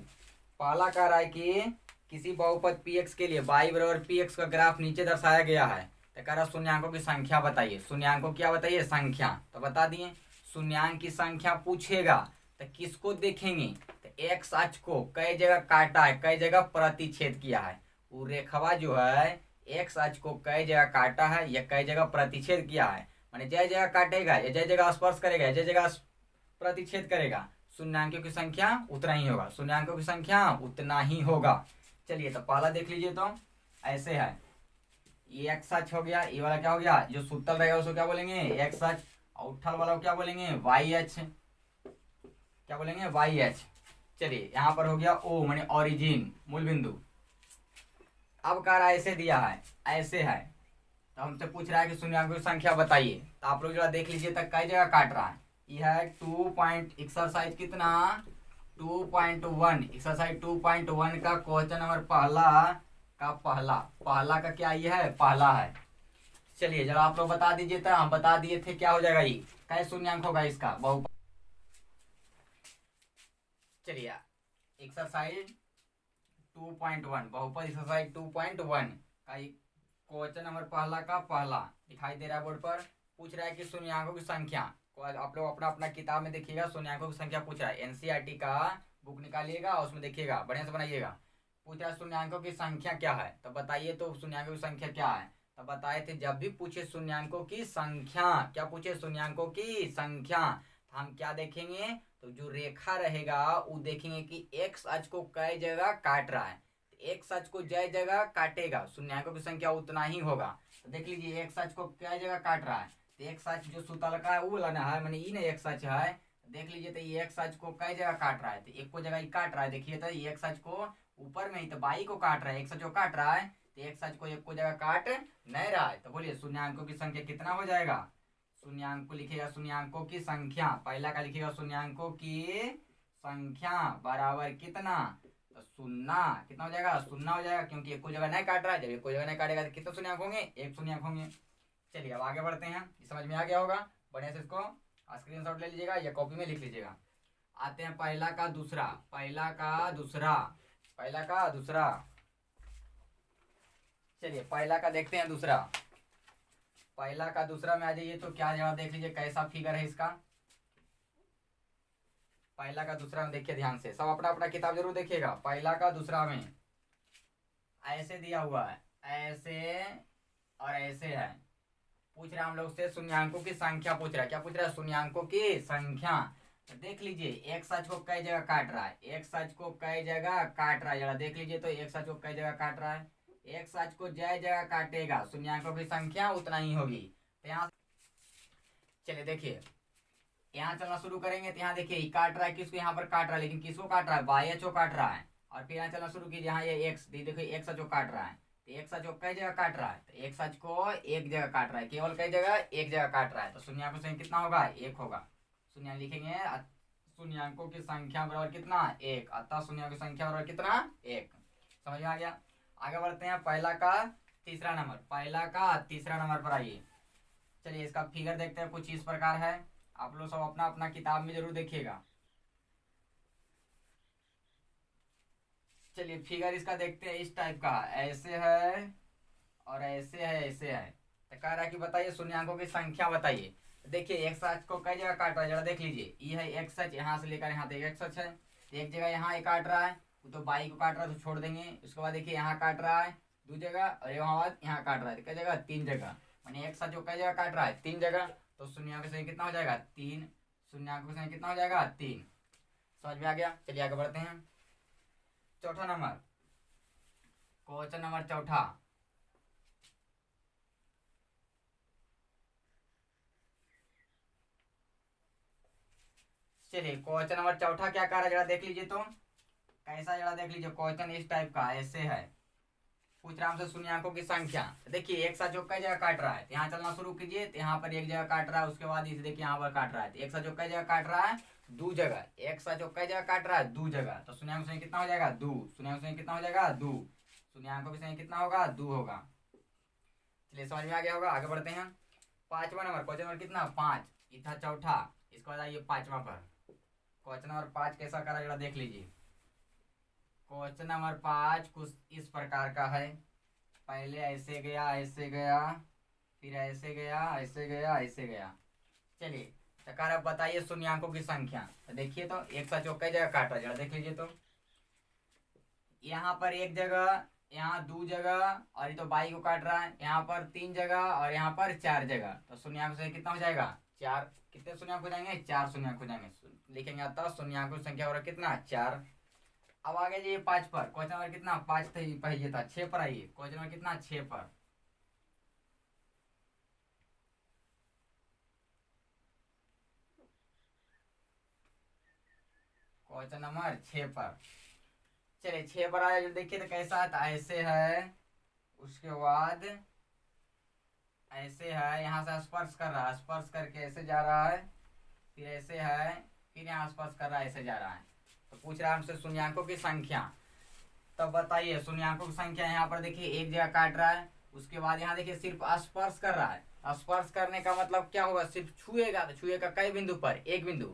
पहला कह रहा है कि किसी बहुपद px के लिए y बराबर px का ग्राफ नीचे दर्शाया गया है। तो कह रहा है शून्यांकों की संख्या बताइए। शून्यांकों क्या बताइए? संख्या। तो बता दिए शून्यांक की संख्या पूछेगा तो किसको देखेंगे? तो एक्स अक्ष को कई जगह काटा है, कई जगह प्रतिच्छेद किया है। वो रेखवा जो है एक्स अक्ष को कई जगह काटा है या कई जगह प्रतिच्छेद किया है। माने जय जगह काटेगा या जय जगह स्पर्श करेगा या जय जगह प्रतिच्छेद करेगा, शून्यांकों की संख्या उतना ही होगा। शून्यांकों की संख्या उतना ही होगा। चलिए तो पहला देख लीजिए। तो ऐसे है, ये एक्स अक्ष हो गया, ये वाला क्या हो गया? जो सुतल रहेगा उसको क्या बोलेंगे? एक्स अक्ष। और उठल वाला को क्या बोलेंगे? वाई अक्ष। क्या बोलेंगे? वाई अक्ष। चलिए यहाँ पर हो गया ओ माने ओरिजिन, मूल बिंदु। अब कह रहा है ऐसे दिया है, ऐसे है, तो हमसे पूछ रहा है कि शून्यांकों की संख्या बताइए। तो आप लोग जरा देख लीजिए तक कई जगह काट रहा है। ये है एक्सरसाइज कितना? 2.1। एक्सरसाइज 2.1 का क्वेश्चन नंबर पहला का क्या ये है? पहला है। चलिए जरा आप लोग बता दीजिए। तो हम बता दिए थे क्या हो जाएगा, ये कैसे शून्यांक होगा इसका बहुपद। चलिए एक्सरसाइज 2.1 बहुपद एक्सरसाइज 2.1 का क्वेश्चन नंबर पहला का पहला दिखाई दे रहा है बोर्ड पर। पूछ रहा है कि शून्यांकों की संख्या। आप लोग अपना अपना किताब में देखिएगा, शून्यांकों की संख्या पूछ रहा है। एनसीईआरटी का बुक निकालिएगा और उसमें देखिएगा, बढ़िया से बनाइएगा। पूछ रहा है शून्यांकों की संख्या क्या है, तो बताइए तो शून्यांकों की संख्या क्या है। तो बताए थे जब भी पूछे शून्यांकों की संख्या, क्या पूछे? शून्यांकों की संख्या, तो हम क्या देखेंगे? तो जो रेखा रहेगा वो देखेंगे कि एक्स अक्ष को कई जगह काट रहा है। एक्स अक्ष को जय जगह काटेगा, शून्यांकों की संख्या उतना ही होगा। तो देख लीजिए एक्स अक्ष को कई जगह काट रहा है। तो एक्स अक्ष जो सुतल का है वो लाना है, माने ये नहीं एक्स अक्ष है। देख लीजिए तो ये एक्स अक्ष को कई जगह काट रहा है। तो एक को जगह ही काट रहा है, देखिए तो ये एक्स अक्ष को ऊपर में ही तो बाई को काट रहा है, एक्स अक्ष को काट रहा है। तो एक्स अक्ष को एक को जगह काट नहीं रहा है। तो बोलिए शून्यांकों की संख्या कितना हो जाएगा? शून्यांक को लिखेगा शून्यांकों की संख्या, पहला का लिखेगा शून्यांकों की संख्या बराबर कितना? तो शून्य। कितना हो जाएगा? शून्य हो जाएगा, क्योंकि एक को जगह नहीं काट रहा है। जब एक को जगह नहीं काटेगा तो कितने शून्यांक होंगे? एक शून्यांक होंगे। चलिए अब आगे बढ़ते हैं। समझ में आ गया होगा, बढ़िया से इसको स्क्रीनशॉट ले लीजिएगा या कॉपी में लिख लीजिएगा। आते हैं पहला का दूसरा, पहला का दूसरा, पहला का दूसरा। चलिए पहला का देखते हैं दूसरा। पहला का दूसरा में आ जाइए तो क्या जवाब देख लीजिए, कैसा फिगर है इसका। पहला का दूसरा में देखिए ध्यान से, सब अपना अपना किताब जरूर देखिएगा। पहला का दूसरा में ऐसे दिया हुआ है, ऐसे और ऐसे है। पूछ रहा है हम लोग से शून्यांकों की संख्या पूछ रहा है। क्या पूछ रहा है? शून्यांकों की संख्या। तो देख लीजिए एक्स अक्ष को कई जगह काट रहा है, एक्स अक्ष को कई जगह काट रहा है। जरा देख लीजिए तो एक्स अक्ष को कई जगह काट रहा है। एक्स अक्ष को जय जगह काटेगा, शून्यांकों की संख्या उतना ही होगी। तो यहाँ चलिए देखिए, यहाँ चलना शुरू करेंगे तो यहाँ देखिए काट रहा है, किसको? यहाँ पर काट रहा है, लेकिन किसको काट रहा है? वाई अक्ष को काट रहा है। और फिर यहाँ चलना शुरू कीजिए, यहाँ ये एक्स देखिए एक्स अक्ष को काट रहा है। तो एक्स अक्ष को कई जगह काट रहा है, तो एक्स अक्ष को एक जगह काट रहा है, केवल कई जगह? एक जगह काट रहा है। तो शून्यांकों की संख्या कितना होगा? एक होगा। शून्य लिखेंगे, शून्यांकों की संख्या बराबर कितना? एक। अतः शून्यांकों की संख्या बराबर कितना? एक। समझ में आ गया। आगे बढ़ते हैं पहला का तीसरा नंबर, पहला का तीसरा नंबर पर आइए। चलिए इसका फिगर देखते हैं, कुछ इस प्रकार है। आप लोग सब अपना अपना किताब में जरूर देखिएगा। चलिए फिगर इसका देखते हैं, इस टाइप का ऐसे है और ऐसे है, ऐसे है। तो कह रहा है कि बताइए शून्यांकों की संख्या बताइए। देखिए एक्स अक्ष को कई जगह काट रहा है, जरा देख लीजिए। ये है एक्स अक्ष, यहाँ से लेकर यहाँ तक एक्स अक्ष है। एक जगह यहाँ ये काट रहा है, तो बाई को काट रहा है तो छोड़ देंगे। उसके बाद देखिए यहाँ काट रहा है दो जगह, और वहाँ बाद यहाँ काट रहा है कई जगह? तीन जगह। माने एक्स अक्ष को कई जगह काट रहा है? तीन जगह। तो शून्यांकों की संख्या कितना हो जाएगा? तीन। शून्यांकों की संख्या कितना हो जाएगा? तीन। समझ में आ गया। चलिए आगे बढ़ते हैं। चौथा नंबर, क्वेश्चन नंबर चौथा। चलिए क्वेश्चन नंबर चौथा क्या कर रहा है, जरा देख लीजिए तो कैसा, जरा देख लीजिए। क्वेश्चन इस टाइप का ऐसे है, पूछ रहा है हमसे शून्यंकों की संख्या। देखिए एक साथ जो कई जगह काट रहा है, यहाँ चलना शुरू कीजिए तो यहाँ पर एक जगह काट रहा है, उसके बाद इसे देखिए यहाँ पर काट रहा है, तो एक साथ जो कई जगह काट रहा है दो जगह, एक साथ जो कई जगह काट रहा है दो जगह, तो शून्यंक संख्या कितना हो जाएगा दो, शून्यंक संख्या कितना हो जाएगा दो, शून्यंकों की संख्या कितना होगा दो होगा। चलिए समझ में आ गया होगा, आगे बढ़ते हैं। पांचवा नंबर, क्वेश्चन नंबर कितना 5, ये था चौथा, इसको बताइए पांचवा पर। क्वेश्चन नंबर 5 कैसा करा जरा देख लीजिए। क्वेश्चन नंबर 5 कुछ इस प्रकार का है, पहले ऐसे गया ऐसे गया, फिर ऐसे गया ऐसे गया ऐसे गया। चलिए तो कह रहा बताइए शून्यंकों की संख्या। तो देखिए तो एक साथ चौक कई जगह काटा, जरा देख लीजिए तो यहाँ पर एक जगह, यहाँ दो जगह, और ये तो बाई को काट रहा है, यहाँ पर 3 जगह और यहाँ पर 4 जगह, तो शून्यंक से कितना हो जाएगा 4। कितने शून्यंक हो जाएंगे 4 शून्यंक हो जाएंगे, लिखेंगे अतः शून्यंकों की संख्या हो रहा कितना 4। अब आगे जाइए 5 पर, क्वेश्चन नंबर कितना 5 था पहले था, 6 पर आइए, क्वेश्चन नंबर कितना 6 पर। क्वेश्चन नंबर 6 पर, चलिए 6 पर आया जो देखिए तो कैसा है, तो ऐसे है, उसके बाद ऐसे है, यहाँ से स्पर्श कर रहा है, स्पर्श करके ऐसे जा रहा है, फिर ऐसे है, फिर यहाँ स्पर्श कर रहा है ऐसे जा रहा है। तो पूछ रहा है हमसे शून्यंकों की संख्या। तब बताइए शून्यंकों की संख्या, यहाँ पर देखिए एक जगह काट रहा है, उसके बाद यहाँ देखिए सिर्फ स्पर्श कर रहा है। स्पर्श करने का मतलब क्या होगा, सिर्फ छुएगा, तो छुएगा कई बिंदु पर, एक बिंदु।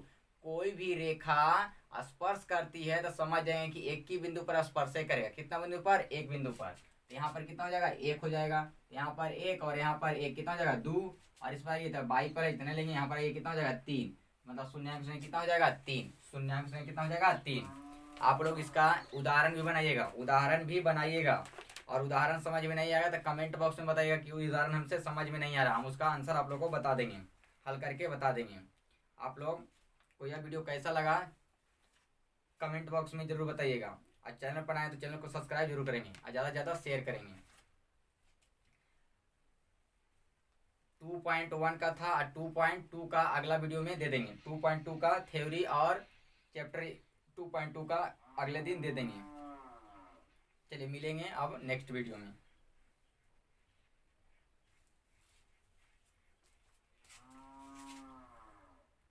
कोई भी रेखा स्पर्श करती है तो समझ जाएंगे कि एक ही बिंदु पर स्पर्श करेगा, कितना बिंदु पर, एक बिंदु पर। तो यहाँ पर कितना हो जाएगा 1 हो जाएगा, यहाँ पर 1 और यहाँ पर 1 कितना हो जाएगा 2, और इस पर ये तो बाई पर इतने लेंगे, यहाँ पर ये कितना हो जाएगा 3, मतलब शून्यंक से कितना हो जाएगा 3, शून्यंक से कितना हो जाएगा 3। आप लोग इसका उदाहरण भी बनाइएगा, उदाहरण भी बनाइएगा, और उदाहरण समझ में नहीं आएगा तो कमेंट बॉक्स में बताइएगा कि उदाहरण हमसे समझ में नहीं आ रहा, हम उसका आंसर आप लोग को बता देंगे, हल करके बता देंगे। आप लोग को यह वीडियो कैसा लगा कमेंट बॉक्स में जरूर बताइएगा, और चैनल पर आए तो चैनल को सब्सक्राइब जरूर करेंगे और ज़्यादा से ज़्यादा शेयर करेंगे। 2.1 का था, 2.2 का अगला वीडियो में दे देंगे, 2.2 का थ्योरी और चैप्टर 2.2 का अगले दिन दे देंगे। चलिए मिलेंगे अब नेक्स्ट वीडियो में।